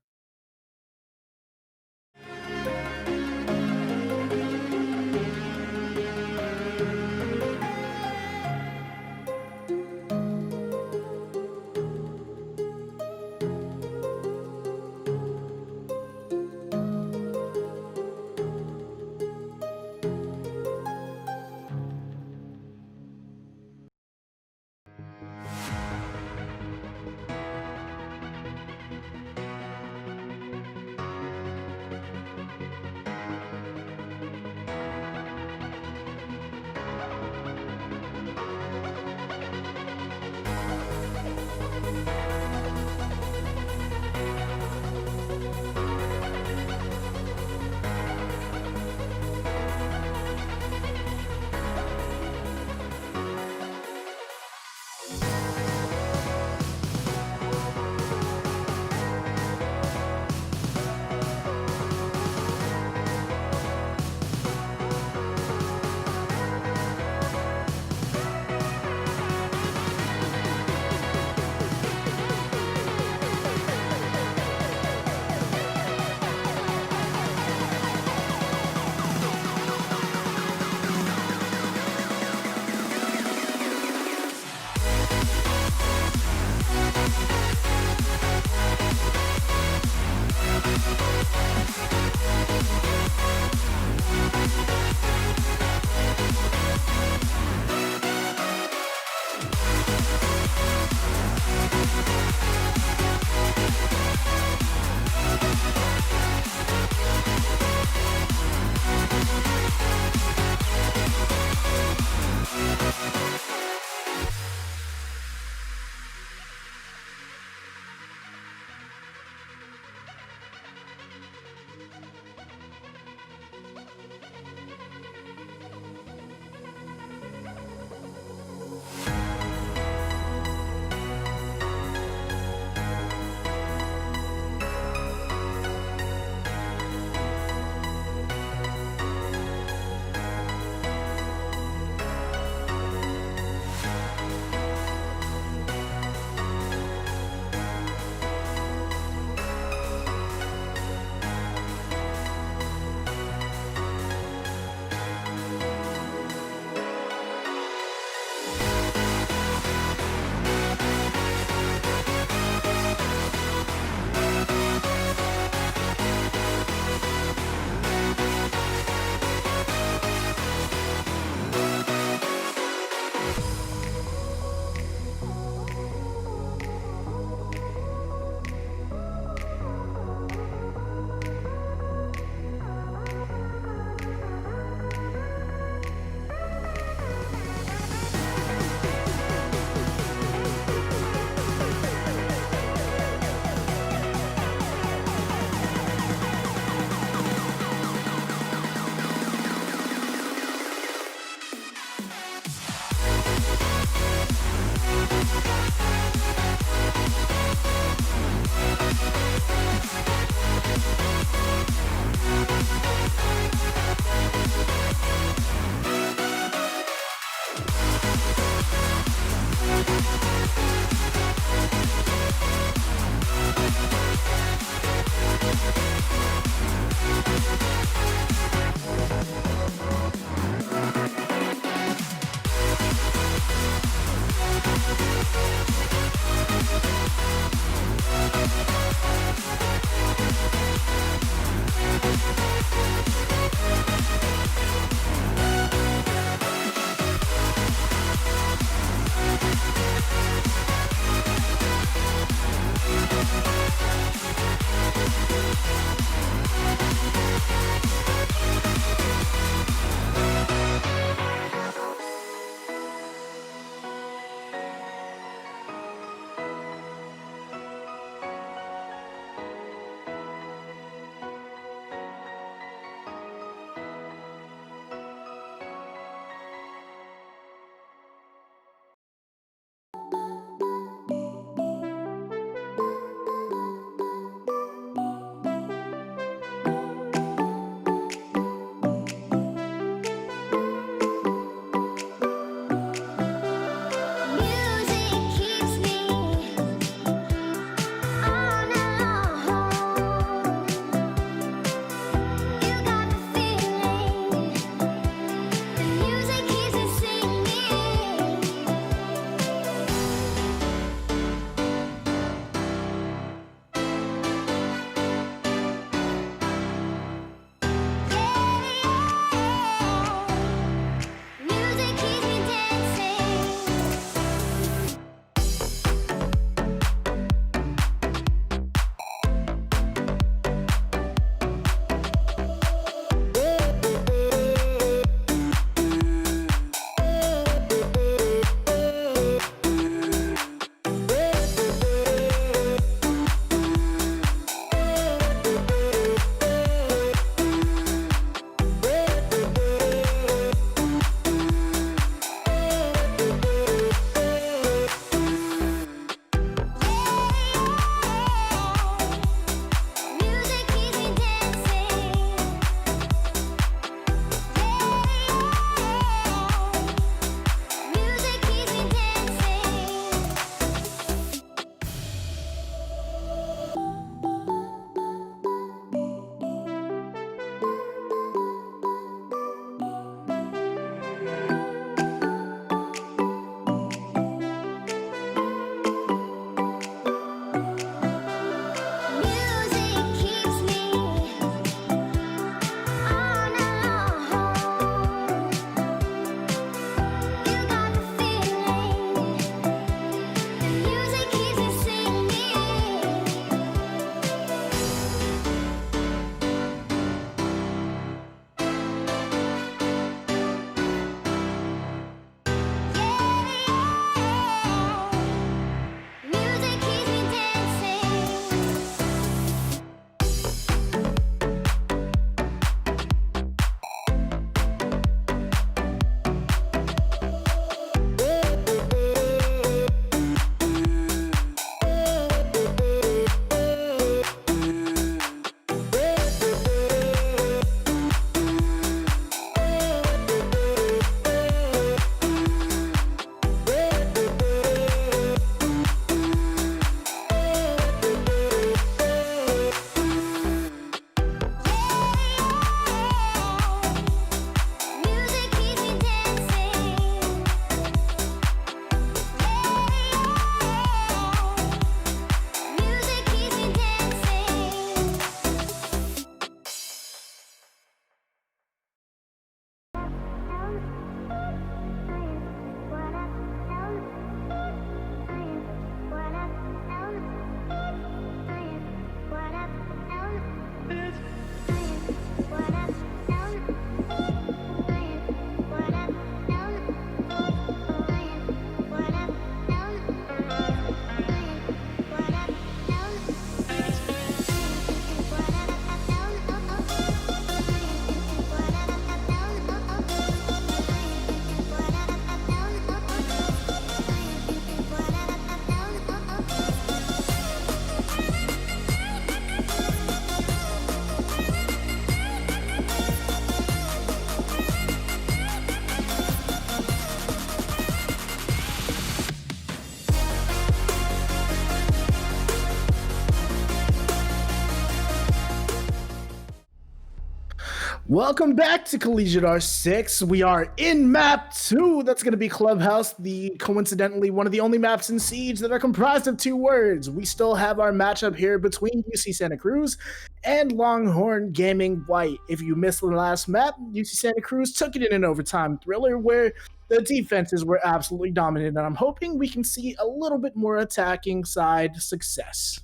E: Welcome back to CollegiateR6. We are in map 2. That's going to be Clubhouse, the coincidentally one of the only maps in Siege that are comprised of 2 words. We still have our matchup here between UC Santa Cruz and Longhorn Gaming White. If you missed the last map, UC Santa Cruz took it in an overtime thriller where the defenses were absolutely dominant, and I'm hoping we can see a little bit more attacking side success.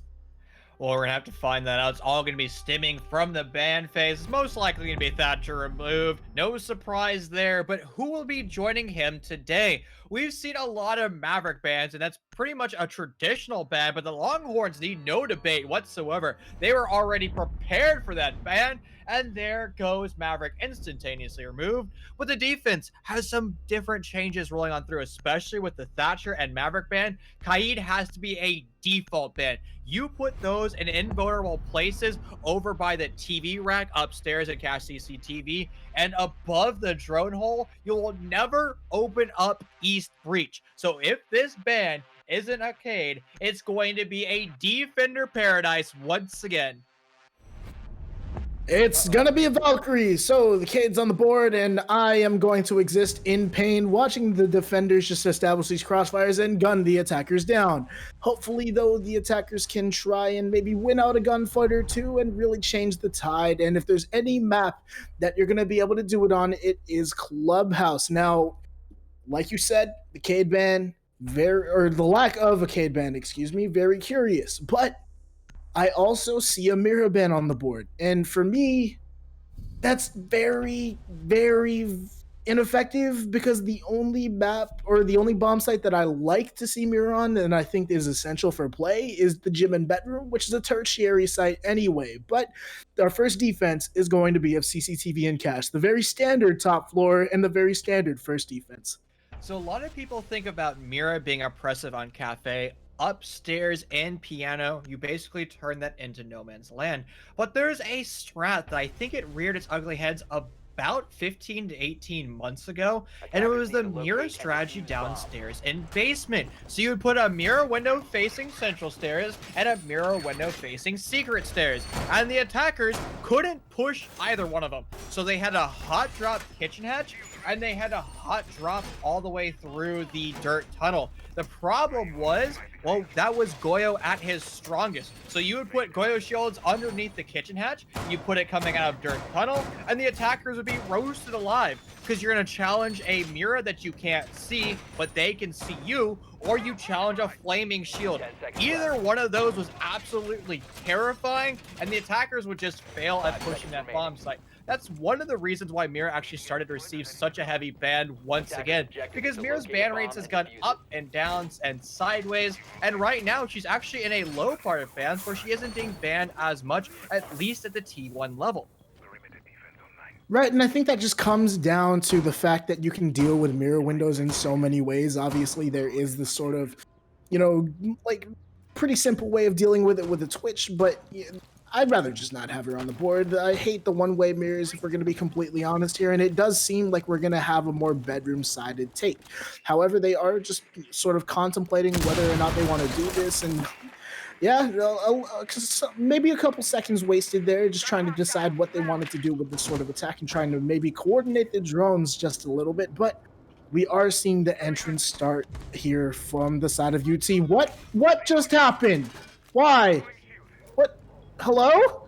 D: Well, we're gonna have to find that out. It's all gonna be stemming from the ban phase. It's most likely gonna be Thatcher removed. No surprise there, but who will be joining him today? We've seen a lot of Maverick bans, and that's pretty much a traditional ban, but the Longhorns need no debate whatsoever. They were already prepared for that ban, and there goes Maverick instantaneously removed. But the defense has some different changes rolling on through, especially with the Thatcher and Maverick ban. Kaid has to be a default ban. You put those in invulnerable places over by the TV rack upstairs at Cache CCTV and above the drone hole, you will never open up East Breach. So if this ban isn't a Cade, it's going to be a defender paradise once again.
E: It's gonna be a Valkyrie, so the Cade's on the board, and I am going to exist in pain watching the defenders just establish these crossfires and gun the attackers down. Hopefully, though, the attackers can try and maybe win out a gunfight or two and really change the tide, and if there's any map that you're gonna be able to do it on, it is Clubhouse. Now, like you said, the Cade ban, the lack of a Cade ban, excuse me, very curious, but I also see a Mira ban on the board. And for me, that's very, very ineffective because the only map or the only bomb site that I like to see Mira on and I think is essential for play is the gym and bedroom, which is a tertiary site anyway. But our first defense is going to be of CCTV and cache, the very standard top floor and the very standard first defense.
D: So a lot of people think about Mira being oppressive on Cafe. Upstairs and piano, you basically turn that into no man's land. But there's a strat that I think it reared its ugly heads about 15 to 18 months ago, and it was the Mira strategy downstairs in basement. So you would put a Mira window facing central stairs and a Mira window facing secret stairs, and the attackers couldn't push either one of them. So they had a hot drop kitchen hatch, and they had a hot drop all the way through the dirt tunnel. The problem was, well, that was Goyo at his strongest. So you would put Goyo shields underneath the kitchen hatch, you put it coming out of dirt tunnel, and the attackers would be roasted alive because you're going to challenge a Mira that you can't see, but they can see you, or you challenge a flaming shield. Either one of those was absolutely terrifying, and the attackers would just fail at pushing that bomb site. That's one of the reasons why Mira actually started to receive such a heavy ban once again, because Mira's ban rates has gone up and down and sideways, and right now she's actually in a low part of bans where she isn't being banned as much, at least at the T1 level.
E: Right, and I think that just comes down to the fact that you can deal with mirror windows in so many ways. Obviously, there is this sort of, like pretty simple way of dealing with it with a Twitch, but I'd rather just not have her on the board. I hate the one-way mirrors, if we're going to be completely honest here, and it does seem like we're going to have a more bedroom-sided take. However, they are just sort of contemplating whether or not they want to do this, and yeah, maybe a couple seconds wasted there just trying to decide what they wanted to do with this sort of attack and trying to maybe coordinate the drones just a little bit, but we are seeing the entrance start here from the side of UT. What just happened? Why? What? Hello?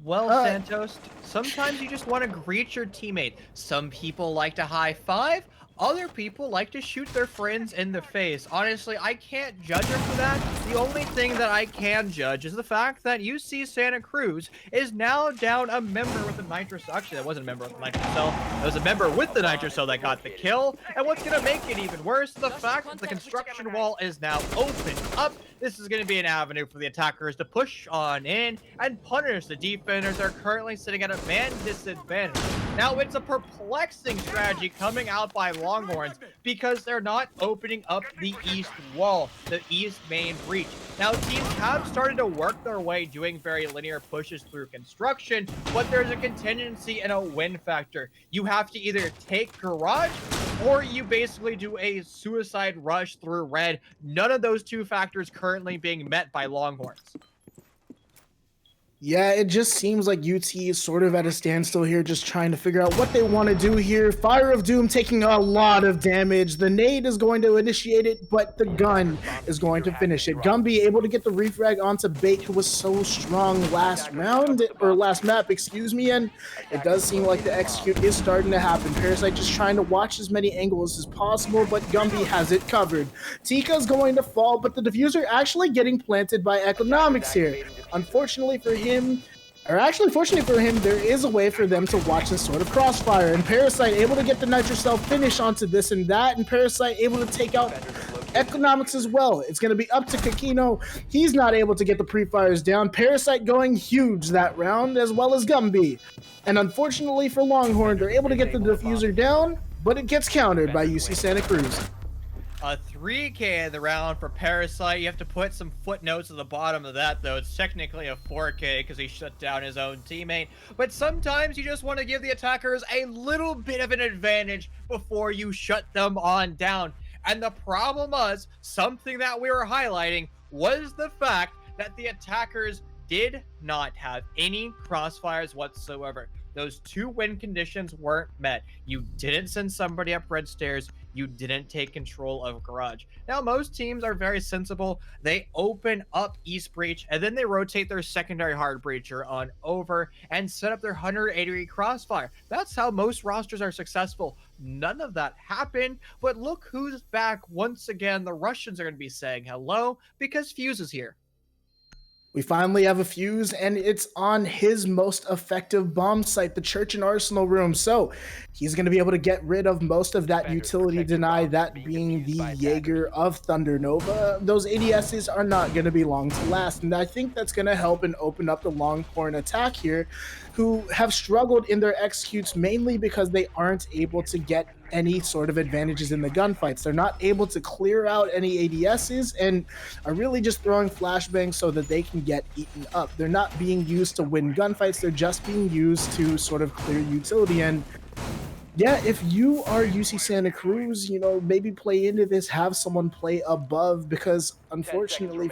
D: Well, Santos, sometimes you just want to greet your teammate. Some people like to high five. Other people like to shoot their friends in the face. Honestly, I can't judge her for that. The only thing that I can judge is the fact that UC Santa Cruz is now down a member with the Nitro Cell. Actually, that wasn't a member with the Nitro Cell. It was a member with the Nitro Cell that got the kill. And what's going to make it even worse is the fact that the construction wall is now open up. This is going to be an avenue for the attackers to push on in and punish the defenders that are currently sitting at a man disadvantage. Now, it's a perplexing strategy coming out by Longhorns because they're not opening up the east wall, the east main breach. Now, teams have started to work their way doing very linear pushes through construction, but there's a contingency and a win factor. You have to either take garage or you basically do a suicide rush through red. None of those two factors currently being met by Longhorns.
E: Yeah, it just seems like UT is sort of at a standstill here, just trying to figure out what they want to do here. Fire of Doom taking a lot of damage. The nade is going to initiate it, but the gun is going to finish it. Gumby able to get the refrag onto Bait, who was so strong last round, or last map, excuse me, and it does seem like the execute is starting to happen. Parasite just trying to watch as many angles as possible, but Gumby has it covered. Tika's going to fall, but the diffuser actually getting planted by Economics here. Unfortunately for him, or actually fortunately for him, there is a way for them to watch this sort of crossfire, and Parasite able to get the Nitro Cell finish onto this and that, and Parasite able to take out Economics as well. It's going to be up to Kakino. He's not able to get the pre-fires down. Parasite going huge that round, as well as Gumby. And unfortunately for Longhorn, they're able to get the diffuser down, but it gets countered by UC Santa Cruz.
D: A 3K in the round for Parasite. You have to put some footnotes at the bottom of that, though. It's technically a 4K because he shut down his own teammate. But sometimes you just want to give the attackers a little bit of an advantage before you shut them on down. And the problem was, something that we were highlighting was the fact that the attackers did not have any crossfires whatsoever. Those 2 win conditions weren't met. You didn't send somebody up red stairs. You didn't take control of Garage. Now, most teams are very sensible. They open up East Breach, and then they rotate their secondary hard breacher on over and set up their 180-degree crossfire. That's how most rosters are successful. None of that happened, but look who's back once again. The Russians are going to be saying hello because Fuse is here.
E: We finally have a Fuse, and it's on his most effective bomb site, the Church and Arsenal room. So he's going to be able to get rid of most of that utility deny, that being the Jaeger of Thunder Nova. Those ADSs are not going to be long to last, and I think that's going to help and open up the Longhorn attack here, who have struggled in their executes mainly because they aren't able to get any sort of advantages in the gunfights. They're not able to clear out any ADSs and are really just throwing flashbangs so that they can get eaten up. They're not being used to win gunfights. They're just being used to sort of clear utility. And yeah, if you are UC Santa Cruz, you know, maybe play into this, have someone play above, because unfortunately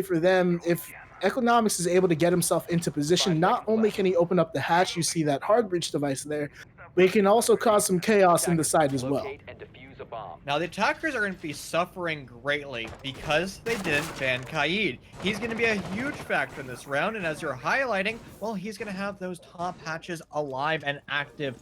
E: for them, if Economics is able to get himself into position, not only can he open up the hatch, you see that hard breach device there, but he can also cause some chaos in the side as well.
D: Now, the attackers are going to be suffering greatly because they didn't ban Kaid. He's going to be a huge factor in this round, and as you're highlighting, well, he's going to have those top hatches alive and active,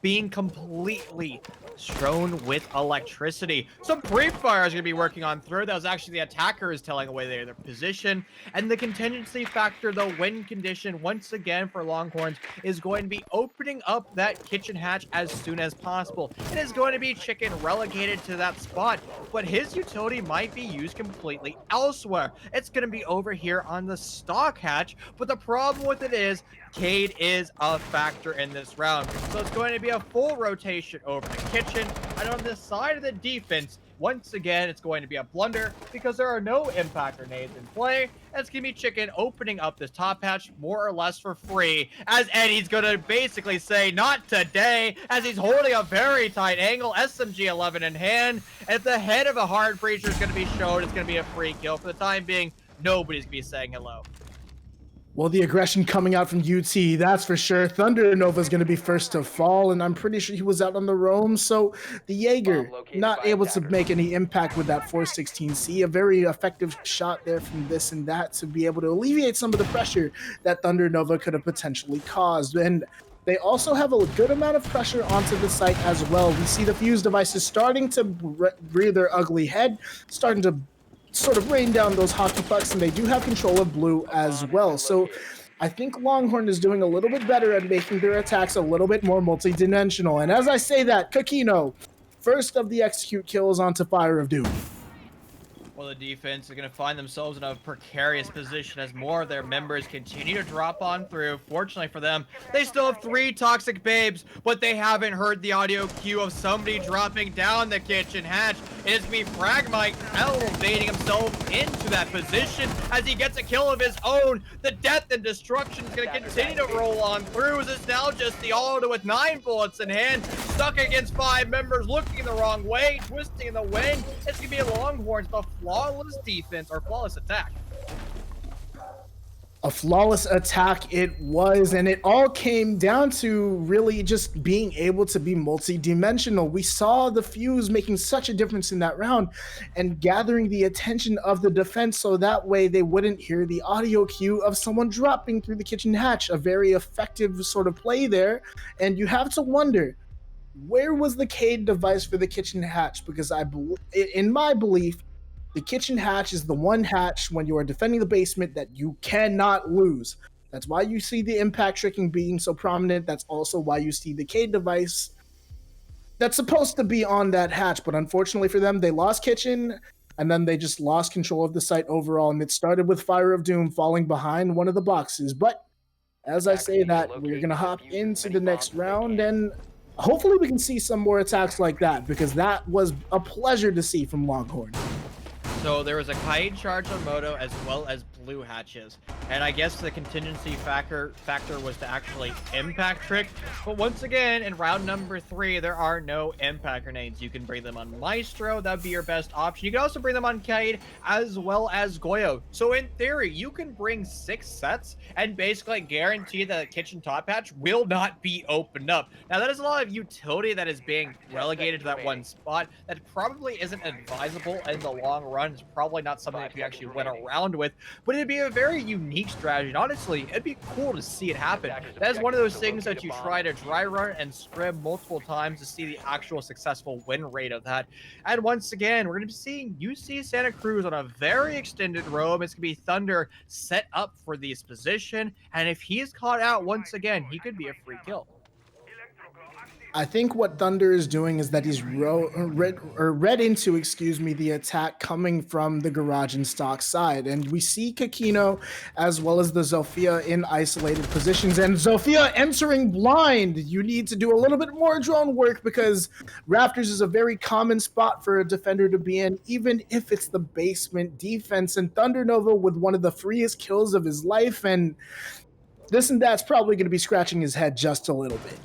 D: being completely strewn with electricity. Some pre-fire is going to be working on through. That was actually the attackers telling away their position, and the contingency factor, the win condition, once again for Longhorns, is going to be opening up that kitchen hatch as soon as possible. It is going to be Chicken relegated to that spot, but his utility might be used completely elsewhere. It's going to be over here on the stock hatch, but the problem with it is Cade is a factor in this round, so it's going to be a full rotation over the kitchen, and on the side of the defense, once again, it's going to be a blunder because there are no impact grenades in play. And it's going to be Chicken opening up this top hatch more or less for free, as Eddie's going to basically say, not today, as he's holding a very tight angle, SMG 11 in hand. At the head of a hard breacher is going to be shown. It's going to be a free kill. For the time being, nobody's going to be saying hello.
E: Well, the aggression coming out from UT, that's for sure. Thunder Nova is going to be first to fall, and I'm pretty sure he was out on the roam. So the Jaeger not able to make any impact with that 416C. A very effective shot there from this and that to be able to alleviate some of the pressure that Thunder Nova could have potentially caused. And they also have a good amount of pressure onto the site as well. We see the Fuse devices starting to rear their ugly head, starting to sort of rain down those hockey pucks, and they do have control of blue as well. So I think Longhorn is doing a little bit better at making their attacks a little bit more multi-dimensional. And as I say that, Kakino, first of the execute kills onto Fire of Doom.
D: Well, the defense is going to find themselves in a precarious position as more of their members continue to drop on through. Fortunately for them, they still have 3 toxic babes, but they haven't heard the audio cue of somebody dropping down the kitchen hatch. It is me, Fragmite, elevating himself into that position as he gets a kill of his own. The death and destruction is going to continue to roll on through as it's now just the auto with 9 bullets in hand, stuck against 5 members, looking the wrong way, twisting in the wind. It's going to be a Longhorns, the flawless defense or flawless attack.
E: A flawless attack it was, and it all came down to really just being able to be multi-dimensional. We saw the fuse making such a difference in that round and gathering the attention of the defense so that way they wouldn't hear the audio cue of someone dropping through the kitchen hatch. A very effective sort of play there. And you have to wonder, where was the Cade device for the kitchen hatch? Because in my belief, the kitchen hatch is the one hatch when you are defending the basement that you cannot lose. That's why you see the impact tricking being so prominent. That's also why you see the Cade device that's supposed to be on that hatch. But unfortunately for them, they lost kitchen and then they just lost control of the site overall. And it started with Fire of Doom falling behind one of the boxes. But as I say that, we're going to hop into the next round and hopefully we can see some more attacks like that because that was a pleasure to see from Longhorn.
D: So there was a kite charge on Moto as well as blue hatches. And I guess the contingency factor was to actually impact trick. But once again, in round number 3, there are no impact grenades. You can bring them on Maestro. That would be your best option. You can also bring them on Kite as well as Goyo. So in theory, you can bring 6 sets and basically guarantee that the kitchen top hatch will not be opened up. Now, that is a lot of utility that is being relegated to that one spot. That probably isn't advisable in the long run. It's probably not something that you actually went around with, but it'd be a very unique strategy. And honestly, it'd be cool to see it happen. That is one of those things that you try to dry run and scrim multiple times to see the actual successful win rate of that. And once again, we're going to be seeing UC Santa Cruz on a very extended roam. It's going to be Thunder set up for this position. And if he's caught out once again, he could be a free kill.
E: I think what Thunder is doing is that he's read into, the attack coming from the garage and stock side. And we see Kakino as well as the Zofia in isolated positions. And Zofia entering blind. You need to do a little bit more drone work because Raptors is a very common spot for a defender to be in, even if it's the basement defense. And Thunder Nova with one of the freest kills of his life. And this and that's probably going to be scratching his head just a little bit.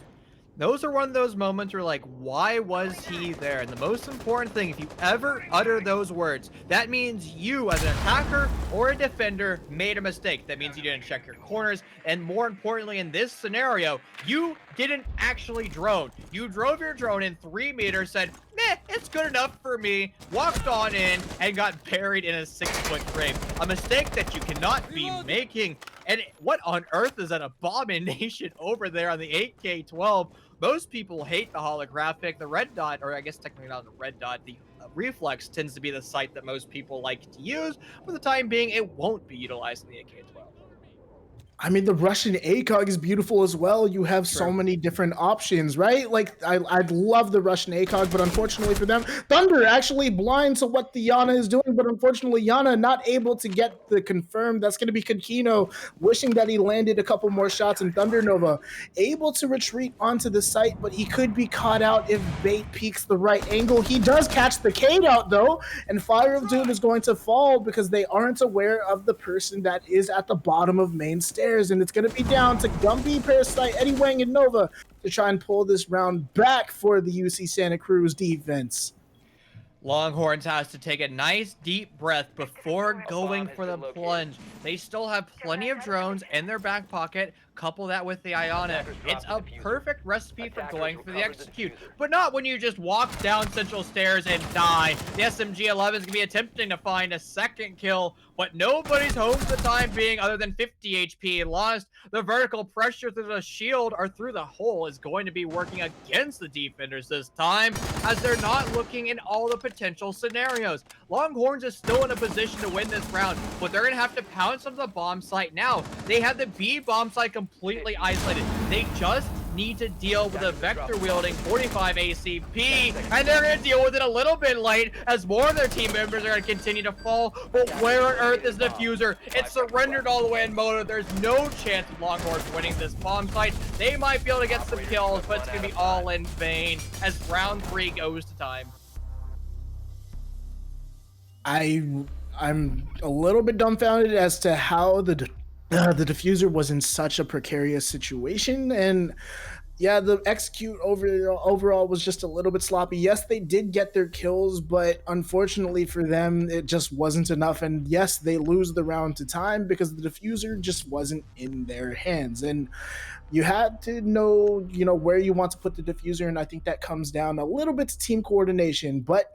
D: Those are one of those moments where, like, why was he there? And the most important thing, if you ever utter those words, that means you, as an attacker or a defender, made a mistake. That means you didn't check your corners. And more importantly, in this scenario, you didn't actually drone. You drove your drone in 3 meters, said, meh, it's good enough for me, walked on in, and got buried in a 6-foot grave. A mistake that you cannot be making. And what on earth is that abomination over there on the 8K12? Most people hate the holographic. The red dot, or I guess technically not the red dot, the reflex tends to be the sight that most people like to use. For the time being, it won't be utilized in the 8K12.
E: I mean, the Russian ACOG is beautiful as well. You have so many different options, right? Like, I'd love the Russian ACOG, but unfortunately for them, Thunder actually blind to what the Yana is doing, but unfortunately, Yana not able to get the confirm. That's going to be Kakino, wishing that he landed a couple more shots, and Thunder Nova able to retreat onto the site, but he could be caught out if bait peeks the right angle. He does catch the Cade out, though, and Fire of Doom is going to fall because they aren't aware of the person that is at the bottom of main stairs. And it's going to be down to Gumby, Parasite, Eddie Wang, and Nova to try and pull this round back for the UC Santa Cruz defense.
D: Longhorns has to take a nice deep breath before going for the plunge. They still have plenty of drones in their back pocket. Couple that with the Iona. It's a perfect recipe for going for the execute, but not when you just walk down central stairs and die. The SMG-11 is going to be attempting to find a second kill, but nobody's home for the time being other than 50 HP lost. The vertical pressure through the shield or through the hole is going to be working against the defenders this time, as they're not looking in all the potential scenarios. Longhorns is still in a position to win this round, but they're going to have to pounce on the bomb site now. They have the B bomb site completely isolated. They just need to deal with a vector wielding 45 ACP, and they're going to deal with it a little bit late as more of their team members are going to continue to fall. But where on earth is the diffuser? It's surrendered all the way in Moto. There's no chance of Longhorns winning this bomb site. They might be able to get some kills, but it's going to be all in vain as round 3 goes to time.
E: I'm a little bit dumbfounded as to how the diffuser was in such a precarious situation, and Yeah, the execute overall was just a little bit sloppy. Yes, they did get their kills, but unfortunately for them, it just wasn't enough. And yes, they lose the round to time because the diffuser just wasn't in their hands. And you had to know, where you want to put the diffuser. And I think that comes down a little bit to team coordination. But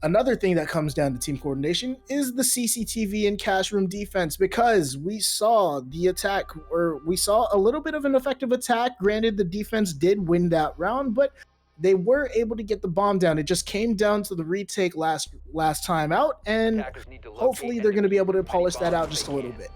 E: another thing that comes down to team coordination is the CCTV and cash room defense, because we saw the attack, or we saw a little bit of an effective attack. Granted, the defense did win that round, but they were able to get the bomb down. It just came down to the retake last time out, and
F: Attackers need to locate
E: hopefully
F: and
E: they're going to be able to
F: defuse any
E: polish that
F: bombs
E: out just
F: they
E: a little
F: can.
E: bit.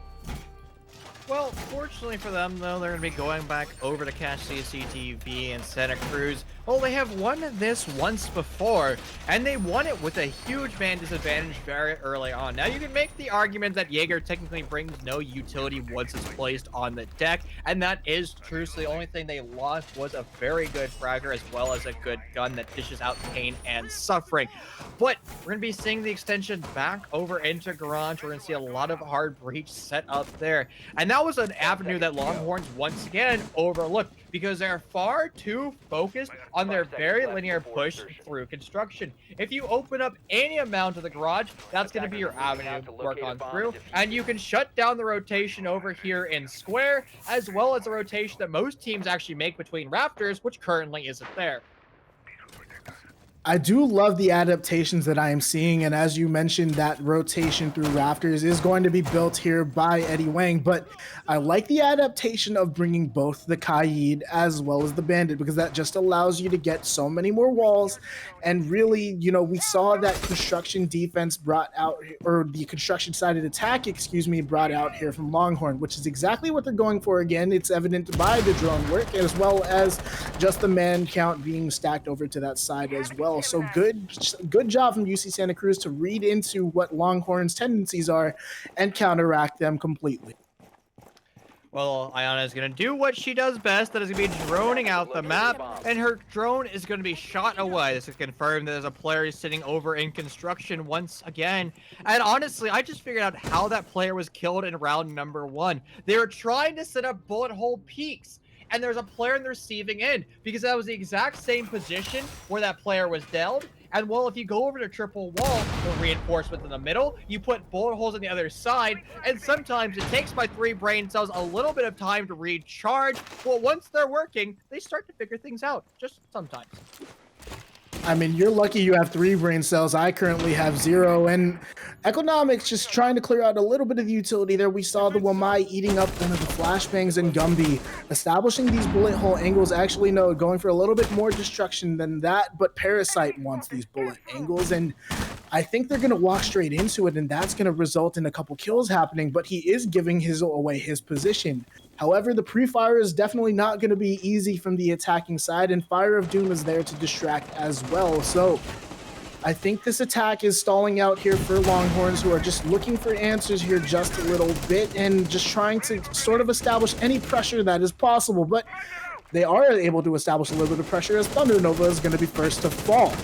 D: Well, fortunately for them, though, they're going to be going back over to Cache CCTV and Santa Cruz. Well, they have won this once before, and they won it with a huge man disadvantage very early on. Now, you can make the argument that Jaeger technically brings no utility once it's placed on the deck, and that is true. So the only thing they lost was a very good fragger as well as a good gun that dishes out pain and suffering. But we're going to be seeing the extension back over into Garage. We're going to see a lot of hard breach set up there. And that was an avenue that Longhorns once again overlooked because they're far too focused on their very linear push through construction. If you open up any amount of the garage, that's going to be your avenue to work on through. And you can shut down the rotation over here in square, as well as the rotation that most teams actually make between rafters, which currently isn't there.
E: I do love the adaptations that I am seeing, and as you mentioned, that rotation through rafters is going to be built here by Eddie Wang, but I like the adaptation of bringing both the Kaid as well as the Bandit, because that just allows you to get so many more walls. And really, we saw that construction defense brought out, or the construction sided attack, brought out here from Longhorn, which is exactly what they're going for. Again, it's evident by the drone work as well as just the man count being stacked over to that side as well. So good job from UC Santa Cruz to read into what Longhorn's tendencies are and counteract them completely.
D: Well, Ayana is going to do what she does best, that is going to be droning out the map, and her drone is going to be shot away. This is confirmed that there's a player sitting over in construction once again. And honestly, I just figured out how that player was killed in round number 1. They were trying to set up bullet hole peaks, and there's a player in the receiving end, because that was the exact same position where that player was dealt. And well, if you go over to triple wall, the reinforcements in the middle, you put bullet holes on the other side, and sometimes it takes my 3 brain cells a little bit of time to recharge. Well, once they're working, they start to figure things out, just sometimes.
E: I mean, you're lucky you have 3 brain cells. I currently have 0. And Economics just trying to clear out a little bit of the utility there. We saw the Wamai eating up one of the flashbangs and Gumby, establishing these bullet hole angles. Actually, no, going for a little bit more destruction than that. But Parasite wants these bullet angles, and I think they're going to walk straight into it, and that's going to result in a couple kills happening. But he is giving away his position. However, the pre-fire is definitely not going to be easy from the attacking side, and Fire of Doom is there to distract as well. So I think this attack is stalling out here for Longhorns, who are just looking for answers here just a little bit and just trying to sort of establish any pressure that is possible. But they are able to establish a little bit of pressure, as Thunder Nova is going to be first to fall.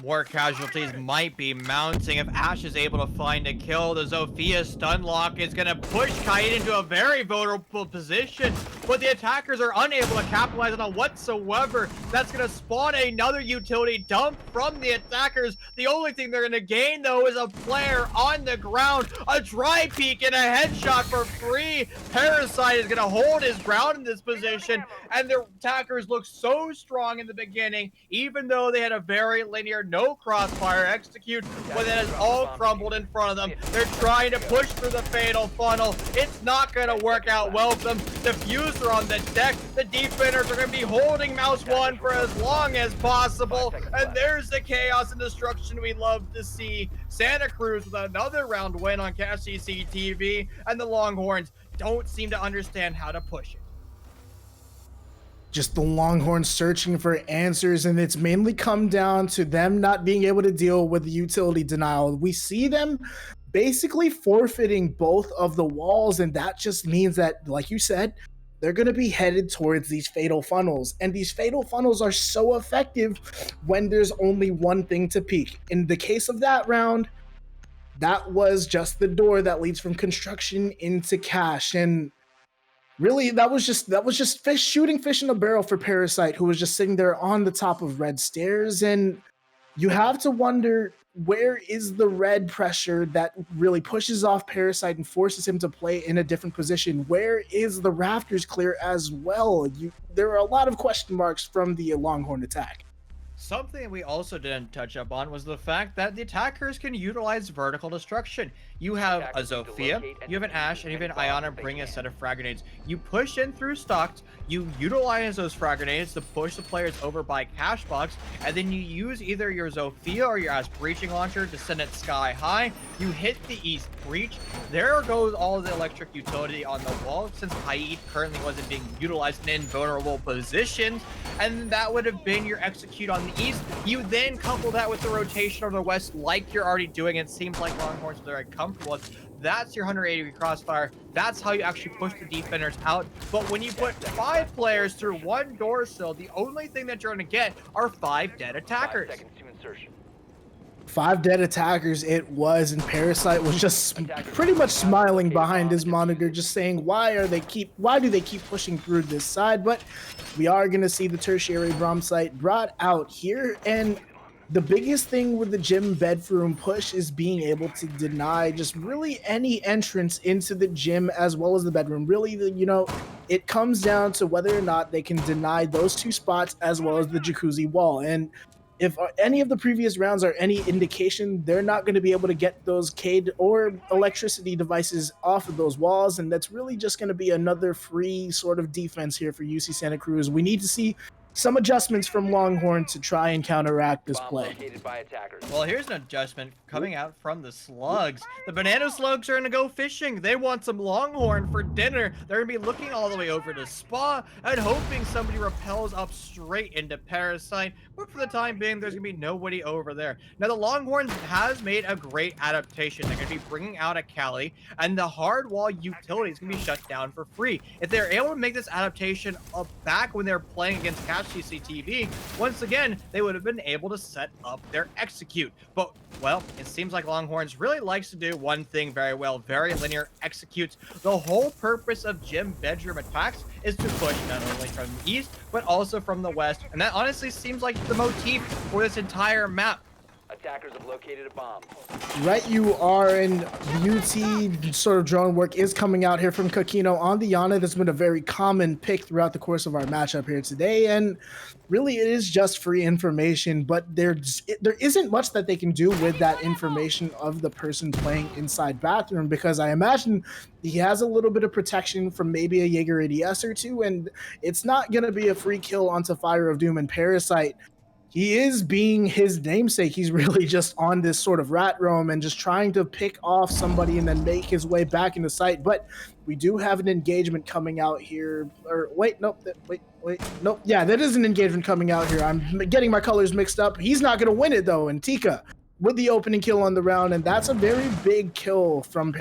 D: More casualties might be mounting if Ash is able to find a kill. The Zofia stun lock is going to push Kaid into a very vulnerable position, but the attackers are unable to capitalize on it whatsoever. That's going to spawn another utility dump from the attackers. The only thing they're going to gain, though, is a player on the ground, a dry peek and a headshot for free. Parasite is going to hold his ground in this position, and the attackers look so strong in the beginning, even though they had a very linear no crossfire execute, but that has all crumbled in front of them. They're trying to push through the fatal funnel. It's not going to work out well for them. Diffuser on the deck. The defenders are going to be holding Mouse 1 for as long as possible. And there's the chaos and destruction we love to see. Santa Cruz with another round win on Cache CCTV, and the Longhorns don't seem to understand how to push it.
E: Just the Longhorns searching for answers, and it's mainly come down to them not being able to deal with the utility denial. We see them basically forfeiting both of the walls, and that just means that, like you said, they're going to be headed towards these fatal funnels. And these fatal funnels are so effective when there's only one thing to peek. In the case of that round, that was just the door that leads from construction into cache. And Really, that was just fish shooting fish in a barrel for Parasite, who was just sitting there on the top of red stairs, and you have to wonder where is the red pressure that really pushes off Parasite and forces him to play in a different position? Where is the rafters clear as well? There are a lot of question marks from the Longhorn attack.
D: Something we also didn't touch up on was the fact that the attackers can utilize vertical destruction. You have a
F: Attackers need to
D: Zofia,
F: locate and
D: you have an
F: defuse
D: Ashe, and
F: as
D: even
F: many bombs
D: Iana
F: as they
D: bring a
F: can.
D: set of frag grenades. You push in through stocks, you utilize those frag grenades to push the players over by cash box, and then you use either your Zofia or your Ashe breaching launcher to send it sky high. You hit the east breach. There goes all the electric utility on the wall, since Haid currently wasn't being utilized in invulnerable positions, and that would have been your execute on the east. You then couple that with the rotation over the west, like you're already doing. It seems like Longhorns are very comfortable with. That's your 180-degree crossfire. That's how you actually push the defenders out. But when you put 5 players through one door sill, the only thing that you're going to get are 5 dead
F: 5
D: attackers.
F: seconds to insertion.
E: 5 dead attackers it was, and Parasite was just pretty much smiling behind his monitor, just saying, why do they keep pushing through this side? But we are going to see the tertiary bomb site brought out here, and the biggest thing with the gym bedroom push is being able to deny just really any entrance into the gym as well as the bedroom. Really, it comes down to whether or not they can deny those 2 spots as well as the jacuzzi wall. And if any of the previous rounds are any indication, they're not going to be able to get those CADE or electricity devices off of those walls, and that's really just going to be another free sort of defense here for UC Santa Cruz. We need to see some adjustments from Longhorn to try and counteract this
F: Bomb
E: play.
F: located by attackers.
D: Well, here's an adjustment coming out from the Slugs. The banana slugs are going to go fishing. They want some Longhorn for dinner. They're going to be looking all the way over to Spa and hoping somebody repels up straight into Parasite. But for the time being, there's going to be nobody over there. Now, the Longhorns has made a great adaptation. They're going to be bringing out a Cali, and the hard wall utility is going to be shut down for free. If they're able to make this adaptation back when they're playing against Catch CCTV, once again, they would have been able to set up their execute. But, well, it seems like Longhorns really likes to do one thing very well, very linear executes. The whole purpose of gym bedroom attacks is to push not only from the east, but also from the west. And that honestly seems like the motif for this entire map.
F: Attackers have located a bomb.
E: Right you are, and UT sort of drone work is coming out here from Kakino on the Yana. That's been a very common pick throughout the course of our matchup here today, and really it is just free information, but there isn't much that they can do with that information of the person playing inside bathroom, because I imagine he has a little bit of protection from maybe a Jaeger ADS or 2, and it's not going to be a free kill onto Fire of Doom and Parasite. He is being his namesake. He's really just on this sort of rat roam and just trying to pick off somebody and then make his way back into sight. But we do have an engagement coming out here. Or wait, nope, nope. Yeah, that is an engagement coming out here. I'm getting my colors mixed up. He's not going to win it though. And Tika with the opening kill on the round, and that's a very big kill from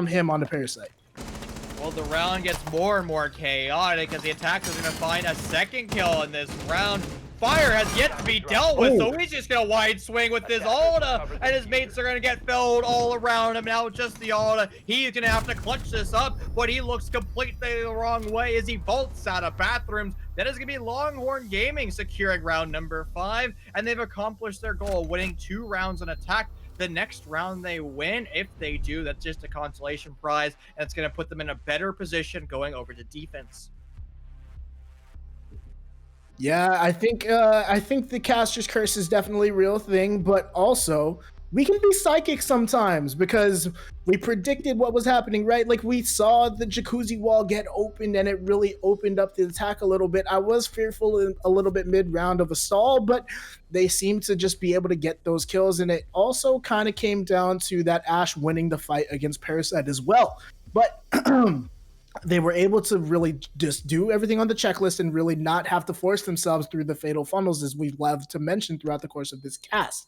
E: him on the Parasite.
D: Well, the round gets more and more chaotic as the attackers are going to find a second kill in this round. Fire has yet to be dealt with, so he's just gonna wide swing with his Alda, and his mates are gonna get filled all around him. Now just the Alda, he's gonna have to clutch this up, but he looks completely the wrong way as he vaults out of bathrooms. That is gonna be Longhorn Gaming securing round number 5, and they've accomplished their goal, winning 2 rounds on attack. The next round they win, if they do, that's just a consolation prize, and it's gonna put them in a better position going over to defense.
E: Yeah, I think the caster's curse is definitely a real thing, but also we can be psychic sometimes because we predicted what was happening, right? Like we saw the jacuzzi wall get opened and it really opened up the attack a little bit. I was fearful a little bit mid-round of a stall, but they seemed to just be able to get those kills, and it also kind of came down to that Ashe winning the fight against Parasite as well. But they were able to really just do everything on the checklist and really not have to force themselves through the fatal funnels, as we've loved to mention throughout the course of this cast.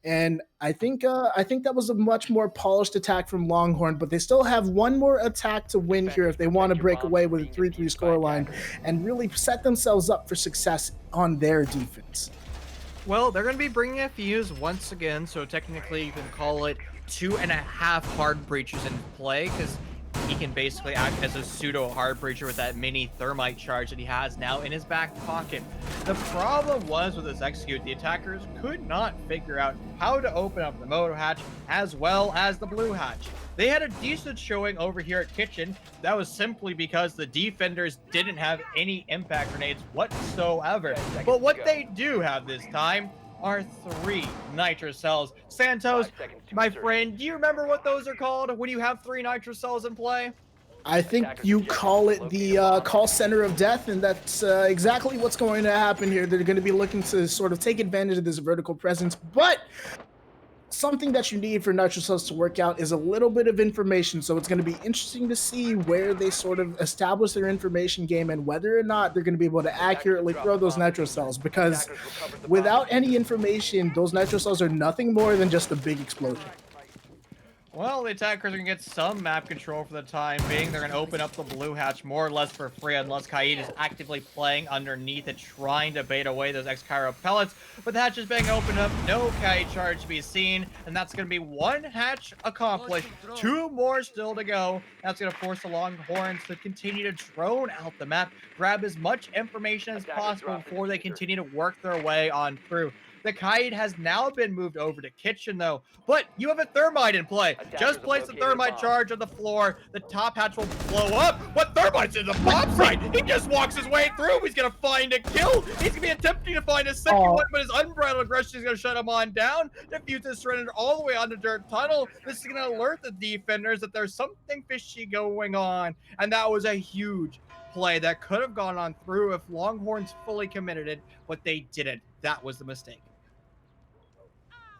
E: And I think that was a much more polished attack from Longhorn, but they still have one more attack to win here if they want to break away with a 3-3 scoreline and really set themselves up for success on their defense.
D: Well, they're going to be bringing a fuse once again, so technically you can call it 2.5 hard breaches in play, because he can basically act as a pseudo hard breacher with that mini thermite charge that he has now in his back pocket. The problem was with this execute, the attackers could not figure out how to open up the moto hatch as well as the blue hatch. They had a decent showing over here at Kitchen. That was simply because the defenders didn't have any impact grenades whatsoever. But what they do have this time are 3 nitro cells. Santos, my friend, do you remember what those are called when you have 3 nitro cells in play?
E: I think you call it the call center of death, and that's exactly what's going to happen here. They're going to be looking to sort of take advantage of this vertical presence, but something that you need for nitro cells to work out is a little bit of information. So it's going to be interesting to see where they sort of establish their information game and whether or not they're going to be able to accurately throw those nitro cells, because without any information, those nitro cells are nothing more than just a big explosion.
D: Well, the attackers are going to get some map control for the time being. They're going to open up the blue hatch more or less for free unless Kaid is actively playing underneath it, trying to bait away those X-Cairo pellets. But the hatch is being opened up, no Kaid charge to be seen, and that's going to be 1 hatch accomplished, 2 more still to go. That's going to force the Longhorns to continue to drone out the map, grab as much information as possible before they continue to work their way on through. The Kaid has now been moved over to Kitchen, though. But you have a thermite in play. Just place the thermite charge on the floor. The top hatch will blow up. What thermite's in the bomb site? He just walks his way through. He's going to find a kill. He's going to be attempting to find a second one, but his unbridled aggression is going to shut him on down. Defuse his surrender all the way on the dirt tunnel. This is going to alert the defenders that there's something fishy going on. And that was a huge play that could have gone on through if Longhorns fully committed it, but they didn't. That was the mistake.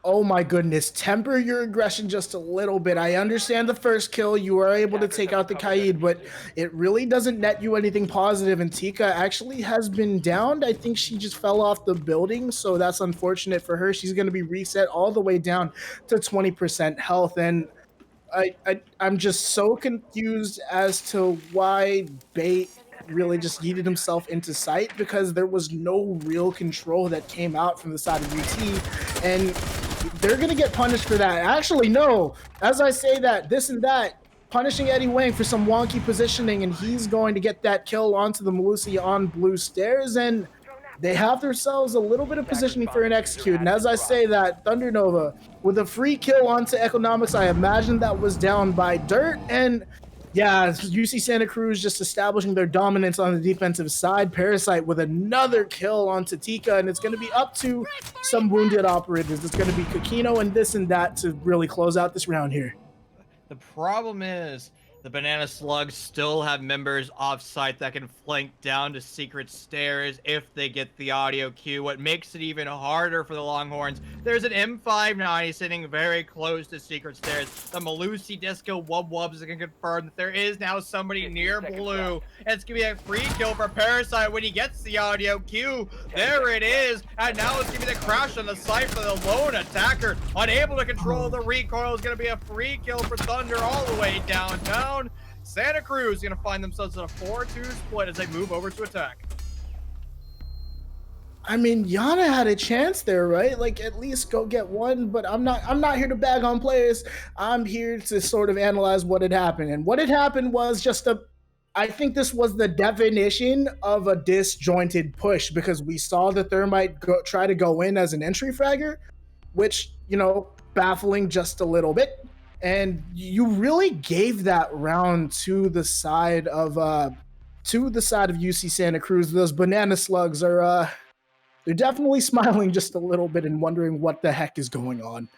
E: Oh my goodness, temper your aggression just a little bit. I understand the first kill, you are able to take out the Kaid, but it really doesn't net you anything positive, and Tika actually has been downed. I think she just fell off the building, so that's unfortunate for her. She's going to be reset all the way down to 20% health, and I'm just so confused as to why Bait really just yeeted himself into sight, because there was no real control that came out from the side of UT, and they're going to get punished for that. Actually, no. As I say that, this and that, punishing Eddie Wang for some wonky positioning, and he's going to get that kill onto the Malusi on blue stairs, and they have themselves a little bit of positioning for an execute. And as I say that, Thunder Nova, with a free kill onto Economics, I imagine that was down by dirt, and yeah, UC Santa Cruz just establishing their dominance on the defensive side. Parasite with another kill onto Tika, and it's going to be up to some wounded operators. It's going to be Kakino and this and that to really close out this round here.
D: The problem is the Banana Slugs still have members off-site that can flank down to secret stairs if they get the audio cue. What makes it even harder for the Longhorns, there's an M590 sitting very close to secret stairs. The Malusi Disco Wubs can confirm that there is now somebody near blue. And it's going to be a free kill for Parasite when he gets the audio cue. There it is. And now it's going to be the crash on the site for the lone attacker. Unable to control the recoil is going to be a free kill for Thunder all the way downtown. Santa Cruz is going to find themselves in a 4-2 split as they move over to attack.
E: I mean, Yana had a chance there, right? Like, at least go get one, but I'm not here to bag on players. I'm here to sort of analyze what had happened. And what had happened was just I think this was the definition of a disjointed push, because we saw the Thermite try to go in as an entry fragger, which, baffling just a little bit. And you really gave that round to the side of UC Santa Cruz. Those Banana Slugs are they're definitely smiling just a little bit and wondering what the heck is going on.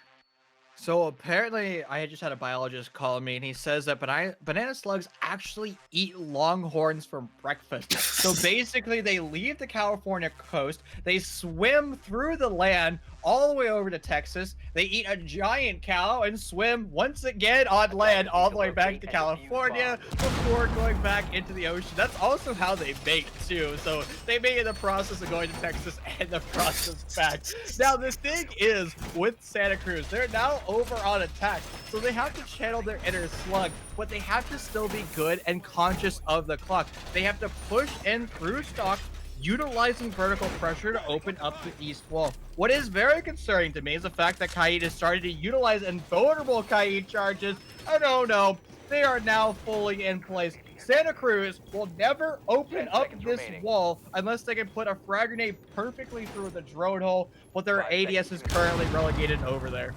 D: So apparently, I just had a biologist call me, and he says that banana slugs actually eat longhorns for breakfast. So basically, they leave the California coast, they swim through the land all the way over to Texas, they eat a giant cow and swim once again on land all the way back to California before going back into the ocean. That's also how they bake too. So they made in the process of going to Texas and the process back. Now the thing is with Santa Cruz, they're now over on attack, so they have to channel their inner slug, but they have to still be good and conscious of the clock. They have to push in through stock, utilizing vertical pressure to open up the east wall. What is very concerning to me is the fact that Kaid has started to utilize invulnerable Kaid charges. Oh no, They are now fully in place. Santa Cruz will never open
F: 10
D: up
F: seconds
D: this
F: remaining.
D: wall unless they can put a frag grenade perfectly through the drone hole, but their
F: 5
D: ADS
F: seconds
D: is
F: to
D: currently relegated over there.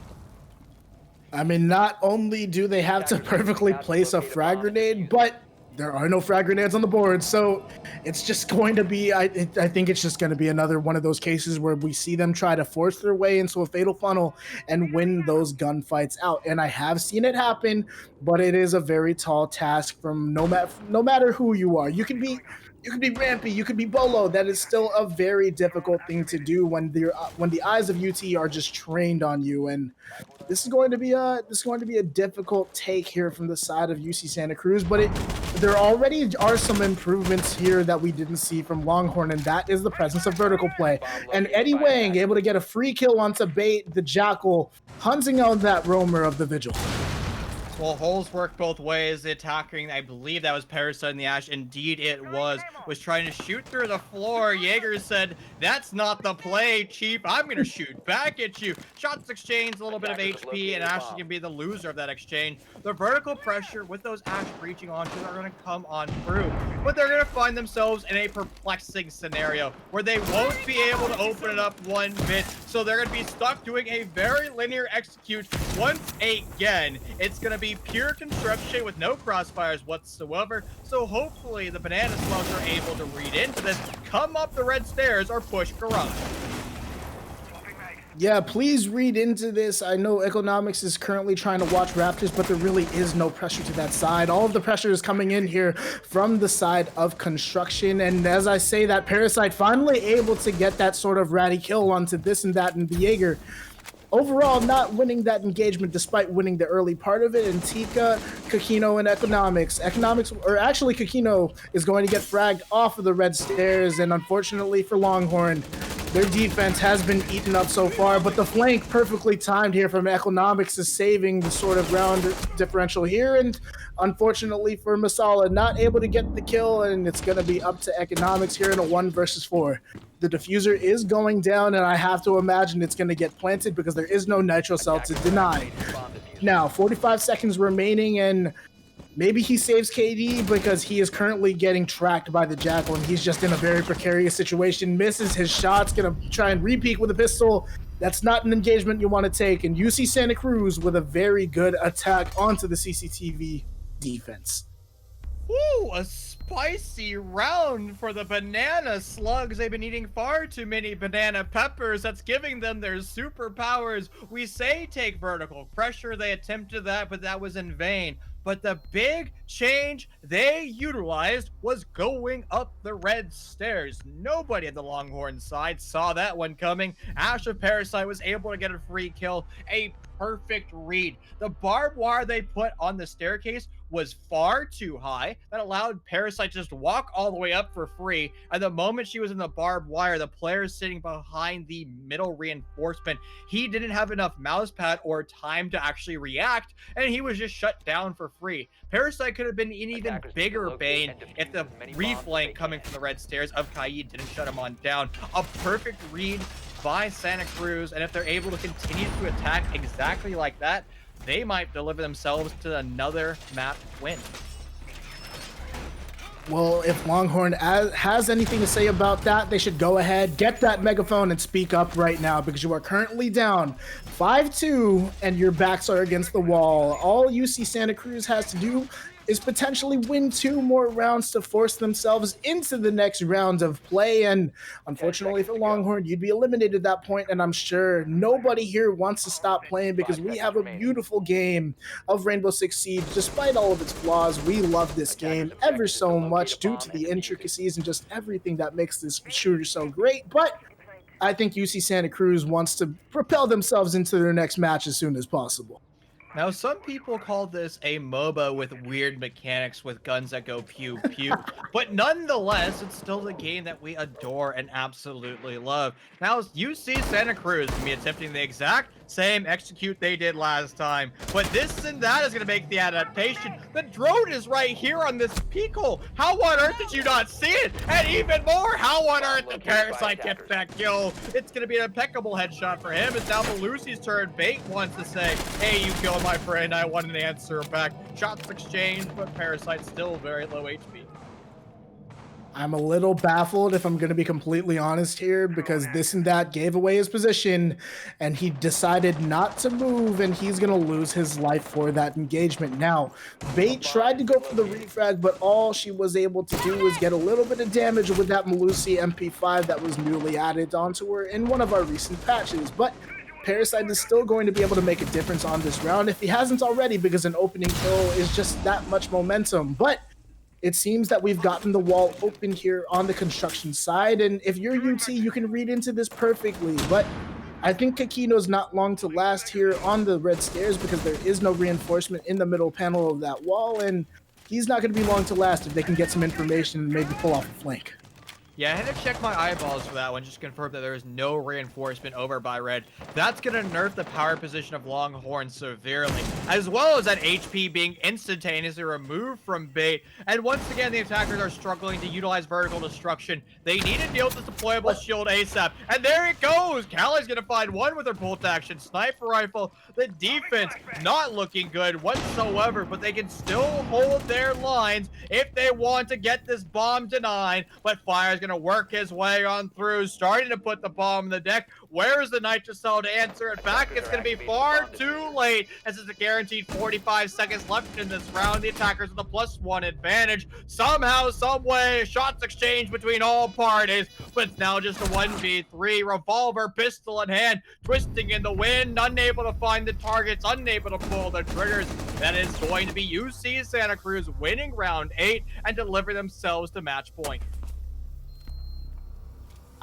E: I mean, not only do they have to
F: Attackers are
E: perfectly
F: moving out to
E: place a
F: locate a
E: frag
F: bomb and
E: grenade,
F: defuse it.
E: but there are no frag grenades on the board, so it's just going to be. I think it's just going to be another one of those cases where we see them try to force their way into a fatal funnel and win those gunfights out. And I have seen it happen, but it is a very tall task from no matter who you are. You can be Rampy, you could be Bolo. That is still a very difficult thing to do when the eyes of UT are just trained on you. And this is going to be a difficult take here from the side of UC Santa Cruz, but there already are some improvements here that we didn't see from Longhorn, and that is the presence of vertical play. And Eddie Wang able to get a free kill onto Bait the Jackal, hunting out that roamer of the Vigil.
D: Well, holes work both ways. The attacking, I believe that was Parasite in the Ash. Indeed, it was trying to shoot through the floor. Jaeger said, "That's not the play, Chief. I'm going to shoot back at you." Shots exchanged, a little bit of HP, and Ash can be the loser of that exchange. The vertical pressure with those Ash breaching onto are going to come on through, but they're going to find themselves in a perplexing scenario where they won't be able to open it up one bit. So they're going to be stuck doing a very linear execute once again. It's going to be pure construction with no crossfires whatsoever. So hopefully the Banana Slugs are able to read into this, come up the red stairs, or push garage.
E: Yeah, please read into this. I know Economics is currently trying to watch Raptors, but there really is no pressure to that side. All of the pressure is coming in here from the side of construction. And as I say that, Parasite finally able to get that sort of ratty kill onto this and that and the Jaeger. Overall, not winning that engagement despite winning the early part of it. And Tika, Kakino, and Economics, or actually Kakino, is going to get fragged off of the red stairs. And unfortunately for Longhorn, their defense has been eaten up so far, but the flank perfectly timed here from Economics is saving the sort of round differential here. And unfortunately for Masala, not able to get the kill, and it's going to be up to Economics here in a 1 versus 4. The diffuser is going down, and I have to imagine it's going to get planted because there is no nitro cell to deny. Now, 45 seconds remaining, and maybe he saves KD because he is currently getting tracked by the Jackal, and he's just in a very precarious situation. Misses his shots, gonna try and repeat with a pistol. That's not an engagement you want to take. And UC Santa Cruz with a very good attack onto the CCTV defense.
D: Ooh, a spicy round for the Banana Slugs. They've been eating far too many banana peppers. That's giving them their superpowers. We say take vertical pressure. They attempted that, but that was in vain. But the big change they utilized was going up the red stairs. Nobody at the Longhorn side saw that one coming. Ash of Parasite was able to get a free kill, a perfect read. The barbed wire they put on the staircase was far too high. That allowed Parasite to just walk all the way up for free. And the moment she was in the barbed wire, the player sitting behind the middle reinforcement, he didn't have enough mouse pad or time to actually react, and he was just shut down for free. Parasite could have been an even bigger bane if the reflank coming from the red stairs of Kaid didn't shut him on down. A perfect read by Santa Cruz, and if they're able to continue to attack exactly like that, they might deliver themselves to another map win.
E: Well, if Longhorn has anything to say about that, they should go ahead, get that megaphone, and speak up right now, because you are currently down 5-2, and your backs are against the wall. All UC Santa Cruz has to do is potentially win 2 more rounds to force themselves into the next round of play. And unfortunately for Longhorn, you'd be eliminated at that point, and I'm sure nobody here wants to stop playing because we have a beautiful game of Rainbow Six Siege. Despite all of its flaws, we love this game ever so much due to the intricacies and just everything that makes this shooter so great. But I think UC Santa Cruz wants to propel themselves into their next match as soon as possible.
D: Now, some people call this a MOBA with weird mechanics with guns that go pew pew, but nonetheless, it's still the game that we adore and absolutely love. Now, UC Santa Cruz can be attempting the exact Same execute they did last time. But this and that is going to make the adaptation. The drone is right here on this peak hole. How on earth did you not see it? And even more, how on earth did Parasite get that kill? It's going to be an impeccable headshot for him. It's now Lucy's turn. Bait wants to say, hey, you killed my friend. I want an answer back. Shots exchanged, but Parasite's still very low HP.
E: I'm a little baffled, if I'm going to be completely honest here, because this and that gave away his position, and he decided not to move, and he's going to lose his life for that engagement. Now, Bait tried to go for the refrag, but all she was able to do was get a little bit of damage with that Malusi MP5 that was newly added onto her in one of our recent patches. But Parasite is still going to be able to make a difference on this round if he hasn't already, because an opening kill is just that much momentum. But it seems that we've gotten the wall open here on the construction side, and if you're UT, you can read into this perfectly. But I think Kakino's not long to last here on the red stairs, because there is no reinforcement in the middle panel of that wall, and he's not going to be long to last if they can get some information and maybe pull off a flank.
D: Yeah, I had to check my eyeballs for that one, just to confirm that there is no reinforcement over by red. That's going to nerf the power position of Longhorn severely, as well as that HP being instantaneously removed from Bait. And once again, the attackers are struggling to utilize vertical destruction. They need to deal with this deployable shield ASAP. And there it goes! Callie's going to find one with her bolt action sniper rifle. The defense not looking good whatsoever, but they can still hold their lines if they want to get this bomb denied. But Fire's going to work his way on through, starting to put the bomb in the deck. Where is the Nitrocell to answer it back? It's going to be far too late, as it's a guaranteed 45 seconds left in this round. The attackers with a +1 advantage. Somehow, some way, shots exchanged between all parties, but it's now just a 1v3. Revolver, pistol in hand, twisting in the wind, unable to find the targets, unable to pull the triggers. That is going to be UC Santa Cruz winning round 8 and deliver themselves to match point.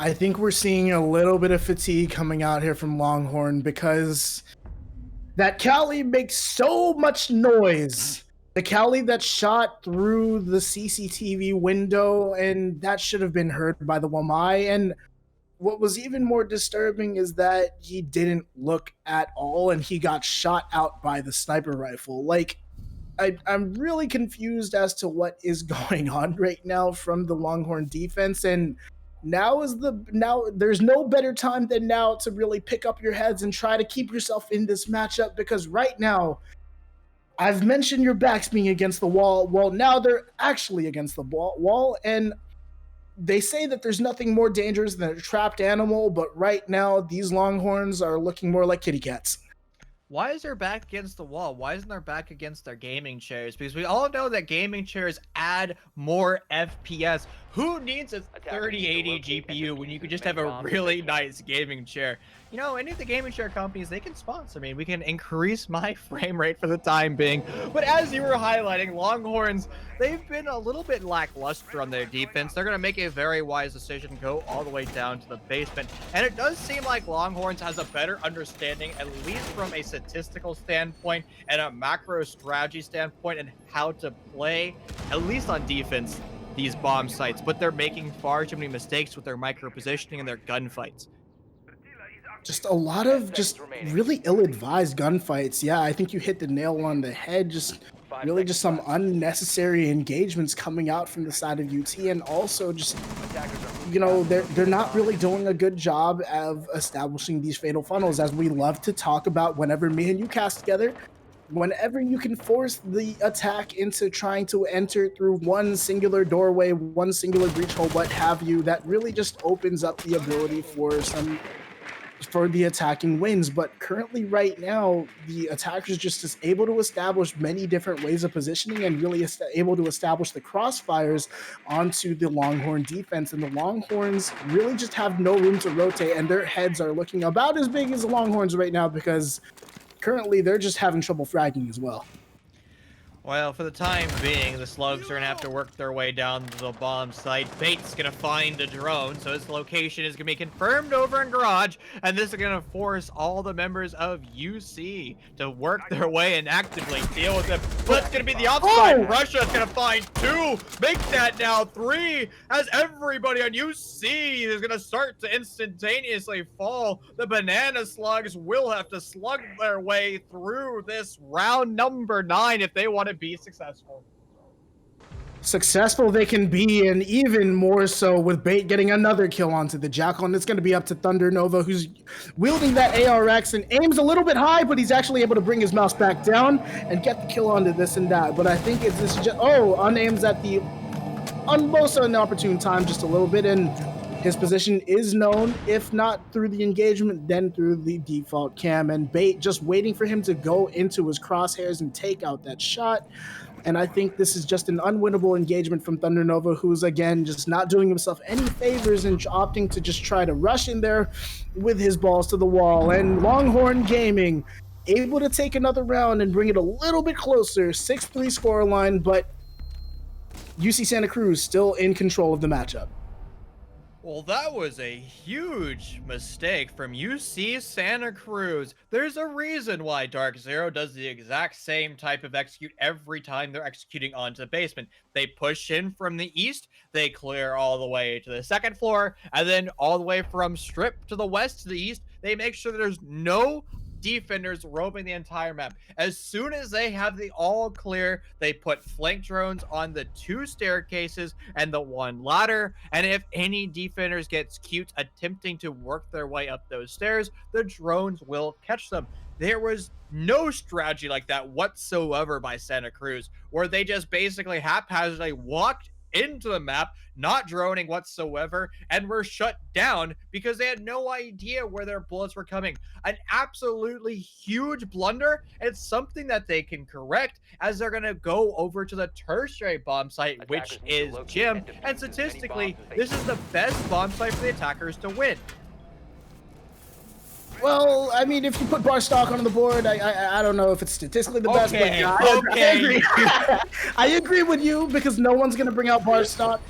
E: I think we're seeing a little bit of fatigue coming out here from Longhorn, because that Callie makes so much noise. The Callie that shot through the CCTV window, and that should have been heard by the Wamai. And what was even more disturbing is that he didn't look at all, and he got shot out by the sniper rifle. Like, I'm really confused as to what is going on right now from the Longhorn defense, and now there's no better time than now to really pick up your heads and try to keep yourself in this matchup, because right now, I've mentioned your backs being against the wall. Well, now they're actually against the wall, and they say that there's nothing more dangerous than a trapped animal, but right now, these Longhorns are looking more like kitty cats.
D: Why is their back against the wall? Why isn't their back against their gaming chairs? Because we all know that gaming chairs add more FPS. Who needs a 3080 GPU when you could just have a really nice gaming chair? You know, any of the gaming chair companies, they can sponsor me. We can increase my frame rate for the time being. But as you were highlighting, Longhorns, they've been a little bit lackluster on their defense. They're going to make a very wise decision, go all the way down to the basement. And it does seem like Longhorns has a better understanding, at least from a statistical standpoint and a macro strategy standpoint, and how to play, at least on defense, these bomb sites. But they're making far too many mistakes with their micro positioning and their gunfights.
E: Just a lot of just really ill-advised gunfights. Yeah, I think you hit the nail on the head. Just really just some unnecessary engagements coming out from the side of UT, and also just, you know, they're not really doing a good job of establishing these fatal funnels, as we love to talk about whenever me and you cast together. Whenever you can force the attack into trying to enter through one singular doorway, one singular breach hole, what have you, that really just opens up the ability for the attacking wins. But currently right now, the attackers just is able to establish many different ways of positioning, and really able to establish the crossfires onto the Longhorn defense. And the Longhorns really just have no room to rotate, and their heads are looking about as big as the Longhorns right now, because currently they're just having trouble fragging as well.
D: Well, for the time being, the Slugs are going to have to work their way down to the bomb site. Bait's going to find a drone, so his location is going to be confirmed over in Garage, and this is going to force all the members of UC to work their way and actively deal with it. but it's gonna be the offside.
E: Oh!
D: Russia's gonna find 2, make that now 3, as everybody on UC is gonna start to instantaneously fall. The Banana Slugs will have to slug their way through this round number 9 if they want to be successful.
E: Successful they can be, and even more so with Bait getting another kill onto the Jackal, and it's going to be up to Thunder Nova, who's wielding that ARX and aims a little bit high, but he's actually able to bring his mouse back down and get the kill onto this and that. But I think it's this just unaims at the most inopportune time just a little bit, and his position is known, if not through the engagement, then through the default cam, and Bait just waiting for him to go into his crosshairs and take out that shot. And I think this is just an unwinnable engagement from Thunder Nova, who's, again, just not doing himself any favors and opting to just try to rush in there with his balls to the wall. And Longhorn Gaming able to take another round and bring it a little bit closer. 6-3 scoreline, but UC Santa Cruz still in control of the matchup.
D: Well, that was a huge mistake from UC Santa Cruz. There's a reason why Dark Zero does the exact same type of execute every time they're executing onto the basement. They push in from the east, they clear all the way to the second floor, and then all the way from strip to the west to the east, they make sure that there's no defenders roaming the entire map. As soon as they have the all clear, they put flank drones on the 2 staircases and the 1 ladder, and if any defenders gets cute attempting to work their way up those stairs, the drones will catch them. There was no strategy like that whatsoever by Santa Cruz, where they just basically haphazardly walked into the map, not droning whatsoever, and were shut down because they had no idea where their bullets were coming. An absolutely huge blunder, and it's something that they can correct as they're going to go over to the tertiary bomb site, which is Gym, and statistically, this is the best bomb site for the attackers to win.
E: Well, I mean, if you put bar stock on the board, I don't know if it's statistically the best.
D: Okay,
E: But I
D: okay.
E: agree. I agree with you because no one's gonna bring out bar stock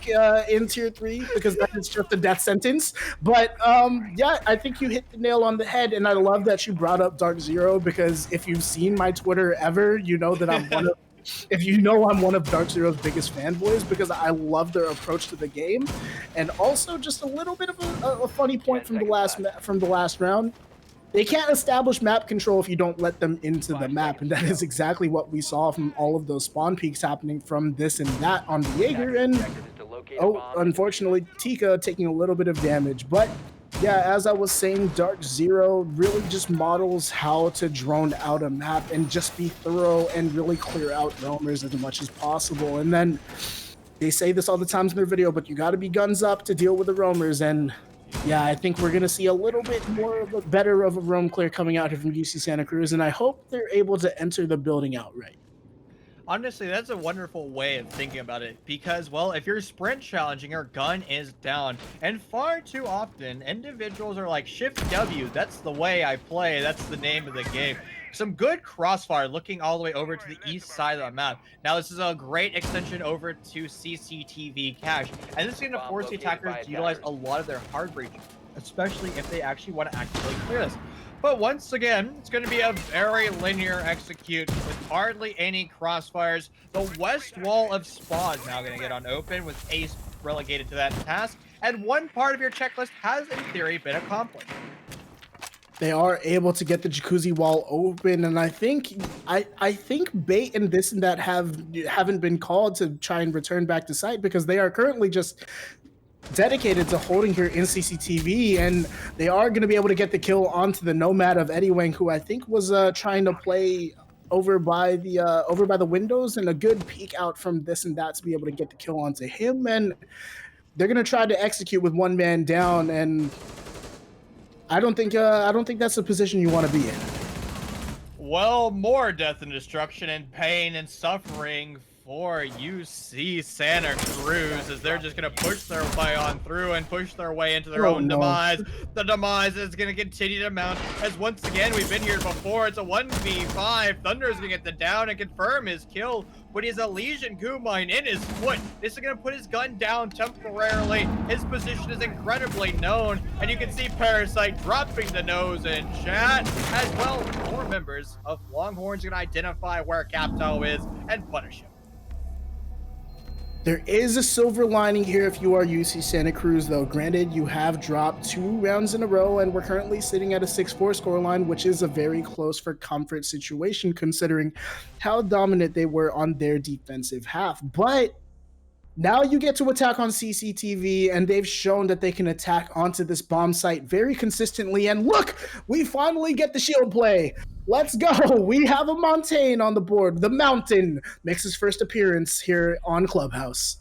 E: in tier 3 because that is just a death sentence. But yeah, I think you hit the nail on the head, and I love that you brought up Dark Zero because if you've seen my Twitter ever, you know that I'm one of. If you know, I'm one of Dark Zero's biggest fanboys because I love their approach to the game, and also just a little bit of a funny point from the last round. They can't establish map control if you don't let them into the map, and that is exactly what we saw from all of those spawn peaks happening from this and that on the Jaeger, and unfortunately Tika taking a little bit of damage. But yeah, as I was saying, Dark Zero really just models how to drone out a map and just be thorough and really clear out roamers as much as possible. And then they say this all the times in their video, but you got to be guns up to deal with the roamers. And yeah, I think we're going to see a little bit more of a better of a roam clear coming out here from UC Santa Cruz, and I hope they're able to enter the building outright.
D: Honestly, that's a wonderful way of thinking about it because, well, if you're sprint challenging, your gun is down. And far too often, individuals are like, Shift W, that's the way I play, that's the name of the game. Some good crossfire looking all the way over to the east side of the map. Now, this is a great extension over to CCTV cache, and this is going to force the attackers to utilize a lot of their hard breach, especially if they actually want to actively clear this. But once again, it's going to be a very linear execute with hardly any crossfires. The west wall of Spa is now going to get on open with Ace relegated to that task, and one part of your checklist has, in theory, been accomplished.
E: They are able to get the jacuzzi wall open, and I think Bait and this and that haven't been called to try and return back to site because they are currently just dedicated to holding here in CCTV, and they are going to be able to get the kill onto the Nomad of Eddie Wang, who I think was trying to play over by the windows, and a good peek out from this and that to be able to get the kill onto him. And they're going to try to execute with one man down, and I don't think that's a position you want to be in.
D: Well, more death and destruction and pain and suffering for UC Santa Cruz, as they're just going to push their way on through and push their way into their own demise. The demise is going to continue to mount, as once again, we've been here before. It's a 1v5. Thunder is going to get the down and confirm his kill, but he has a Legion Goo Mine in his foot. This is going to put his gun down temporarily. His position is incredibly known, and you can see Parasite dropping the nose in chat. As well, more members of Longhorn's going to identify where Capto is and punish him.
E: There is a silver lining here if you are UC Santa Cruz, though. Granted, you have dropped 2 rounds in a row, and we're currently sitting at a 6-4 scoreline, which is a very close for comfort situation considering how dominant they were on their defensive half. But now you get to attack on CCTV, and they've shown that they can attack onto this bomb site very consistently. And look, we finally get the shield play. Let's go. We have a Montaigne on the board. The Mountain makes his first appearance here on Clubhouse.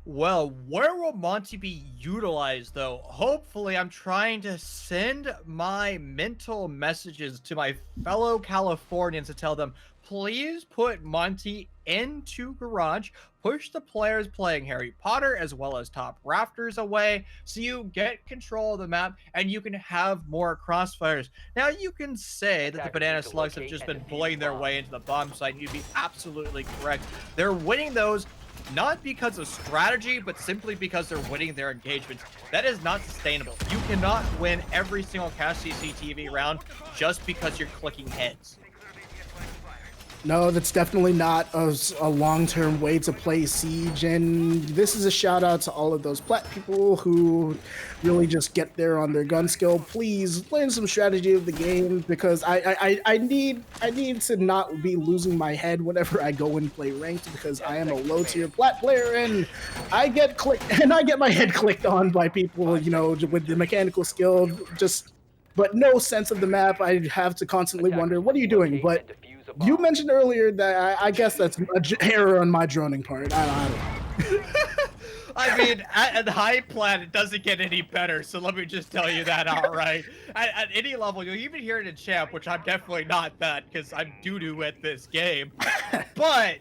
D: Well, where will Monty be utilized, though? Hopefully, I'm trying to send my mental messages to my fellow Californians to tell them, please put Monty into Garage, push the players playing Harry Potter as well as Top Rafters away, so you get control of the map and you can have more crossfires. Now, you can say that the Banana Slugs have just been bullying their way into the bomb site, and you'd be absolutely correct. They're winning those not because of strategy, but simply because they're winning their engagements. That is not sustainable. You cannot win every single cast CCTV round just because you're clicking heads.
E: No, that's definitely not a long-term way to play Siege, and this is a shout-out to all of those plat people who really just get there on their gun skill. Please learn some strategy of the game, because I need to not be losing my head whenever I go and play ranked, because I am a low-tier plat player, and I get my head clicked on by people, you know, with the mechanical skill, but no sense of the map. I have to constantly wonder, what are you doing? But you mentioned earlier that I guess that's an error on my droning part. I don't know.
D: I mean, at high plat, it doesn't get any better, so let me just tell you that outright. At any level, you'll even hear it in champ, which I'm definitely not that, because I'm doo-doo at this game. But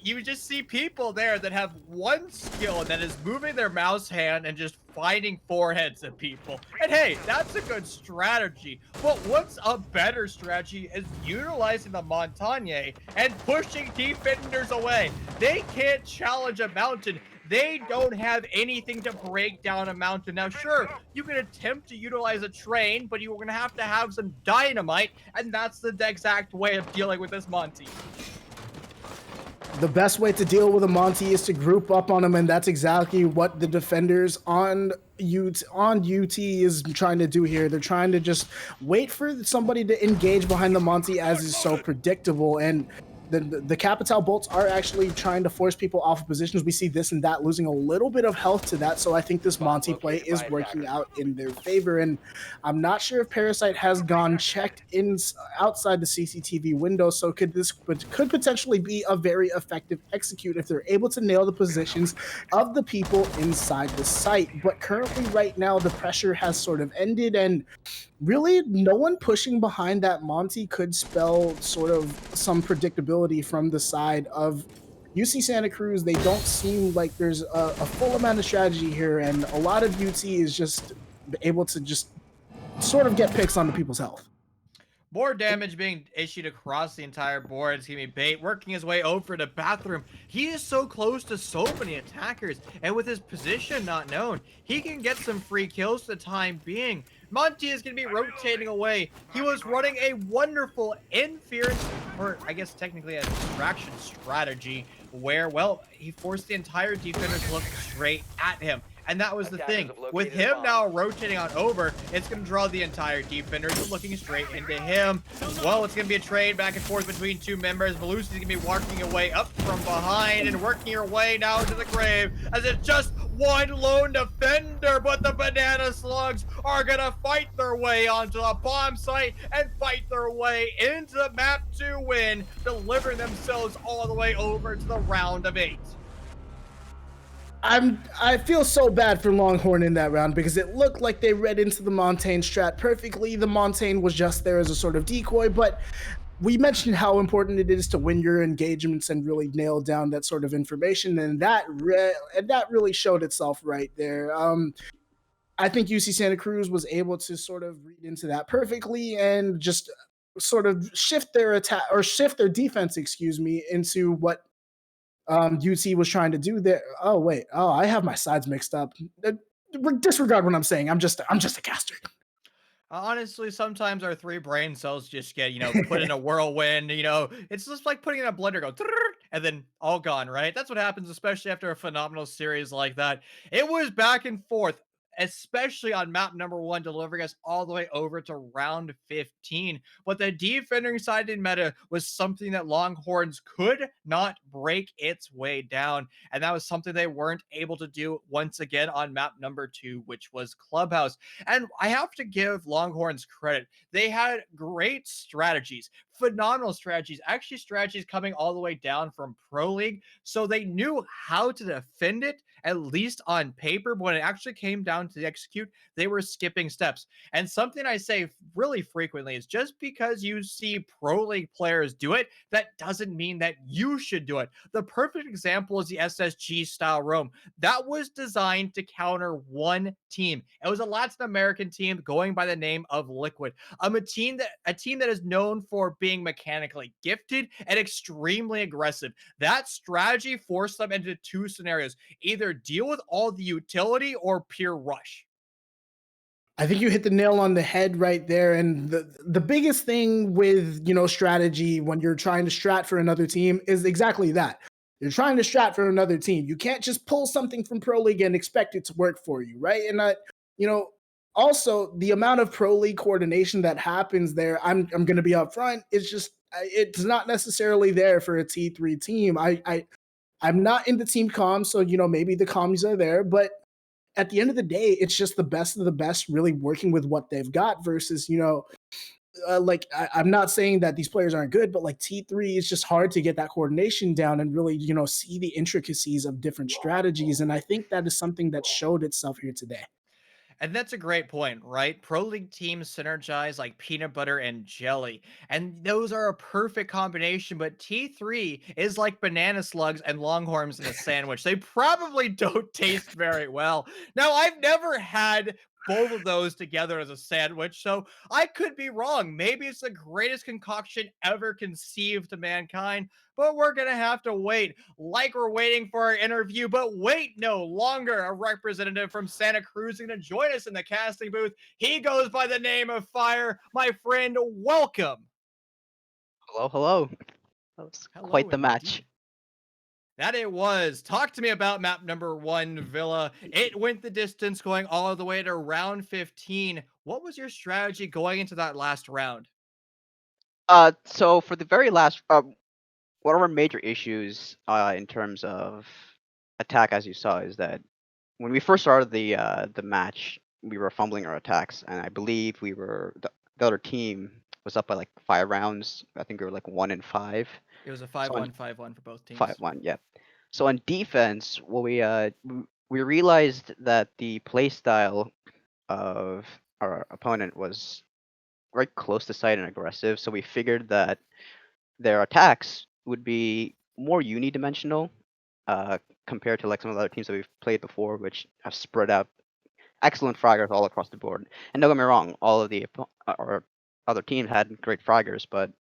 D: you just see people there that have one skill, and that is moving their mouse hand and just finding foreheads at people. And hey, that's a good strategy. But what's a better strategy is utilizing the Montagne and pushing defenders away. They can't challenge a mountain. They don't have anything to break down a mountain. Now, sure, you can attempt to utilize a train, but you're going to have some dynamite, and that's the exact way of dealing with this Monty.
E: The best way to deal with a Monty is to group up on him, and that's exactly what the defenders on UT is trying to do here. They're trying to just wait for somebody to engage behind the Monty, as is so predictable, and the Capital bolts are actually trying to force people off of positions. We see this and that losing a little bit of health to that, so I think this Monty play is working out in their favor, and I'm not sure if Parasite has gone checked outside the CCTV window, so could potentially be a very effective execute if they're able to nail the positions of the people inside the site. But currently, right now, the pressure has sort of ended, and really, no one pushing behind that Monty could spell sort of some predictability from the side of UC Santa Cruz. They don't seem like there's a full amount of strategy here, and a lot of UT is just able to just sort of get picks onto people's health.
D: More damage being issued across the entire board. It's gonna be Bait working his way over to Bathroom. He is so close to so many attackers, and with his position not known, he can get some free kills for the time being. Monty is going to be rotating away. He was running a wonderful inference, or I guess technically a distraction strategy, where, well, he forced the entire defender to look straight at him. And that was the thing. With him now rotating on over, it's going to draw the entire defenders looking straight into him. Well, it's going to be a trade back and forth between two members. Belusi's going to be walking away up from behind and working her way now to the grave, as it's just one lone defender, but the Banana Slugs are going to fight their way onto the bomb site and fight their way into the map to win, delivering themselves all the way over to the round of 8.
E: I feel so bad for Longhorn in that round, because it looked like they read into the Montaigne strat perfectly. The Montaigne was just there as a sort of decoy, but we mentioned how important it is to win your engagements and really nail down that sort of information, and that really showed itself right there. I think UC Santa Cruz was able to sort of read into that perfectly and just sort of shift their attack or shift their defense, excuse me, into what UT was trying to do there. Oh wait, oh I have my sides mixed up. Disregard what I'm saying. I'm just a caster.
D: Honestly, sometimes our three brain cells just get, put in a whirlwind. It's just like putting in a blender, go, "Trrrr," and then all gone, right? That's what happens, especially after a phenomenal series like that. It was back and forth, especially on map number one, delivering us all the way over to round 15. But the defending side in meta was something that Longhorns could not break its way down. And that was something they weren't able to do once again on map number two, which was Clubhouse. And I have to give Longhorns credit. They had great strategies, phenomenal strategies, actually, strategies coming all the way down from Pro League. So they knew how to defend it, at least on paper. But when it actually came down to execute, they were skipping steps. And something I say really frequently is just because you see Pro League players do it, that doesn't mean that you should do it. The perfect example is the SSG style roam that was designed to counter one team. It was a Latin American team going by the name of Liquid, a team that is known for being mechanically gifted and extremely aggressive. That strategy forced them into two scenarios: either deal with all the utility or pure rush.
E: I think you hit the nail on the head right there. And the biggest thing with strategy when you're trying to strat for another team is exactly that. You're trying to strat for another team. You can't just pull something from Pro League and expect it to work for you, right? And you know, also the amount of Pro League coordination that happens there, I'm gonna be upfront, it's not necessarily there for a T3 team. I'm not in the team comms, so maybe the comms are there, but at the end of the day, it's just the best of the best really working with what they've got versus, I'm not saying that these players aren't good, but like T3, it's just hard to get that coordination down and really, see the intricacies of different strategies. And I think that is something that showed itself here today.
D: And that's a great point, right? Pro League teams synergize like peanut butter and jelly, and those are a perfect combination. But T3 is like banana slugs and longhorns in a sandwich. They probably don't taste very well. Now, I've never had both of those together as a sandwich, so I could be wrong. Maybe it's the greatest concoction ever conceived to mankind, but we're gonna have to wait, like we're waiting for our interview. But wait no longer. A representative from Santa Cruz is going to join us in the casting booth. He goes by the name of Fire. My friend, welcome.
G: Hello, hello. That was
D: Hello,
G: quite the match.
D: indeed. That it was. Talk to me about map number one, Villa. It went the distance, going all the way to round 15. What was your strategy going into that last round?
G: So for the very last, one of our major issues, in terms of attack, as you saw, is that when we first started the match, we were fumbling our attacks, and I believe the other team was up by like 5 rounds. I think we were like 1-5.
D: It was a
G: So on
D: 5-1-5-1 for both teams.
G: 5-1, yeah. So on defense, what we realized that the play style of our opponent was very close to sight and aggressive. So we figured that their attacks would be more unidimensional, compared to like some of the other teams that we've played before, which have spread out excellent fraggers all across the board. And don't get me wrong, all of the our other teams had great fraggers, but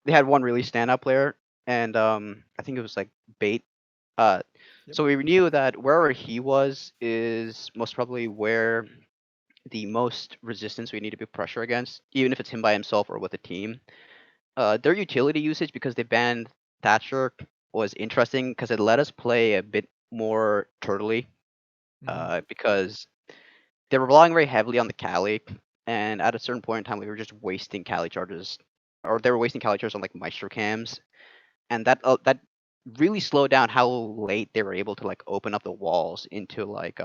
G: they had one really standout player, and I think it was like Bait. Uh,
D: Yep.
G: so we knew that wherever he was is most probably where the most resistance we need to put pressure against, even if it's him by himself or with a team. Their utility usage, because they banned Thatcher, was interesting because it let us play a bit more turtly.
D: Mhm.
G: Because they were relying very heavily on the Cali, and at a certain point in time, we were just wasting Cali charges, or they were wasting Cali charges on like Maestro cams, and that really slowed down how late they were able to like open up the walls into like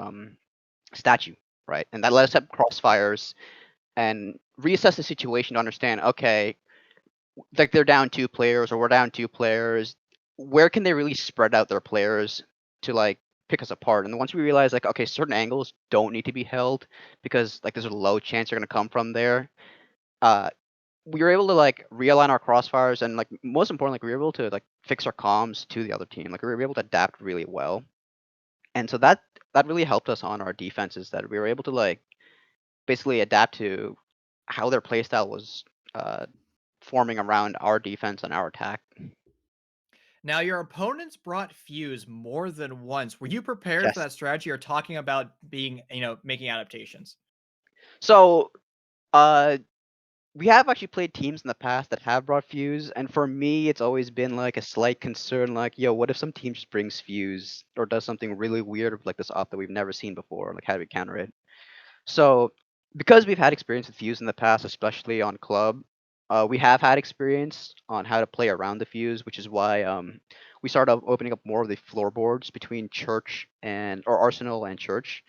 G: statue, right? And that let us have crossfires and reassess the situation to understand, okay, like they're down 2 players or we're down 2 players. Where can they really spread out their players to like pick us apart? And once we realize like, okay, certain angles don't need to be held because like there's a low chance they're gonna come from there. Uh, we were able to like realign our crossfires, and like most importantly, we were able to like fix our comms to the other team. Like we were able to adapt really well, and so that really helped us on our defenses. That we were able to like basically adapt to how their playstyle was uh, forming around our defense and our attack.
D: Now, your opponents brought Fuse more than once. Were you prepared for
G: Yes.
D: that strategy or talking about being, making adaptations?
G: So uh, we have actually played teams in the past that have brought Fuse, and for me, it's always been like a slight concern, like, yo, what if some team just brings Fuse or does something really weird with like this op that we've never seen before? Like, how do we counter it? So, because we've had experience with Fuse in the past, especially on club, we have had experience on how to play around the Fuse, which is why we started opening up more of the floorboards between church and or arsenal and church,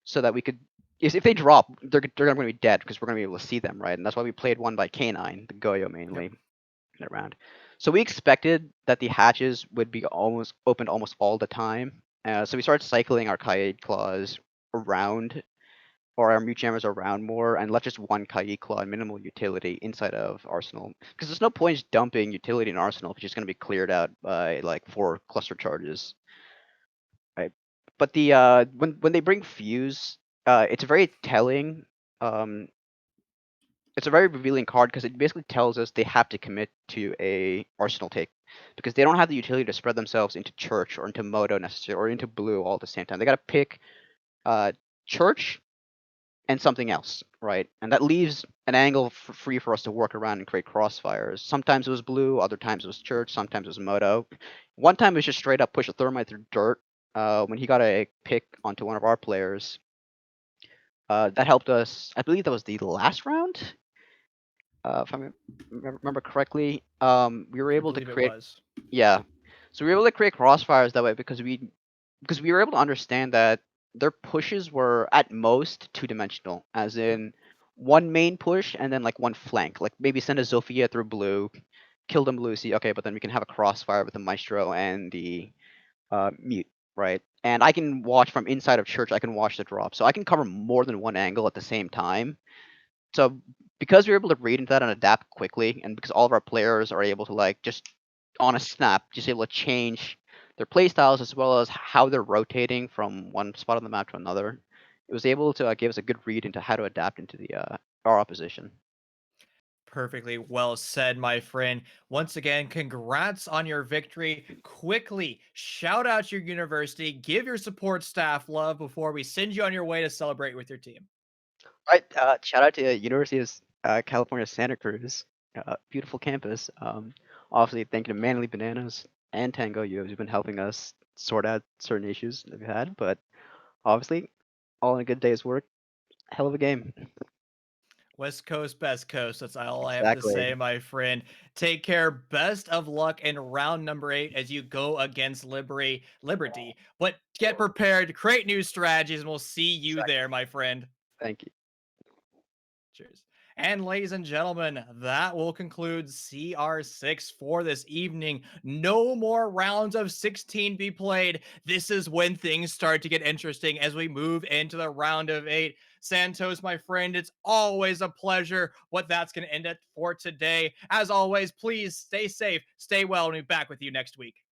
G: so that we could. If they drop, they're going to be dead because we're going to be able to see them, right? And that's why we played one by K9, the Goyo
D: Yep.
G: mainly, in round. So we expected that the hatches would be almost opened almost all the time. So we started cycling our Kaid claws around or our mute jammers around more and left just one Kaid claw and minimal utility inside of Arsenal. Because there's no point just dumping utility in Arsenal if it's just going to be cleared out by like 4 cluster charges. Right. But the when they bring Fuse, it's very telling. Um, it's a very revealing card because it basically tells us they have to commit to a Arsenal take because they don't have the utility to spread themselves into Church or into Moto necessarily or into Blue all at the same time. They got to pick Church and something else, right? And that leaves an angle free for us to work around and create crossfires. Sometimes it was Blue, other times it was Church, sometimes it was Moto. One time it was just straight up push a Thermite through dirt when he got a pick onto one of our players. That helped us. I believe that was the last round. If I remember correctly, we were
D: I
G: able to
D: believe it
G: create.
D: was.
G: Yeah, so we were able to create crossfires that way because we were able to understand that their pushes were at most two-dimensional, as
D: Yep.
G: in one main push and then like one flank. Like maybe send a Zofia through Blue, kill them Blue, see, okay, but then we can have a crossfire with the Maestro and the mute, right? And I can watch from inside of church, I can watch the drop. So I can cover more than one angle at the same time. So because we're able to read into that and adapt quickly, and because all of our players are able to like just on a snap, just able to change their play styles as well as how they're rotating from one spot on the map to another, it was able to give us a good read into how to adapt into the our opposition.
D: Perfectly well said, my friend. Once again, congrats on your victory. Quickly shout out your university, give your support staff love before we send you on your way to celebrate with your team.
G: All right, shout out to University of California, Santa Cruz, beautiful campus. Obviously, thank you to Manly Bananas and Tango U who've been helping us sort out certain issues that we had. But obviously, all in a good day's work. Hell of a game.
D: West Coast, best coast. That's all I have to
G: Exactly.
D: say, my friend. Take care. Best of luck in round number 8 as you go against Liberty. But get prepared, create new strategies, and we'll see you
G: Exactly.
D: there, my friend.
G: Thank you.
D: Cheers. And ladies and gentlemen, that will conclude CR6 for this evening. No more rounds of 16 be played. This is when things start to get interesting as we move into the round of 8. Santos, my friend, it's always a pleasure what that's going to end it for today. As always, please stay safe, stay well, and we'll be back with you next week.